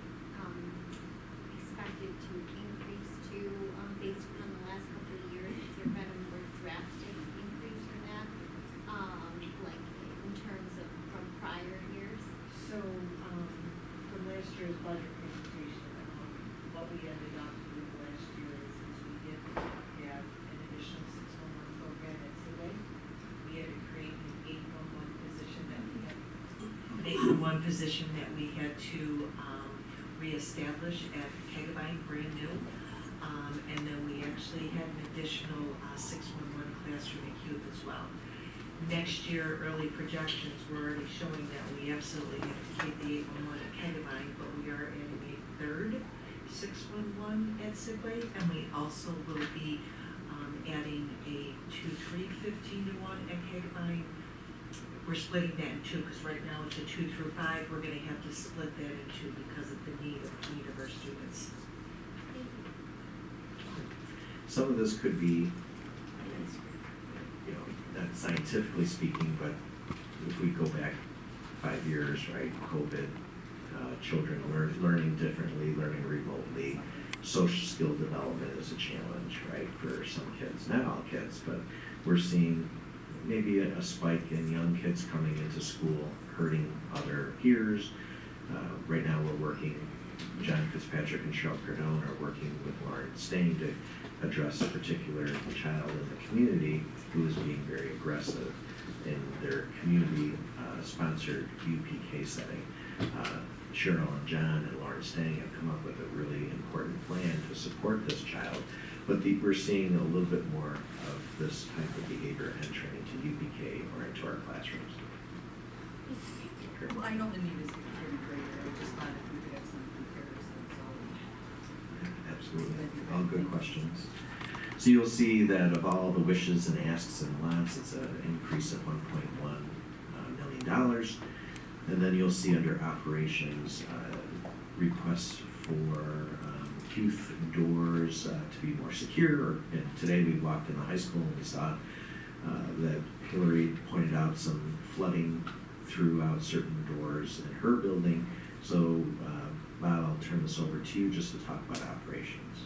expected to increase too, based on the last couple of years? Has there been a more drastic increase in that, like in terms of from prior years? So, from last year's budget presentation, what we ended up with last year is we did have an additional 611 program at Sidway. We had to create an 811 position that we had to reestablish at Kegabine, brand new. And then we actually had an additional 611 classroom at Cube as well. Next year, early projections were already showing that we absolutely have to keep the 811 at Kegabine, but we are adding a third 611 at Sidway, and we also will be adding a 2-3 15-to-1 at Kegabine. We're splitting that in two, because right now it's a 2 through 5. We're gonna have to split that in two because of the need of our students. Some of this could be, you know, not scientifically speaking, but if we go back 5 years, right, COVID, children learning differently, learning remotely, social skill development is a challenge, right, for some kids, not all kids, but we're seeing maybe a spike in young kids coming into school, hurting other peers. Right now we're working, John Fitzpatrick and Cheryl Cardone are working with Lauren Stain to address a particular child in the community who is being very aggressive in their community sponsored UPK setting. Cheryl and John and Lauren Stang have come up with a really important plan to support this child. But we're seeing a little bit more of this type of behavior entering into UPK or into our classrooms. Well, I know the need is pretty great, I just thought if we could have some comparisons, Absolutely, all good questions. So you'll see that of all the wishes and asks and wants, it's an increase of $1.1 million. And then you'll see under operations, requests for youth doors to be more secure. And today we walked in the high school and we saw that Hillary pointed out some flooding throughout certain doors in her building. So Bob, I'll turn this over to you just to talk about operations.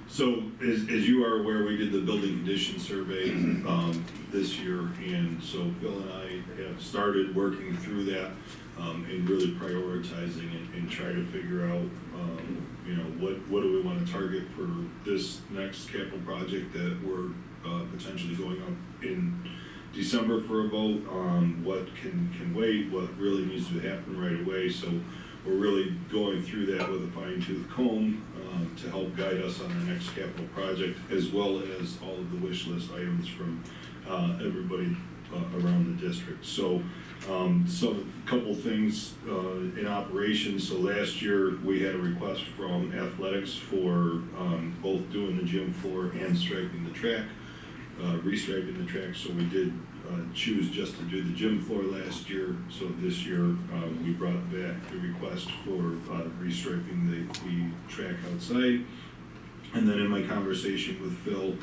So as you are aware, we did the building condition survey this year, and so Phil and I have started working through that and really prioritizing it and trying to figure out, you know, what do we want to target for this next capital project that we're potentially going up in December for a vote, what can wait, what really needs to happen right away. So we're really going through that with a fine-tooth comb to help guide us on our next capital project, as well as all of the wish list items from everybody around the district. So a couple things in operation. So last year we had a request from athletics for both doing the gym floor and striping the track, restriping the track. So we did choose just to do the gym floor last year. So this year we brought back the request for restriping the track outside. And then in my conversation with Phil,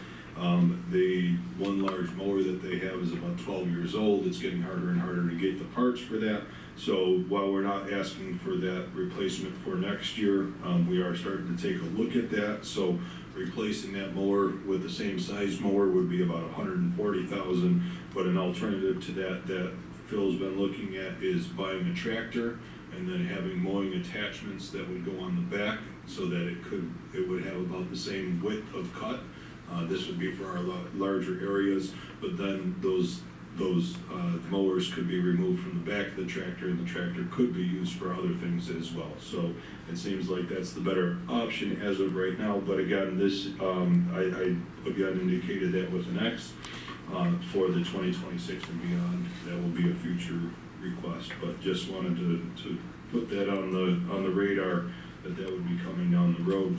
the one large mower that they have is about 12 years old. It's getting harder and harder to get the parts for that. So while we're not asking for that replacement for next year, we are starting to take a look at that. So replacing that mower with the same size mower would be about $140,000. But an alternative to that Phil's been looking at is buying a tractor and then having mowing attachments that would go on the back so that it would have about the same width of cut. This would be for our larger areas, but then those mowers could be removed from the back of the tractor, and the tractor could be used for other things as well. So it seems like that's the better option as of right now. But again, this I again indicated that with an X for the 2026 and beyond. That will be a future request, but just wanted to put that on the radar that would be coming down the road.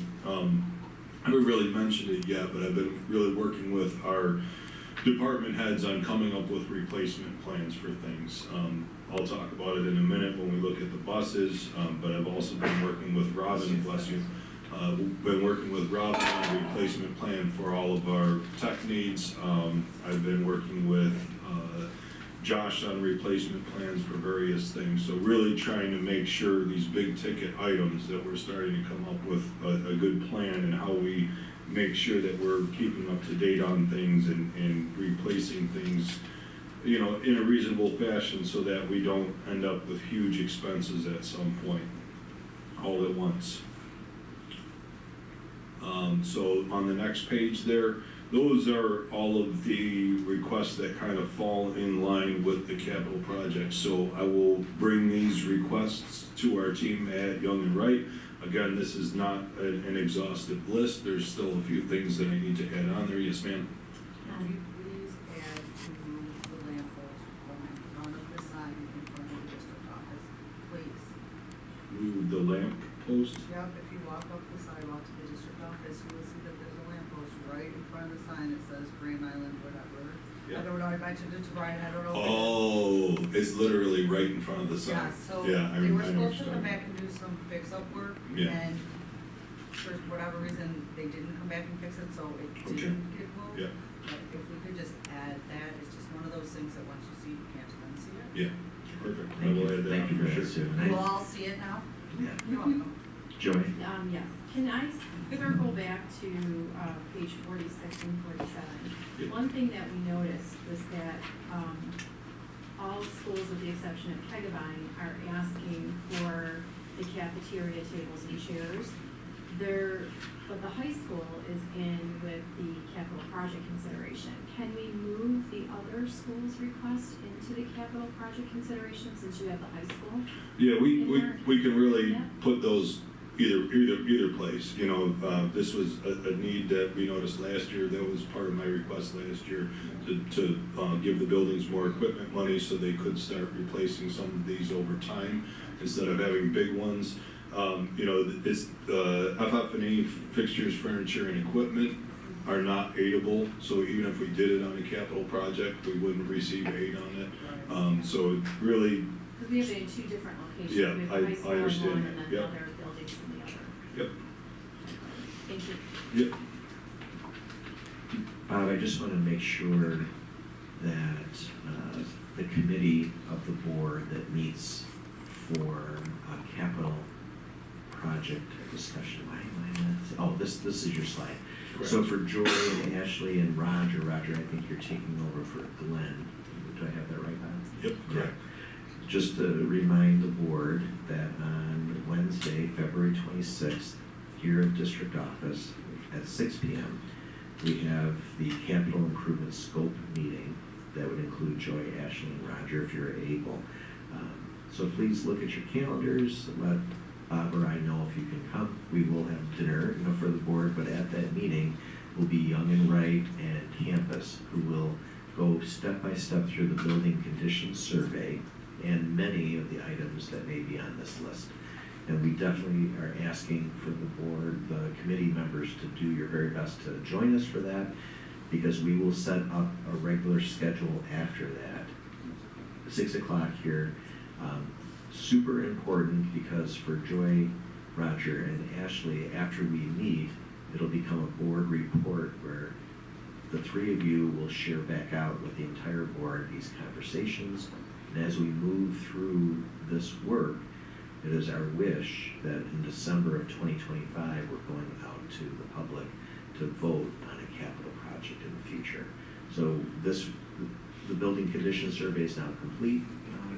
I haven't really mentioned it yet, but I've been really working with our department heads on coming up with replacement plans for things. I'll talk about it in a minute when we look at the buses, but I've also been working with Robin, bless you, been working with Robin on a replacement plan for all of our tech needs. I've been working with Josh on replacement plans for various things. So really trying to make sure these big ticket items that we're starting to come up with a good plan and how we make sure that we're keeping up to date on things and replacing things, you know, in a reasonable fashion so that we don't end up with huge expenses at some point all at once. So on the next page there, those are all of the requests that kind of fall in line with the capital project. So I will bring these requests to our team at Young and Wright. Again, this is not an exhaustive list. There's still a few things that I need to add on there. Yes, ma'am? Can you please add to the lamp post going in front of the sign in front of the district office, please? Move the lamp post. Yep, if you walk up the sidewalk to the district office, you will see that there's a lamp post right in front of the sign that says Grand Island, whatever. Yeah. I don't know, I mentioned it to Brian, I don't know. Oh, it's literally right in front of the sign. Yeah, so Yeah, they were I supposed to understand. come back and do some fix-up work, Yeah. and for whatever reason, they didn't come back and fix it, so it Okay. didn't get moved. Yeah. But if we could just add that, it's just one of those things that once you see, you can't unsee it. Yeah, perfect. I Thank will you, add that thank you on for there. that, Sue. We'll all see it now? Yeah. You're welcome. Joy? Yes. Can I circle back to page 46 and 47? Yeah. One thing that we noticed was that all schools, with the exception of Kegabyne, are asking for the cafeteria tables and chairs. but the high school is in with the capital project consideration. Can we move the other school's request into the capital project consideration since you have the high school? Yeah, we can really Yeah. put those either place, you know. This was a need that we noticed last year. That was part of my request last year, to give the buildings more equipment money so they could start replacing some of these over time instead of having big ones. You know, it's FF&E fixtures, furniture, and equipment are not aidable, so even if we did it on a capital project, we wouldn't receive aid on it. So it really, Because we have it in two different locations. Yeah, We have I the high school in understand one that. and then Yep. other buildings in the other. yep, Thank you. yep. Bob, I just want to make sure that the committee of the board that meets for a capital project discussion, why am I not? Oh, this is your slide. So for Joy and Ashley and Roger, I think you're taking over for Glenn. Do I have that right, Bob? Yep, correct. Just to remind the board that on Wednesday, February 26th, here at District Office at 6 p.m., we have the capital improvement scope meeting that would include Joy, Ashley, and Roger if you're able. So please look at your calendars, let Bob or I know if you can come. We will have dinner, you know, for the board, but at that meeting will be Young and Wright and Campus, who will go step by step through the building conditions survey and many of the items that may be on this list. And we definitely are asking for the board, the committee members, to do your very best to join us for that, because we will set up a regular schedule after that. 6 o'clock here. Super important, because for Joy, Roger, and Ashley, after we meet, it'll become a board report where the three of you will share back out with the entire board these conversations. And as we move through this work, it is our wish that in December of 2025, we're going out to the public to vote on a capital project in the future. So the building condition survey is now complete,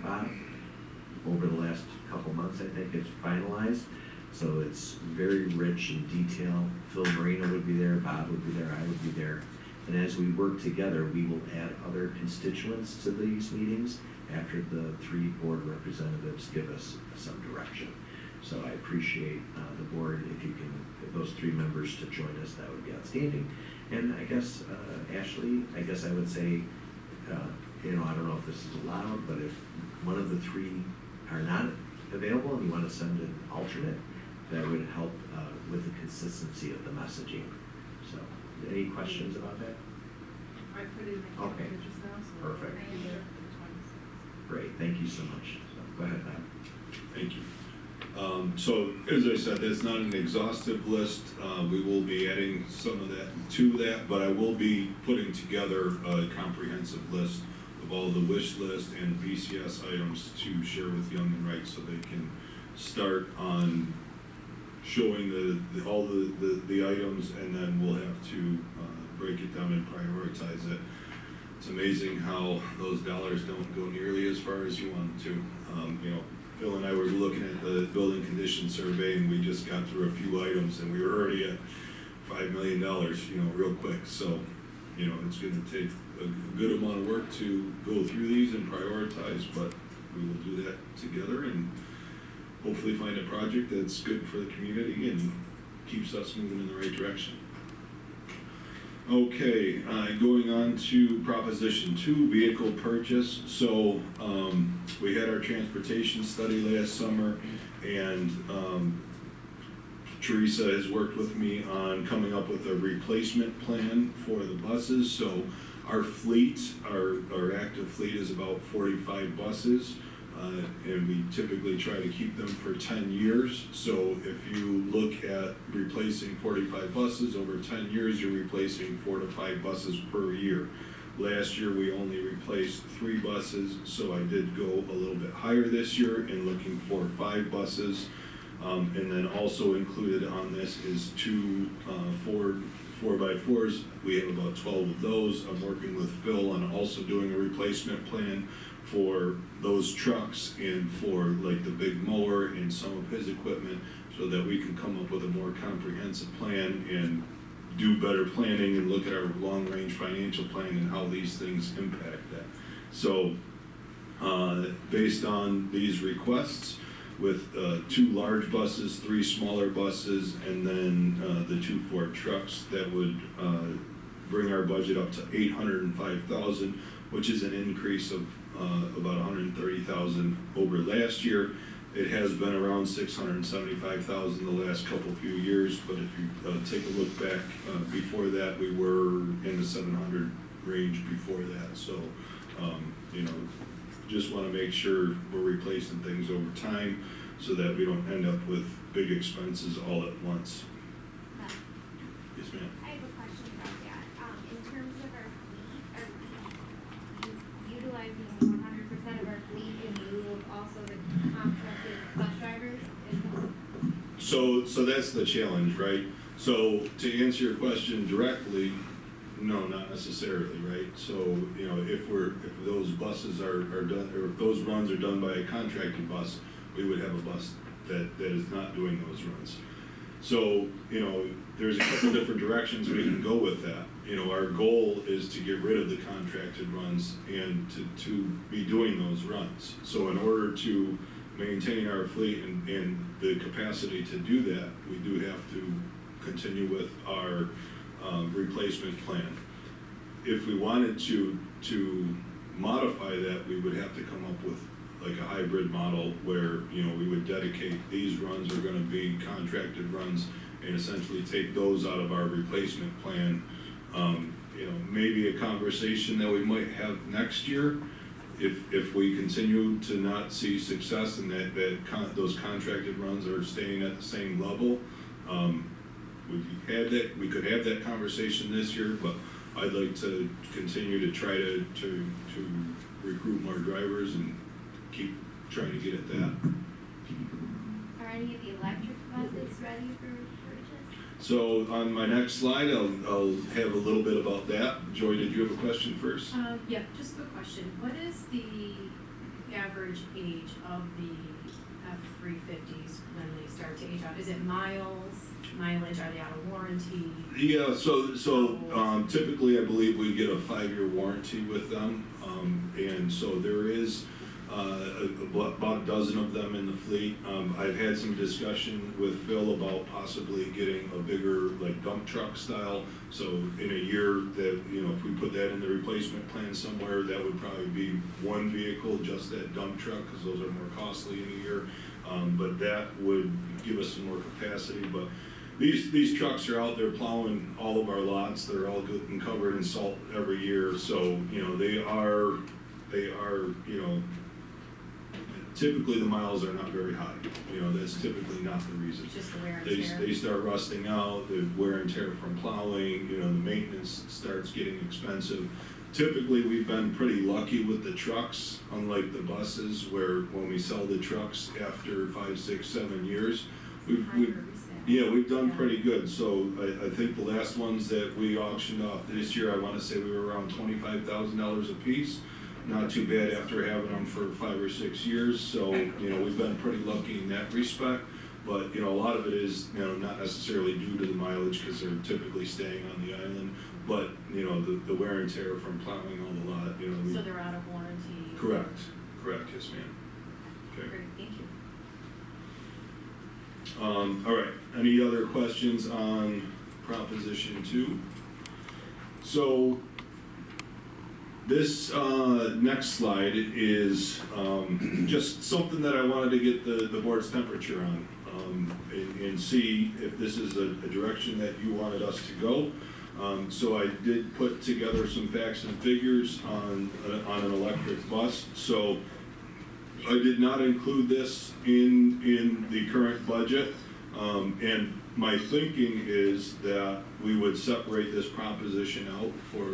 Bob. Over the last couple months, I think it's finalized. So it's very rich in detail. Phil Marino would be there, Bob would be there, I would be there. And as we work together, we will add other constituents to these meetings after the three board representatives give us some direction. So I appreciate the board, if you can, if those three members to join us, that would be outstanding. And I guess, Ashley, I guess I would say, you know, I don't know if this is allowed, but if one of the three are not available and you want to send an alternate, that would help with the consistency of the messaging. So, any questions about that? I put in the Okay. calendar just now, so. Perfect. Great, thank you so much. So, go ahead, Bob. Thank you. So, as I said, that's not an exhaustive list. We will be adding some of that to that, but I will be putting together a comprehensive list of all the wish list and BCS items to share with Young and Wright, so they can start on showing all the items, and then we'll have to break it down and prioritize it. It's amazing how those dollars don't go nearly as far as you want them to. You know, Phil and I were looking at the building condition survey, and we just got through a few items, and we were already at $5 million, you know, real quick. So, you know, it's gonna take a good amount of work to go through these and prioritize, but we will do that together and hopefully find a project that's good for the community and keeps us moving in the right direction. Okay, going on to Proposition 2, vehicle purchase. So we had our transportation study last summer, and Teresa has worked with me on coming up with a replacement plan for the buses. So our fleet, our active fleet is about 45 buses. And we typically try to keep them for 10 years. So if you look at replacing 45 buses over 10 years, you're replacing 4 to 5 buses per year. Last year, we only replaced 3 buses, so I did go a little bit higher this year in looking for 5 buses. And then also included on this is two 4x4s. We have about 12 of those. I'm working with Phil on also doing a replacement plan for those trucks and for like the big mower and some of his equipment, so that we can come up with a more comprehensive plan and do better planning and look at our long-range financial plan and how these things impact that. So based on these requests, with 2 large buses, 3 smaller buses, and then the 2 Ford trucks, that would bring our budget up to $805,000, which is an increase of about $130,000 over last year. It has been around $675,000 the last few years, but if you take a look back before that, we were in the 700 range before that. So, you know, just want to make sure we're replacing things over time so that we don't end up with big expenses all at once. Yes, ma'am. I have a question about that. In terms of our fleet, are we utilizing 100% of our fleet in lieu of also the contracted bus drivers? So that's the challenge, right? So to answer your question directly, no, not necessarily, right? So, you know, if those buses are done, or if those runs are done by a contracted bus, we would have a bus that is not doing those runs. So, you know, there's a couple different directions we can go with that. You know, our goal is to get rid of the contracted runs and to be doing those runs. So in order to maintain our fleet and the capacity to do that, we do have to continue with our replacement plan. If we wanted to modify that, we would have to come up with like a hybrid model where, you know, we would dedicate these runs are going to be contracted runs and essentially take those out of our replacement plan. You know, maybe a conversation that we might have next year, if we continue to not see success and those contracted runs are staying at the same level. We could have that conversation this year, but I'd like to continue to try to recruit more drivers and keep trying to get at that. Are any of the electric buses ready for purchase? So on my next slide, I'll have a little bit about that. Joy, did you have a question first? Yeah, just a quick question. What is the average age of the F-350s when they start to age out? Is it mileage? Are they out of warranty? Yeah, so typically I believe we get a 5-year warranty with them. And so there is about a dozen of them in the fleet. I've had some discussion with Phil about possibly getting a bigger like dump truck style. So in a year that, you know, if we put that in the replacement plan somewhere, that would probably be one vehicle, just that dump truck, because those are more costly in a year. But that would give us some more capacity. But these trucks are out there plowing all of our lots. They're all good and covered in salt every year. So, you know, they are, you know, typically the miles are not very high. You know, that's typically not the reason. It's just the wear and tear. They start rusting out, the wear and tear from plowing, you know, the maintenance starts getting expensive. Typically, we've been pretty lucky with the trucks, unlike the buses, where when we sell the trucks after 5, 6, 7 years, we've done pretty good. So I think the last ones that we auctioned off this year, I want to say we were around $25,000 a piece. Not too bad after having them for 5 or 6 years. So, you know, we've been pretty lucky in that respect. But, you know, a lot of it is, you know, not necessarily due to the mileage because they're typically staying on the island. But, you know, the wear and tear from plowing all the lot, you know. So they're out of warranty? Correct, yes ma'am. Okay. Great, thank you. All right, any other questions on Proposition 2? So this next slide is just something that I wanted to get the board's temperature on and see if this is a direction that you wanted us to go. So I did put together some facts and figures on an electric bus. So I did not include this in the current budget. And my thinking is that we would separate this proposition out for,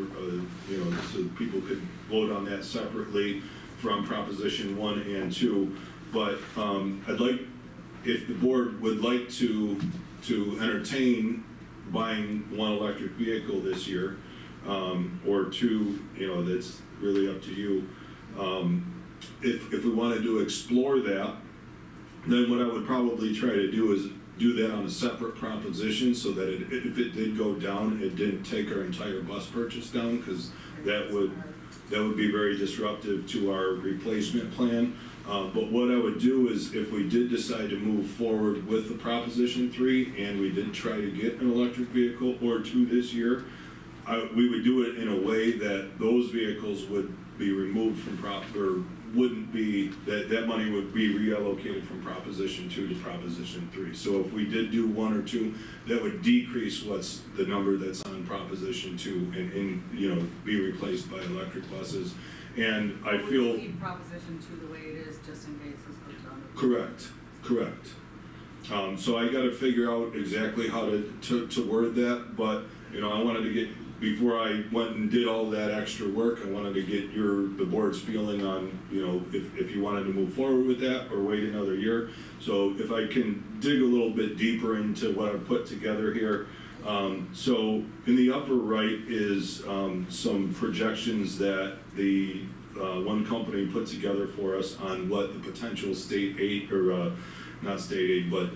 you know, so people could vote on that separately from Proposition 1 and 2. But I'd like if the board would like to entertain buying one electric vehicle this year, or two, that's really up to you. If we wanted to explore that, then what I would probably try to do is do that on a separate proposition, so that if it did go down, it didn't take our entire bus purchase down, because that would be very disruptive to our replacement plan. But what I would do is, if we did decide to move forward with the Proposition 3 and we did try to get an electric vehicle or two this year, we would do it in a way that those vehicles would be removed from or wouldn't be, that money would be reallocated from Proposition 2 to Proposition 3. So if we did do one or two, that would decrease what's the number that's on Proposition 2 and be replaced by electric buses. And I feel... We'll leave Proposition 2 the way it is, just in case this goes down. Correct. So I gotta figure out exactly how to word that, but, I wanted to get, before I went and did all that extra work, I wanted to get the board's feeling on, if you wanted to move forward with that or wait another year. So if I can dig a little bit deeper into what I've put together here. So in the upper right is some projections that the one company put together for us on what the potential state aid, or not state aid, but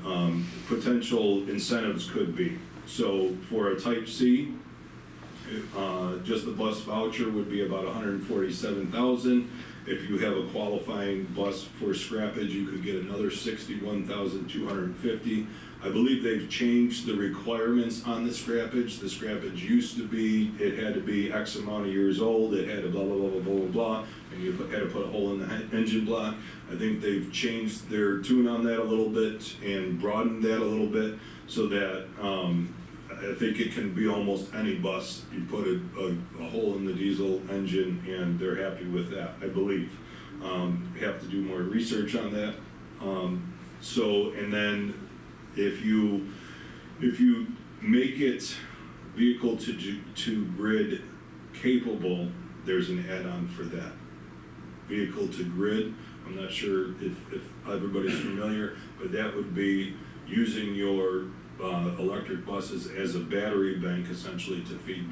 potential incentives could be. So for a Type C, just the bus voucher would be about $147,000. If you have a qualifying bus for scrappage, you could get another $61,250. I believe they've changed the requirements on the scrappage. The scrappage used to be, it had to be X amount of years old, it had to blah, blah, blah, blah, blah, blah, and you had to put a hole in the engine block. I think they've changed their tune on that a little bit and broadened that a little bit, so that I think it can be almost any bus. You put a hole in the diesel engine and they're happy with that, I believe. Have to do more research on that. And then if you make it vehicle to grid capable, there's an add-on for that. Vehicle to grid, I'm not sure if everybody's familiar, but that would be using your electric buses as a battery bank, essentially, to feed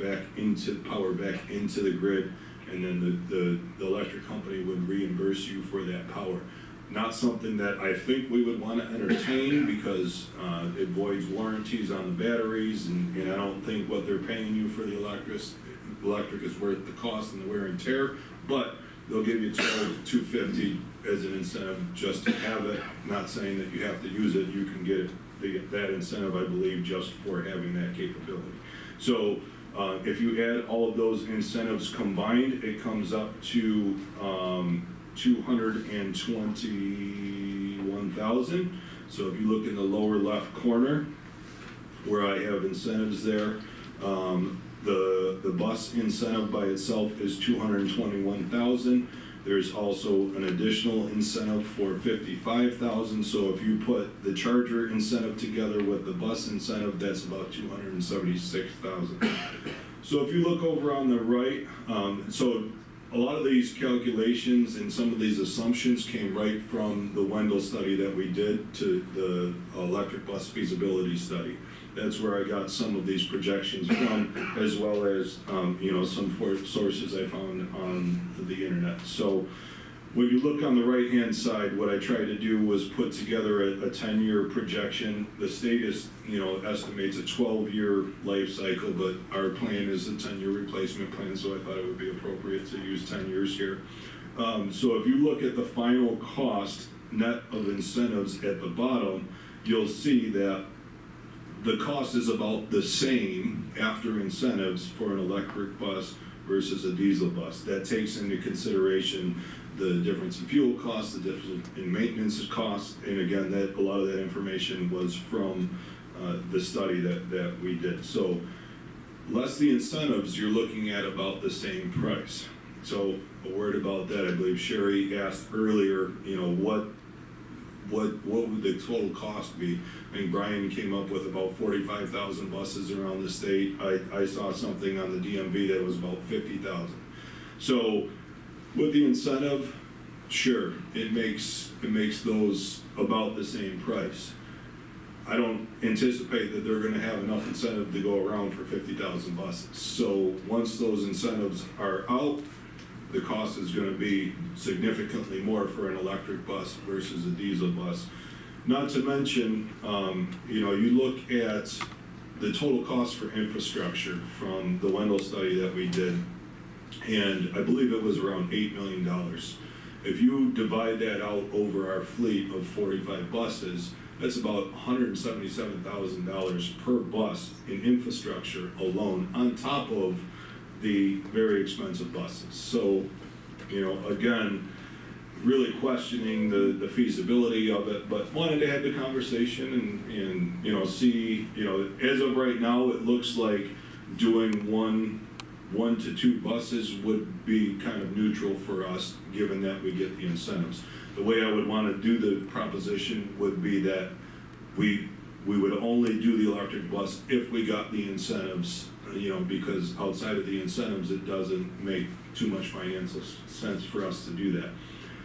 power back into the grid, and then the electric company would reimburse you for that power. Not something that I think we would want to entertain, because it voids warranties on the batteries, and I don't think what they're paying you for the electric is worth the cost and the wear and tear, but they'll give you $12,250 as an incentive just to have it. Not saying that you have to use it, you can get that incentive, I believe, just for having that capability. So if you add all of those incentives combined, it comes up to $221,000. So if you look in the lower left corner where I have incentives there, the bus incentive by itself is $221,000. There's also an additional incentive for $55,000. So if you put the charger incentive together with the bus incentive, that's about $276,000. So if you look over on the right, so a lot of these calculations and some of these assumptions came right from the Wendell study that we did to the electric bus feasibility study. That's where I got some of these projections from, as well as some sources I found on the internet. So when you look on the right-hand side, what I tried to do was put together a 10-year projection. The state estimates a 12-year life cycle, but our plan is a 10-year replacement plan, so I thought it would be appropriate to use 10 years here. So if you look at the final cost net of incentives at the bottom, you'll see that the cost is about the same after incentives for an electric bus versus a diesel bus. That takes into consideration the difference in fuel costs, the difference in maintenance costs, and again, a lot of that information was from the study that we did. So less the incentives, you're looking at about the same price. So a word about that, I believe Sherry asked earlier, what would the total cost be? I think Brian came up with about 45,000 buses around the state. I saw something on the DMV that was about 50,000. So with the incentive, sure, it makes those about the same price. I don't anticipate that they're gonna have enough incentive to go around for 50,000 buses. So once those incentives are out, the cost is gonna be significantly more for an electric bus versus a diesel bus. Not to mention, you know, you look at the total cost for infrastructure from the Wendell study that we did, and I believe it was around $8 million. If you divide that out over our fleet of 45 buses, that's about $177,000 per bus in infrastructure alone, on top of the very expensive buses. So, you know, again, really questioning the feasibility of it, but wanted to have the conversation and you know, see, you know, as of right now, it looks like doing one to two buses would be kind of neutral for us, given that we get the incentives. The way I would want to do the proposition would be that we would only do the electric bus if we got the incentives, you know, because outside of the incentives, it doesn't make too much financial sense for us to do that.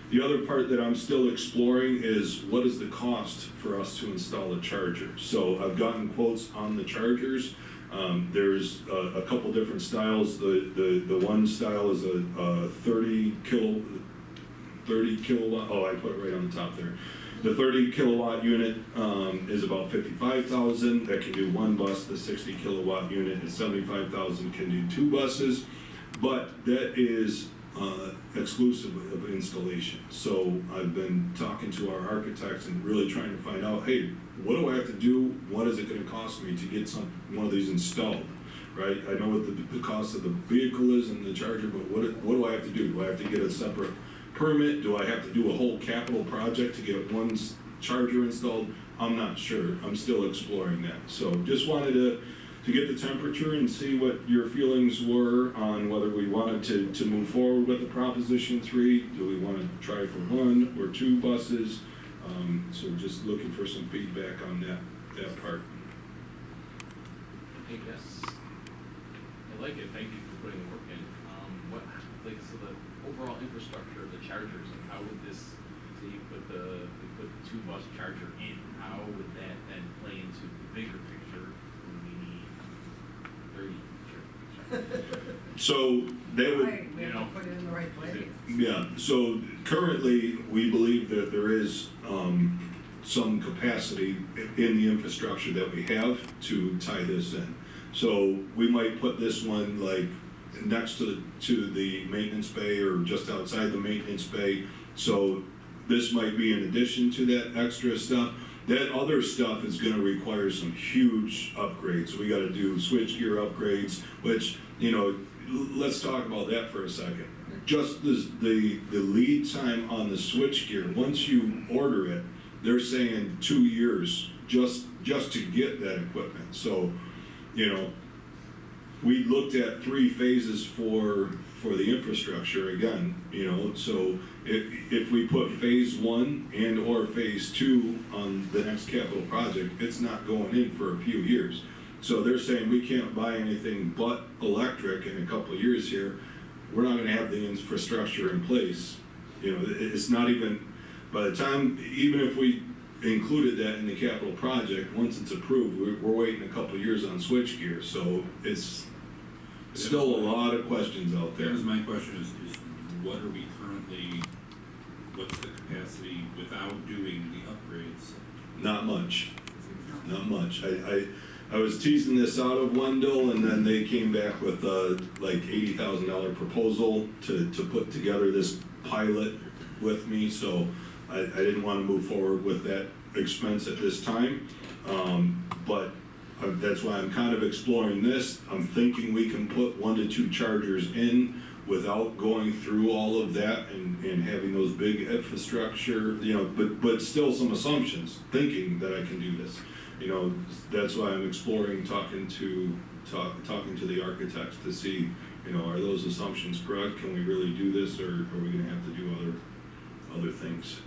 The other part that I'm still exploring is what is the cost for us to install a charger. So I've gotten quotes on the chargers. There's a couple different styles. The one style is a 30 kilowatt, oh, I put it right on the top there. The 30 kilowatt unit is about $55,000. That can do one bus. The 60 kilowatt unit is $75,000, can do two buses. But that is exclusive of installation. So I've been talking to our architects and really trying to find out, hey, what do I have to do? What is it going to cost me to get one of these installed? Right? I know what the cost of the vehicle is and the charger, but what do I have to do? Do I have to get a separate permit? Do I have to do a whole capital project to get one charger installed? I'm not sure. I'm still exploring that. So just wanted to get the temperature and see what your feelings were on whether we wanted to move forward with the Proposition 3. Do we want to try for one or two buses? So just looking for some feedback on that part. I guess I like it. Thank you for putting the work in. So the overall infrastructure of the chargers, and how would this, so you put the two bus charger in, how would that then play into the bigger picture when we need 30 chargers? So that would, Right, we have to put it in the right place. yeah, so currently we believe that there is some capacity in the infrastructure that we have to tie this in. So we might put this one like next to the maintenance bay or just outside the maintenance bay. So this might be in addition to that extra stuff. That other stuff is going to require some huge upgrades. We got to do switchgear upgrades, which, you know, let's talk about that for a second. Just the lead time on the switchgear, once you order it, they're saying 2 years just to get that equipment. So, you know, we looked at 3 phases for the infrastructure again, you know, so if we put phase 1 and or phase 2 on the next capital project, it's not going in for a few years. So they're saying we can't buy anything but electric in a couple of years here. We're not gonna have the infrastructure in place. You know, it's not even, by the time, even if we included that in the capital project, once it's approved, we're waiting a couple of years on switchgear. So it's still a lot of questions out there. That was my question is what are we currently, what's the capacity without doing the upgrades? Not much, not much. I was teasing this out of Wendell, and then they came back with a like $80,000 proposal to put together this pilot with me, so I didn't want to move forward with that expense at this time, but that's why I'm kind of exploring this. I'm thinking we can put 1 to 2 chargers in without going through all of that and having those big infrastructure, you know, but still some assumptions, thinking that I can do this. You know, that's why I'm exploring talking to the architects to see, you know, are those assumptions correct? Can we really do this, or are we gonna have to do other things?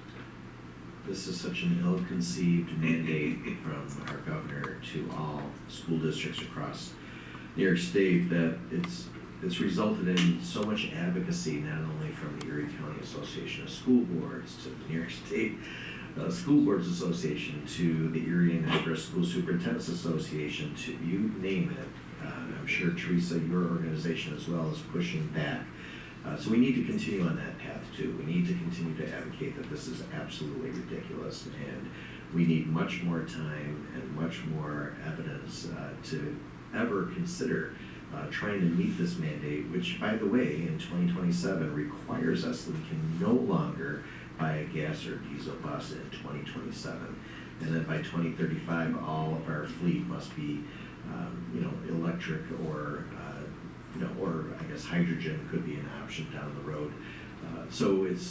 This is such an ill-conceived mandate from our governor to all school districts across New York State that it's resulted in so much advocacy, not only from the Erie County Association of School Boards to the New York State School Boards Association to the Erie and Niagara School Superintendents Association, to you name it. I'm sure, Teresa, your organization as well is pushing back. So we need to continue on that path too. We need to continue to advocate that this is absolutely ridiculous, and we need much more time and much more evidence to ever consider trying to meet this mandate, which, by the way, in 2027 requires us that we can no longer buy a gas or diesel bus in 2027, and then by 2035 all of our fleet must be electric or or I guess hydrogen could be an option down the road. So it's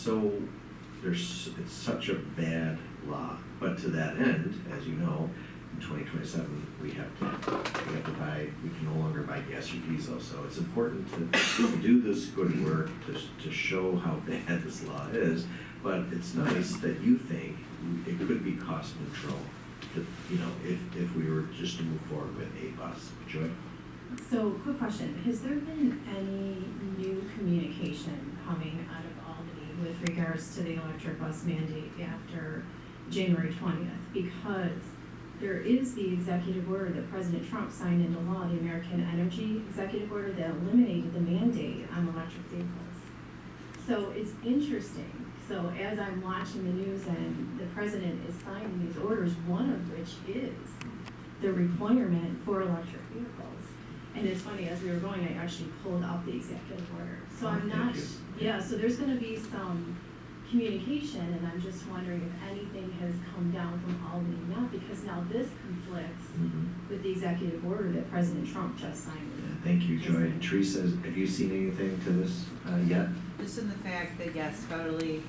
such a bad law. But to that end, as you know, in 2027 we can no longer buy gas or diesel. So it's important to do this good work to show how bad this law is. But it's nice that you think it could be cost neutral, if we were just to move forward with a bus. Joy? So, quick question, has there been any new communication coming out of Albany with regards to the electric bus mandate after January 20th? Because there is the executive order that President Trump signed into law, the American Energy Executive Order, that eliminated the mandate on electric vehicles. So it's interesting. So as I'm watching the news and the president is signing these orders, one of which is the requirement for electric vehicles. And it's funny, as we were going, I actually pulled up the executive order. So I'm not, so there's gonna be some communication, and I'm just wondering if anything has come down from Albany, not because now this conflicts with the executive order that President Trump just signed. Thank you, Joy. Teresa, have you seen anything to this yet? Just in the fact that, yes, federally,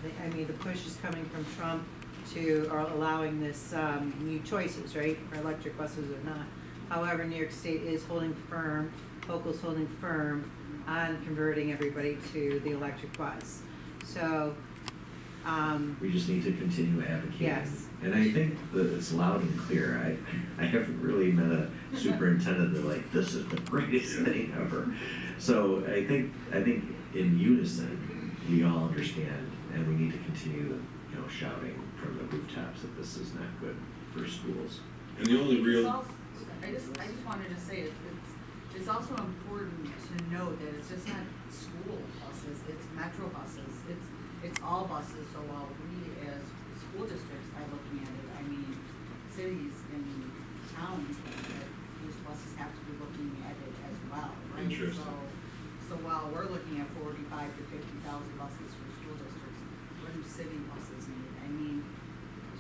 the push is coming from Trump to allowing this new choices, right, for electric buses or not. However, New York State is holding firm, locals holding firm on converting everybody to the electric bus. So, we just need to continue advocating. Yes. And I think that it's loud and clear. I haven't really met a superintendent that this is the greatest thing ever. So I think in unison, we all understand, and we need to continue, shouting from the rooftops that this is not good for schools. And the only real I just wanted to say it's also important to note that it's just not school buses, it's metro buses, it's all buses. So while we as school districts are looking at it, cities and towns, these buses have to be looking at it as well, right? Interesting. So while we're looking at 45,000 to 50,000 buses for school districts, what do city buses need?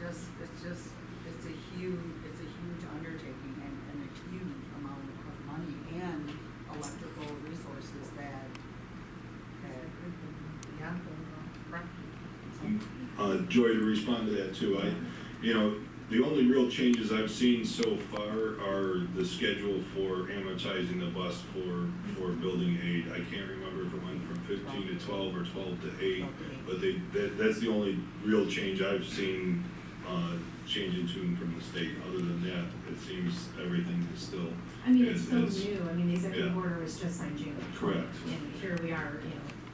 It's a huge undertaking and a huge amount of money and electrical resources that Joy, to respond to that too, the only real changes I've seen so far are the schedule for amortizing the bus for building 8. I can't remember if it went from 15 to 12 or 12 to 8, but that's the only real change I've seen change in tune from the state. Other than that, it seems everything is still it's so new. The executive order was just signed January 20th. Correct. And here we are,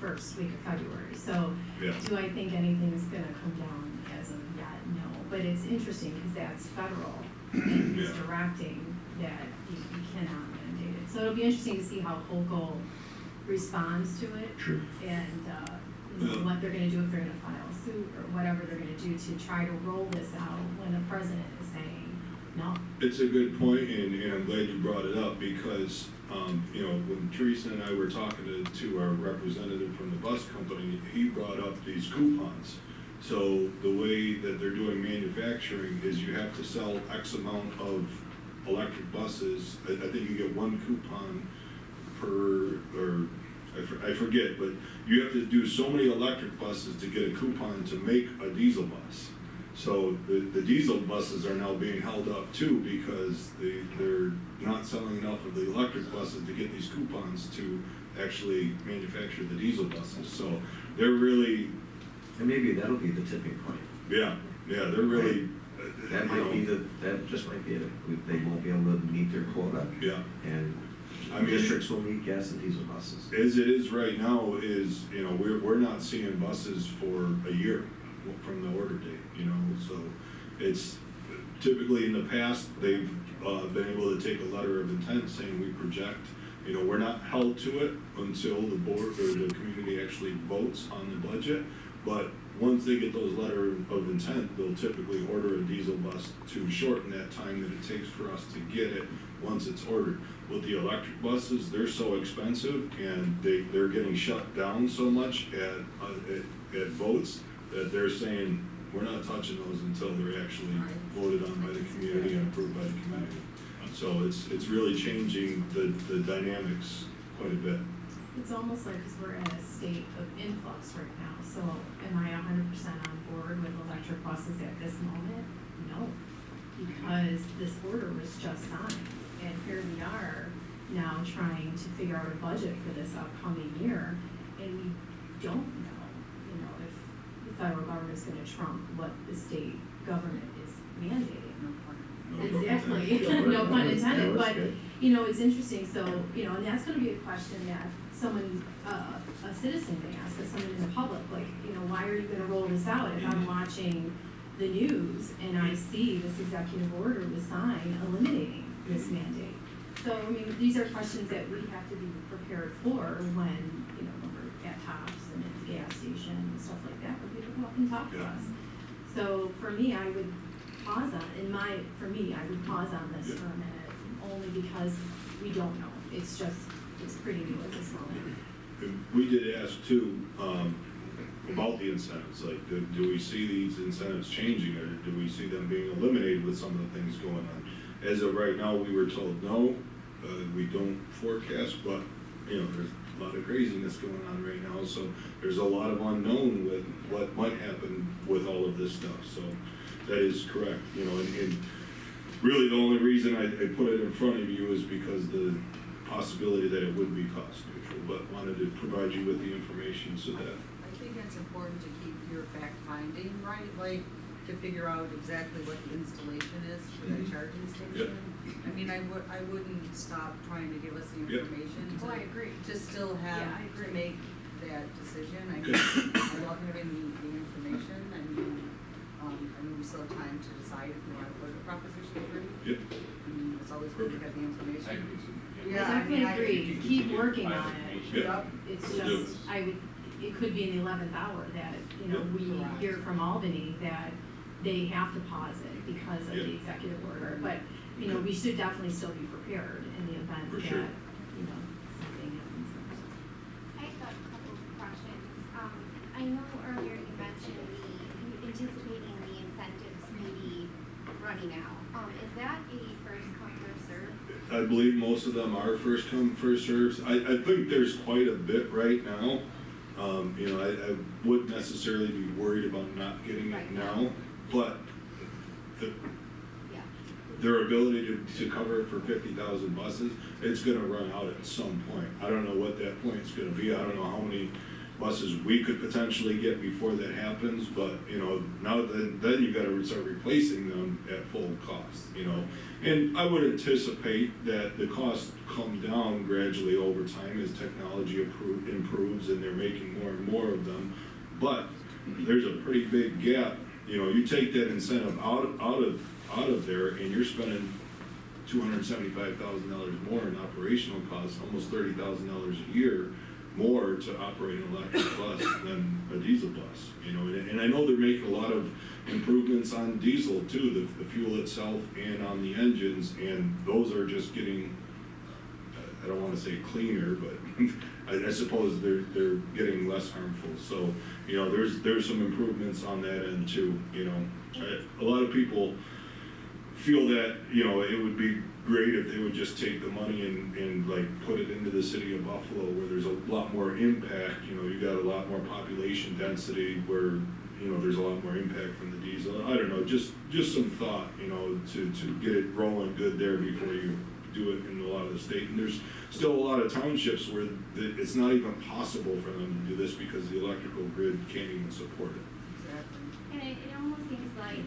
first week of February. So Yeah. do I think anything's gonna come down as of yet? No. But it's interesting because that's federal and he's directing that you cannot mandate it. So it'll be interesting to see how Hochul responds to it. True. And what they're gonna do, if they're gonna file a suit or whatever they're gonna do to try to roll this out when the president is saying no. It's a good point, and I'm glad you brought it up because, when Teresa and I were talking to our representative from the bus company, he brought up these coupons. So the way that they're doing manufacturing is you have to sell X amount of electric buses. I think you get one coupon I forget, but you have to do so many electric buses to get a coupon to make a diesel bus. So the diesel buses are now being held up too because they're not selling enough of the electric buses to get these coupons to actually manufacture the diesel buses. So they're really... And maybe that'll be the tipping point. Yeah, they're really... That just might be it. They won't be able to meet their quota. Yeah. And I mean, Districts will need gas and diesel buses. as it is right now is, you know, we're not seeing buses for a year from the order date, you know, so it's typically in the past, they've been able to take a letter of intent saying we project, you know, we're not held to it until the board or the community actually votes on the budget, but once they get those letter of intent, they'll typically order a diesel bus to shorten that time that it takes for us to get it once it's ordered. With the electric buses, they're so expensive and they're getting shut down so much at votes that they're saying, we're not touching those until they're actually voted on by the community and approved by the community. So it's really changing the dynamics quite a bit. It's almost like, because we're in a state of influx right now, so am I 100% on board with electric buses at this moment? No, because this order was just signed, and here we are now trying to figure out a budget for this upcoming year, and we don't know, you know, if the federal government is gonna trump what the state government is mandating. Exactly, no pun intended, but, you know, it's interesting, so, you know, and that's gonna be a question that someone, a citizen may ask, or someone in the public, like, you know, why are you gonna roll this out if I'm watching the news and I see this executive order was signed eliminating this mandate? So, I mean, these are questions that we have to be prepared for when, you know, when we're at Tops and at the gas station and stuff like that, where people come up and talk to us. So for me, I would pause on, I would pause on this for a minute, only because we don't know. It's pretty new at this moment. And we did ask too, about the incentives, like, do we see these incentives changing, or do we see them being eliminated with some of the things going on? As of right now, we were told no, we don't forecast, but, you know, there's a lot of craziness going on right now, so there's a lot of unknown with what might happen with all of this stuff, so that is correct, you know, and really the only reason I put it in front of you is because the possibility that it would be cost neutral, but wanted to provide you with the information so that. I think it's important to keep your fact finding right, like to figure out exactly what the installation is for that charging station. I mean, I wouldn't stop trying to give us the information Oh, I agree. to still have to make that decision. I mean, I love having the information. I mean, we still have time to decide if we want to put a proposition through. I mean, it's always good to have the information. I definitely agree, keep working on it. Yep. It's just, it could be in the 11th hour that, you know, we hear from Albany that they have to pause it because of the executive order, but, you know, we should definitely still be prepared in the event that, you know, something happens. I have a couple of questions. I know earlier you mentioned anticipating the incentives maybe running out. Is that a first come, first serve? I believe most of them are first come, first serves. I think there's quite a bit right now. You know, I wouldn't necessarily be worried about not getting it now, but their ability to cover it for 50,000 buses, it's gonna run out at some point. I don't know what that point is gonna be. I don't know how many buses we could potentially get before that happens, but, you know, now then you gotta start replacing them at full cost, you know. And I would anticipate that the costs come down gradually over time as technology improves and they're making more and more of them. But there's a pretty big gap. You know, you take that incentive out of there and you're spending $275,000 more in operational costs, almost $30,000 a year more to operate an electric bus than a diesel bus, you know, and I know they're making a lot of improvements on diesel too, the fuel itself and on the engines, and those are just getting, I don't want to say cleaner, but I suppose they're getting less harmful. So, you know, there's some improvements on that end too, you know. A lot of people feel that, you know, it would be great if they would just take the money and like put it into the city of Buffalo where there's a lot more impact. You know, you got a lot more population density where, you know, there's a lot more impact from the diesel. I don't know, just some thought, you know, to get it rolling good there before you do it in a lot of the state. And there's still a lot of townships where it's not even possible for them to do this because the electrical grid can't even support it. Exactly. And it almost seems like,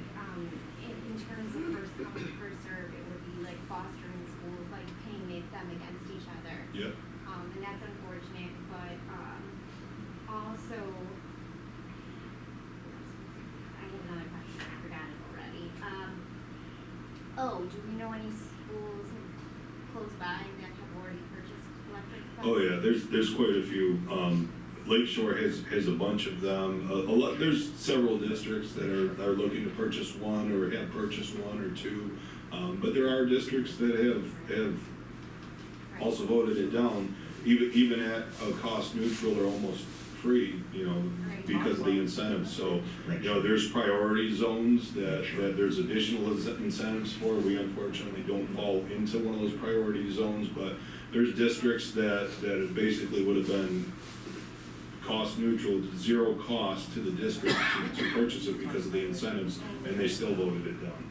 in terms of first come, first serve, it would be like fostering schools, like pitting them against each other. Yep. And that's unfortunate, but, also, I have another question, I forgot it already. Do we know any schools close by that have already purchased electric buses? Oh yeah, there's quite a few. Lakeshore has a bunch of them. A lot, there's several districts that are looking to purchase one or have purchased one or two. But there are districts that have also voted it down, even at a cost neutral or almost free, because of the incentives. So, there's priority zones that there's additional incentives for. We unfortunately don't fall into one of those priority zones, but there's districts that basically would have been cost neutral, zero cost to the district to purchase it because of the incentives, and they still voted it down.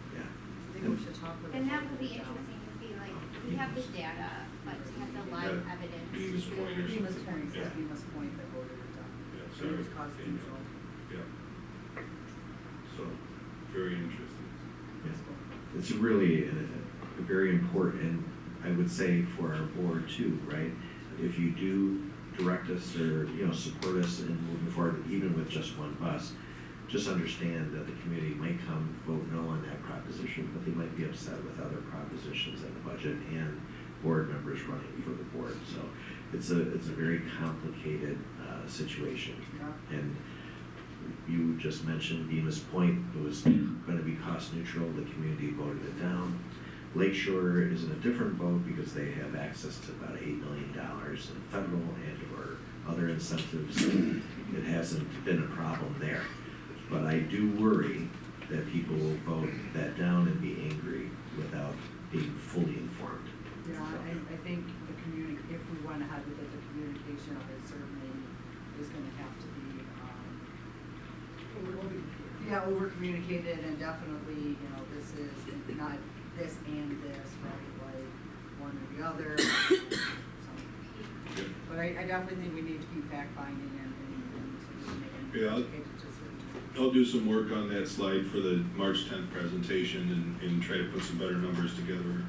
And that will be interesting to see, like, we have the data, but to have the live evidence. Bemis Point or Bemis something. Point, Yeah. Bemis Point that voted it down. Yeah, So sorry. it was cost neutral. Yeah. So, very interesting. It's really a very important, and I would say for our board too, right? If you do direct us or, support us in moving forward, even with just one bus, just understand that the community might come vote no on that proposition, but they might be upset with other propositions in the budget and board members running for the board. So it's a very complicated situation. And you just mentioned Bemis Point. It was going to be cost neutral. The community voted it down. Lakeshore is in a different boat because they have access to about $8 million in federal and or other incentives. It hasn't been a problem there. But I do worry that people will vote that down and be angry without being fully informed. Yeah, I think if we went ahead with it, the communication of it certainly is gonna have to be, over communicated, and definitely, this is not this and this, right, like one or the other. But I definitely think we need to keep fact finding and make an educated decision. I'll do some work on that slide for the March 10th presentation and try to put some better numbers together.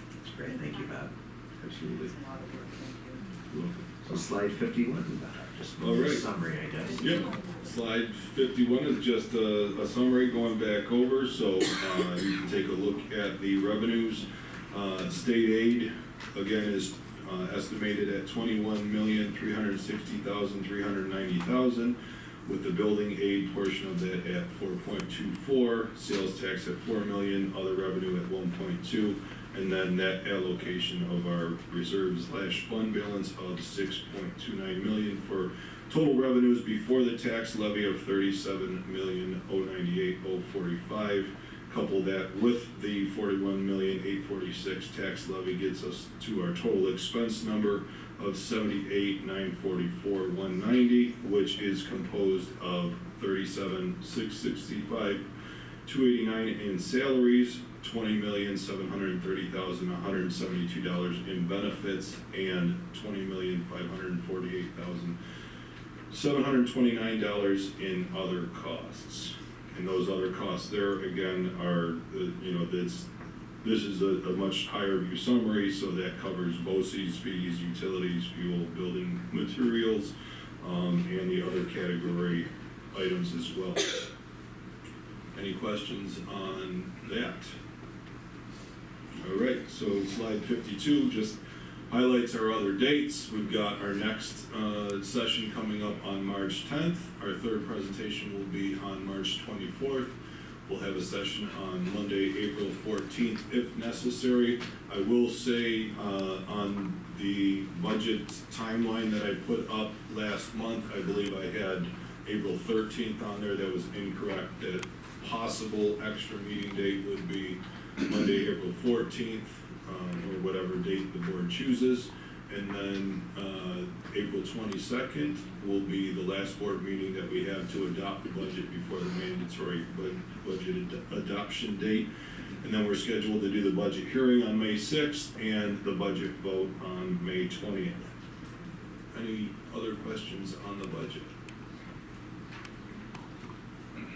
That's great, thank you, Bob. Absolutely. It's a lot of work, thank you. You're welcome. So slide 51, just All right. a summary, I guess. Yep. Slide 51 is just a summary going back over, so you can take a look at the revenues. State aid, again, is estimated at $21,360,390,000, with the building aid portion of that at 4.24, sales tax at $4 million, other revenue at 1.2, and then net allocation of our reserves/fund balance of 6.29 million for total revenues before the tax levy of 37,098,045. Couple that with the 41,846 tax levy gets us to our total expense number of 78,944,190, which is composed of 37,665,289 in salaries, $20,730,172 in benefits, and $20,548,729 in other costs. And those other costs there, again, are, this is a much higher view summary, so that covers BOCES, fees, utilities, fuel, building materials, and the other category items as well. Any questions on that? All right, so slide 52 just highlights our other dates. We've got our next session coming up on March 10th. Our third presentation will be on March 24th. We'll have a session on Monday, April 14th, if necessary. I will say on the budget timeline that I put up last month, I believe I had April 13th on there. That was incorrect. That possible extra meeting date would be Monday, April 14th, or whatever date the board chooses. And then April 22nd will be the last board meeting that we have to adopt the budget before the mandatory budget adoption date. And then we're scheduled to do the budget hearing on May 6th and the budget vote on May 20th. Any other questions on the budget?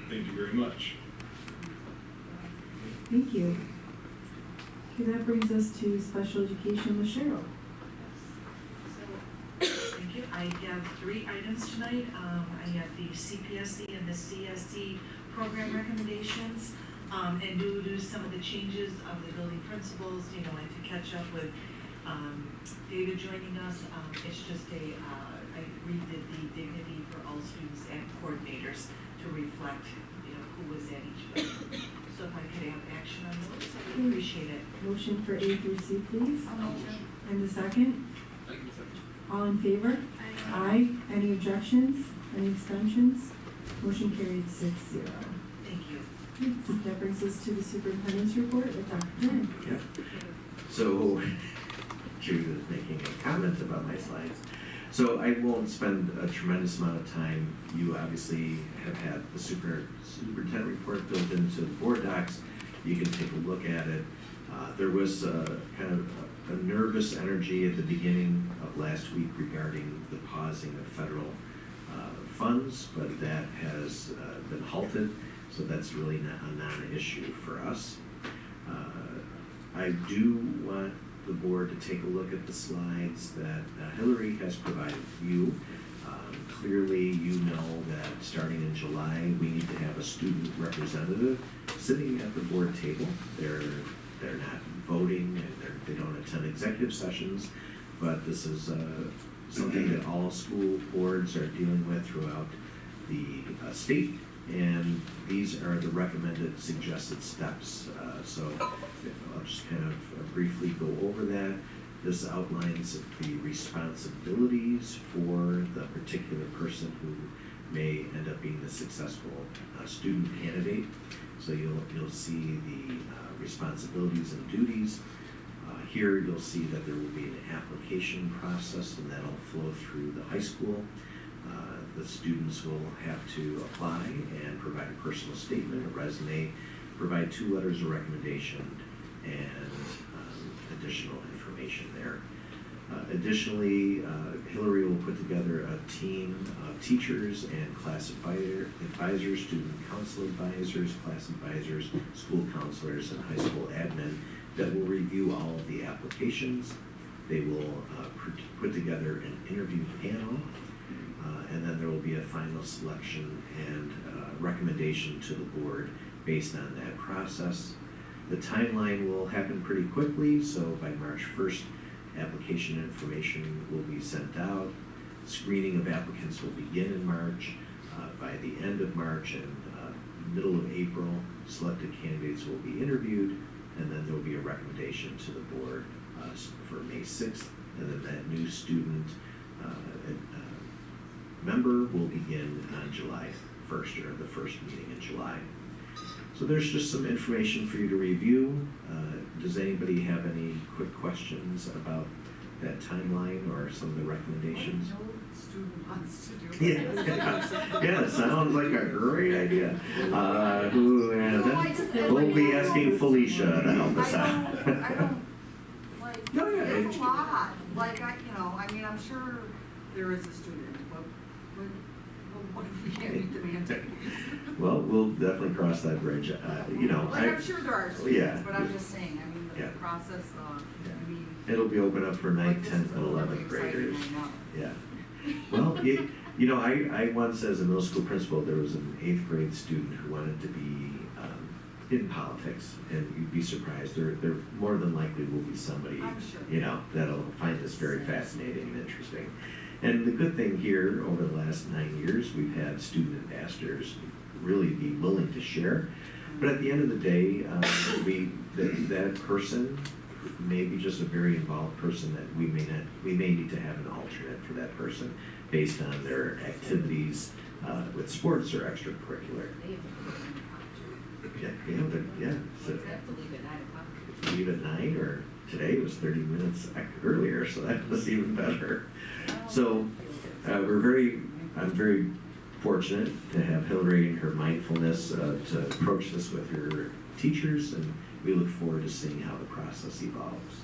Thank you very much. Thank you. Okay, that brings us to special education, Ms. Cheryl. Thank you. I have 3 items tonight. I have the CPSC and the CSD program recommendations. And due to some of the changes of the building principals, and to catch up with David joining us, it's just I redid the dignity for all students and coordinators to reflect, who was at each building. So if I could have action on those, I would appreciate it. Motion for A through C, please. Motion. And the second? All in favor? Aye. Any objections? Any abstentions? Motion carried 6-0. Thank you. That brings us to the superintendent's report with Dr. Graham. Yeah. So, Jude is making a comment about my slides. So I won't spend a tremendous amount of time. You obviously have had the superintendent report built into the board docs. You can take a look at it. There was kind of a nervous energy at the beginning of last week regarding the pausing of federal funds, but that has been halted, so that's really not a non-issue for us. I do want the board to take a look at the slides that Hillary has provided you. Clearly, you know that starting in July, we need to have a student representative sitting at the board table. They're not voting and they don't attend executive sessions, but this is something that all school boards are dealing with throughout the state, and these are the recommended suggested steps. So I'll just kind of briefly go over that. This outlines the responsibilities for the particular person who may end up being the successful student candidate. So you'll see the responsibilities and duties. Here you'll see that there will be an application process, and that'll flow through the high school. The students will have to apply and provide a personal statement, a resume, provide 2 letters of recommendation, and additional information there. Additionally, Hillary will put together a team of teachers and class advisors, student council advisors, class advisors, school counselors, and high school admin that will review all of the applications. They will put together an interview panel, and then there will be a final selection and recommendation to the board based on that process. The timeline will happen pretty quickly, so by March 1st, application information will be sent out. Screening of applicants will begin in March. By the end of March and middle of April, selected candidates will be interviewed, and then there will be a recommendation to the board for May 6th, and then that new student member will begin on July 1st, or the first meeting in July. So there's just some information for you to review. Does anybody have any quick questions about that timeline or some of the recommendations? No student wants to do it. Yeah, sounds like a great idea. We'll be asking Felicia to help us out. I don't, like, No, yeah, it's a lot. Like, I'm sure there is a student, but what if we can't meet the mandate? Well, we'll definitely cross that bridge. I'm sure there are students, yeah. but I'm just saying, the Yeah. process, It'll be open up for 9th, 10th, and 11th graders. Yeah. Well, I once, as a middle school principal, there was an 8th grade student who wanted to be in politics, and you'd be surprised. There more than likely will be somebody, that'll find this very fascinating and interesting. And the good thing here, over the last 9 years, we've had student ambassadors really be willing to share. But at the end of the day, that person may be just a very involved person that we may need to have an alternate for that person based on their activities with sports or extracurricular. Yeah. So leave at 9, or today was 30 minutes earlier, so that was even better. So I'm very fortunate to have Hillary and her mindfulness to approach this with her teachers, and we look forward to seeing how the process evolves.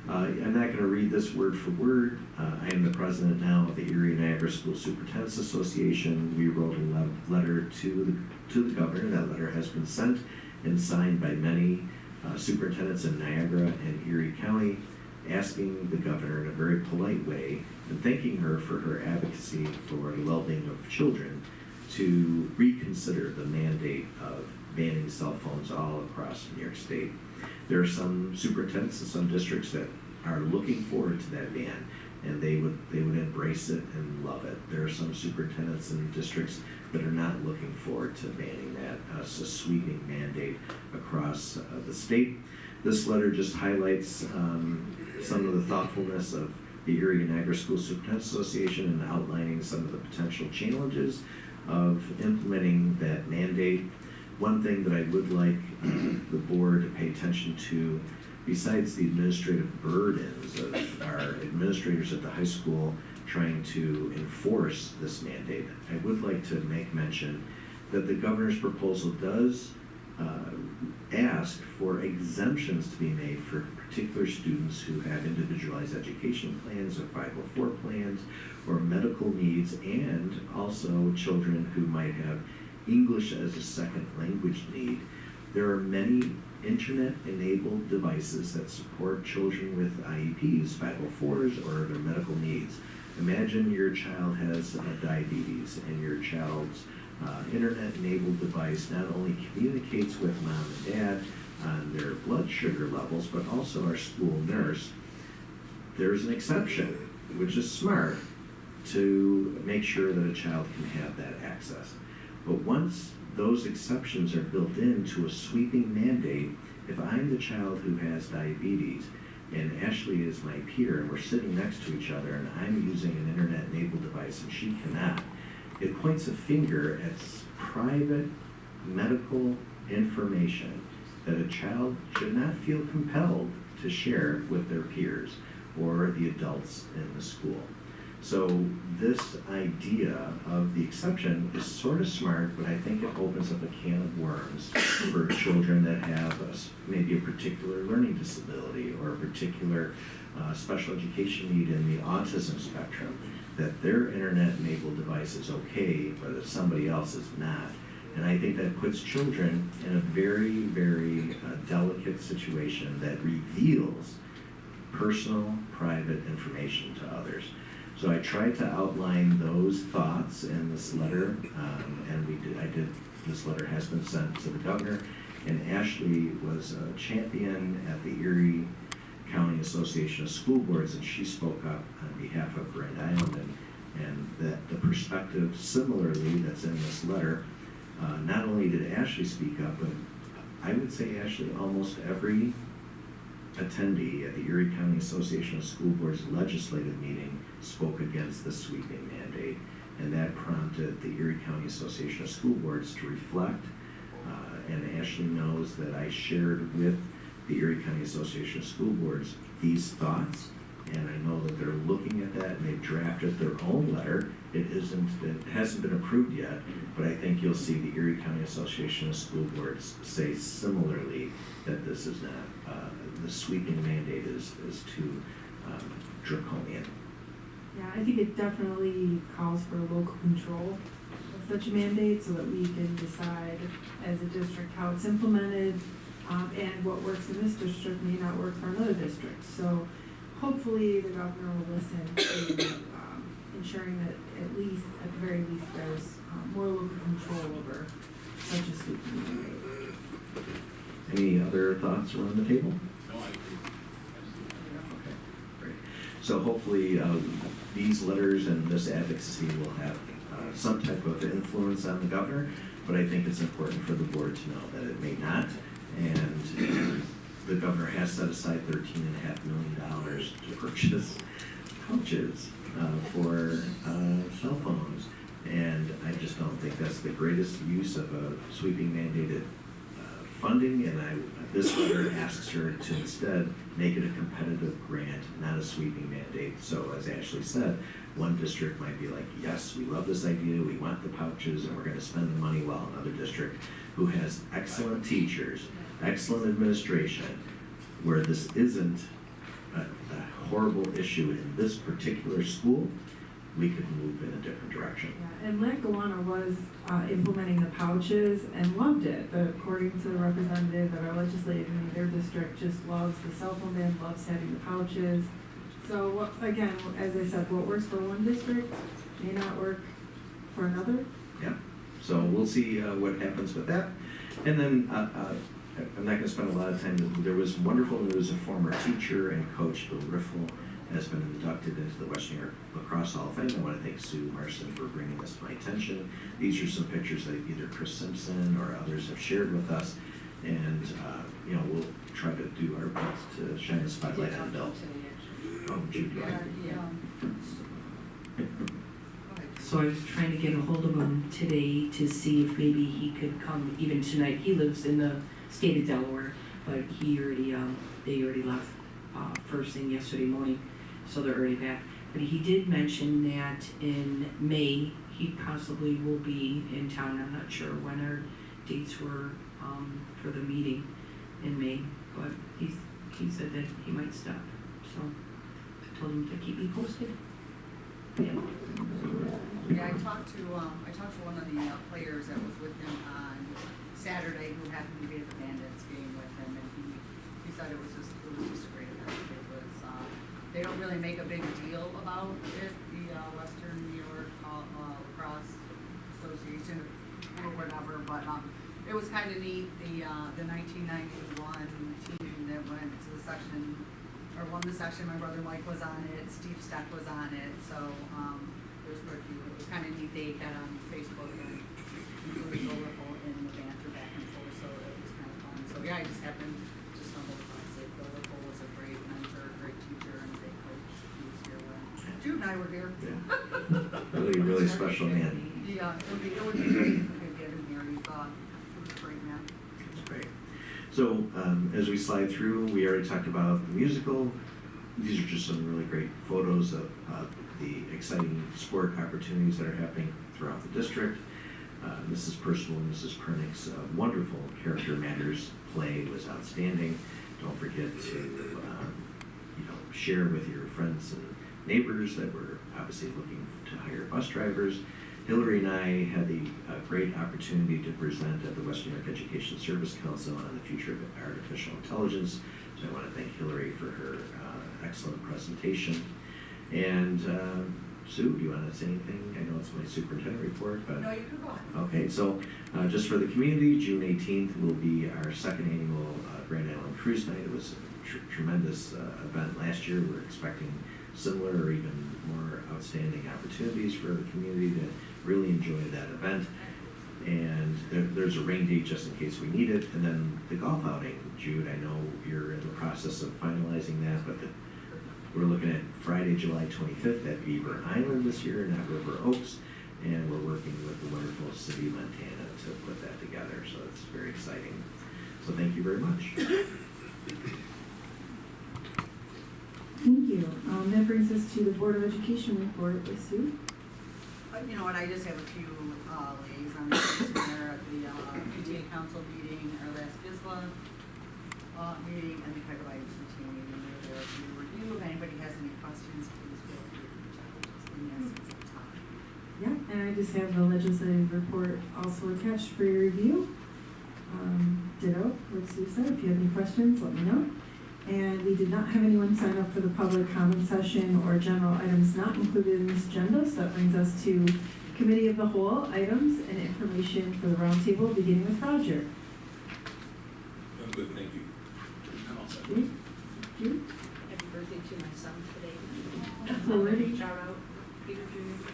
I'm not going to read this word for word. I am the president now of the Erie Niagara School Superintendents Association. We wrote a letter to the governor. That letter has been sent and signed by many superintendents in Niagara and Erie County, asking the governor in a very polite way and thanking her for her advocacy for the well-being of children to reconsider the mandate of banning cell phones all across New York State. There are some superintendents in some districts that are looking forward to that ban, and they would embrace it and love it. There are some superintendents in districts that are not looking forward to banning that as a sweeping mandate across the state. This letter just highlights some of the thoughtfulness of the Erie and Niagara School Superintendents Association and outlining some of the potential challenges of implementing that mandate. One thing that I would like the board to pay attention to, besides the administrative burdens of our administrators at the high school trying to enforce this mandate, I would like to make mention that the governor's proposal does ask for exemptions to be made for particular students who have individualized education plans or 504 plans or medical needs, and also children who might have English as a second language need. There are many internet-enabled devices that support children with IEPs, 504s, or their medical needs. Imagine your child has diabetes and your child's internet-enabled device not only communicates with mom and dad on their blood sugar levels, but also our school nurse. There's an exception, which is smart, to make sure that a child can have that access. But once those exceptions are built into a sweeping mandate, if I'm the child who has diabetes and Ashley is my peer and we're sitting next to each other and I'm using an internet-enabled device and she cannot, it points a finger at private medical information that a child should not feel compelled to share with their peers or the adults in the school. So this idea of the exception is sort of smart, but I think it opens up a can of worms for children that have maybe a particular learning disability or a particular special education need in the autism spectrum, that their internet-enabled device is okay, but that somebody else is not. And I think that puts children in a very, very delicate situation that reveals personal, private information to others. So I tried to outline those thoughts in this letter, and this letter has been sent to the governor, and Ashley was a champion at the Erie County Association of School Boards, and she spoke up on behalf of Grand Island, and that the perspective similarly that's in this letter, not only did Ashley speak up, but I would say Ashley, almost every attendee at the Erie County Association of School Boards legislative meeting spoke against the sweeping mandate, and that prompted the Erie County Association of School Boards to reflect, and Ashley knows that I shared with the Erie County Association of School Boards these thoughts, and I know that they're looking at that and they've drafted their own letter. It hasn't been approved yet, but I think you'll see the Erie County Association of School Boards say similarly that this is not, the sweeping mandate is too draconian. Yeah, I think it definitely calls for local control of such a mandate so that we can decide as a district how it's implemented, and what works in this district may not work for another district. So hopefully the governor will listen to ensuring that at the very least, there's more local control over such a sweeping mandate. Any other thoughts around the table? No, I agree. Okay, great. So hopefully these letters and this advocacy will have some type of influence on the governor, but I think it's important for the board to know that it may not, and the governor has set aside $13.5 million to purchase pouches for cell phones, and I just don't think that's the greatest use of a sweeping mandated funding, and this letter asks her to instead make it a competitive grant, not a sweeping mandate. So as Ashley said, one district might be like, yes, we love this idea, we want the pouches, and we're going to spend the money, while another district who has excellent teachers, excellent administration, where this isn't a horrible issue in this particular school, we could move in a different direction. Yeah, and Lackawanna was implementing the pouches and loved it. But according to the representative at our legislative meeting, their district just loves the cell phone ban, loves having the pouches. So again, as I said, what works for one district may not work for another. Yeah, so we'll see what happens with that. And then I'm not gonna spend a lot of time, there was wonderful news, a former teacher and coach, Bill Riffle, has been inducted into the Western New York Lacrosse Hall of Fame. I want to thank Sue Marston for bringing this to my attention. These are some pictures that either Chris Simpson or others have shared with us, and you know, we'll try to do our best to shine a spotlight on Bill. Oh, Jude, go ahead. So I was trying to get a hold of him today to see if maybe he could come even tonight. He lives in the state of Delaware, but he already, they already left first thing yesterday morning, so they're already back. But he did mention that in May, he possibly will be in town. I'm not sure when our dates were for the meeting in May, but he said that he might stop. So I told him to keep me posted. Yeah. Yeah, I talked to one of the players that was with him on Saturday, who happened to be at the Bandits game with him, and he said it was just a great event. It was they don't really make a big deal about it, the Western New York Lacrosse Association or whatever, but it was kind of neat. The 1991 team that went to the section or won the section, my brother Mike was on it, Steve Steck was on it, so there was quite a few. It was kind of neat. They got on Facebook and included Bill in the banter back and forth, so it was kind of fun. So yeah, I just happened to stumble across it. Bill was a great mentor, great teacher, and a great coach. He was here when Jude and I were here. Yeah. Really special man. Yeah, it would be great if we could get him here. He was a great man. That's great. So as we slide through, we already talked about the musical. These are just some really great photos of the exciting sport opportunities that are happening throughout the district. Mrs. Percival and Mrs. Pernick's wonderful Character Matters play was outstanding. Don't forget to share with your friends and neighbors that we're obviously looking to hire bus drivers. Hillary and I had the great opportunity to present at the Western New York Education Service Council on the future of artificial intelligence. So I want to thank Hillary for her excellent presentation. And Sue, do you want to say anything? I know it's my superintendent report, but... No, you can go ahead. Okay, so just for the community, June 18th will be our second annual Grand Island Cruise Night. It was a tremendous event last year. We're expecting similar or even more outstanding opportunities for the community to really enjoy that event. And there's a rain date just in case we need it. And then the golf outing, Jude, I know you're in the process of finalizing that, but we're looking at Friday, July 25th at Beaver Island this year, not River Oaks. And we're working with the wonderful city of Montana to put that together. So it's very exciting. So thank you very much. Thank you. That brings us to the Board of Education report with Sue. You know what, I just have a few liaison meetings there at the PTA council meeting, our last FISBA meeting, and the Kaibai PTA meeting. They're there to review. If anybody has any questions, please feel free to reach out to me at the time. Yeah, and I just have the legislative report also attached for your review. Ditto what Sue said. If you have any questions, let me know. And we did not have anyone sign up for the public comment session or general items not included in this agenda, so that brings us to committee of the whole items and information for the roundtable, beginning with Roger. I'm good, thank you. I'm all set. Thank you. Happy birthday to my son today. Already? Shout out, Peter Jr.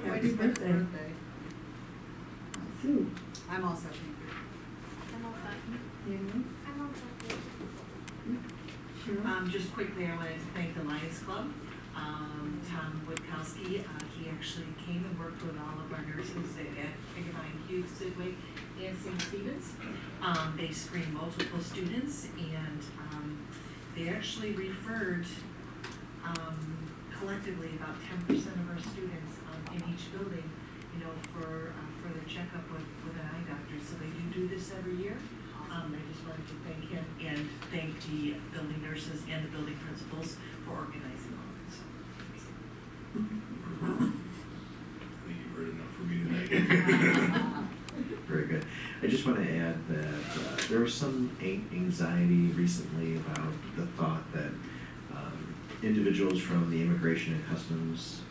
Happy birthday. Sue. I'm all set, thank you. I'm all set. Daniel? I'm all set. Cheryl? Just quickly, I wanted to thank the Lions Club. Tom Woodkowski, he actually came and worked with all of our nurses at Pickavine, Hughes, Sidway, and St. Stephen's. They screened multiple students, and they actually referred collectively about 10% of our students in each building, for their checkup with an eye doctor. So they do this every year. I just wanted to thank him and thank the building nurses and the building principals for organizing all of this. Very good. I just want to add that there was some anxiety recently about the thought that individuals from the Immigration and Customs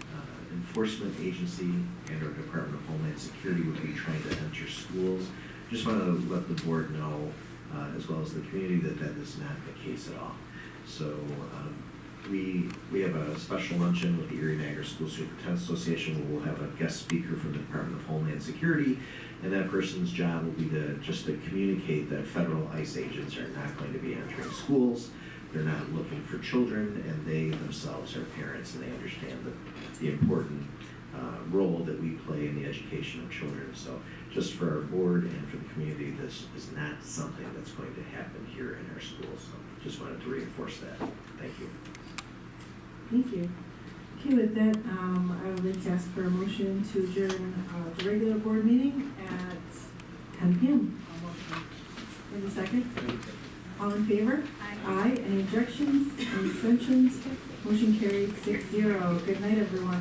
Enforcement Agency and our Department of Homeland Security would be trying to enter schools. Just want to let the board know, as well as the community, that that is not the case at all. So we have a special luncheon with the Erie Niagara School Superintendent's Association where we'll have a guest speaker from the Department of Homeland Security, and that person's job will be to communicate that federal ICE agents are not going to be entering schools. They're not looking for children, and they themselves are parents, and they understand the important role that we play in the education of children. So just for our board and for the community, this is not something that's going to happen here in our schools. So just wanted to reinforce that. Thank you. Thank you. Okay, with that, I would like to ask for a motion to adjourn the regular board meeting at 10 p.m. Any second? All in favor? Aye. Any objections? Any abstentions? Motion carried 6-0. Good night, everyone.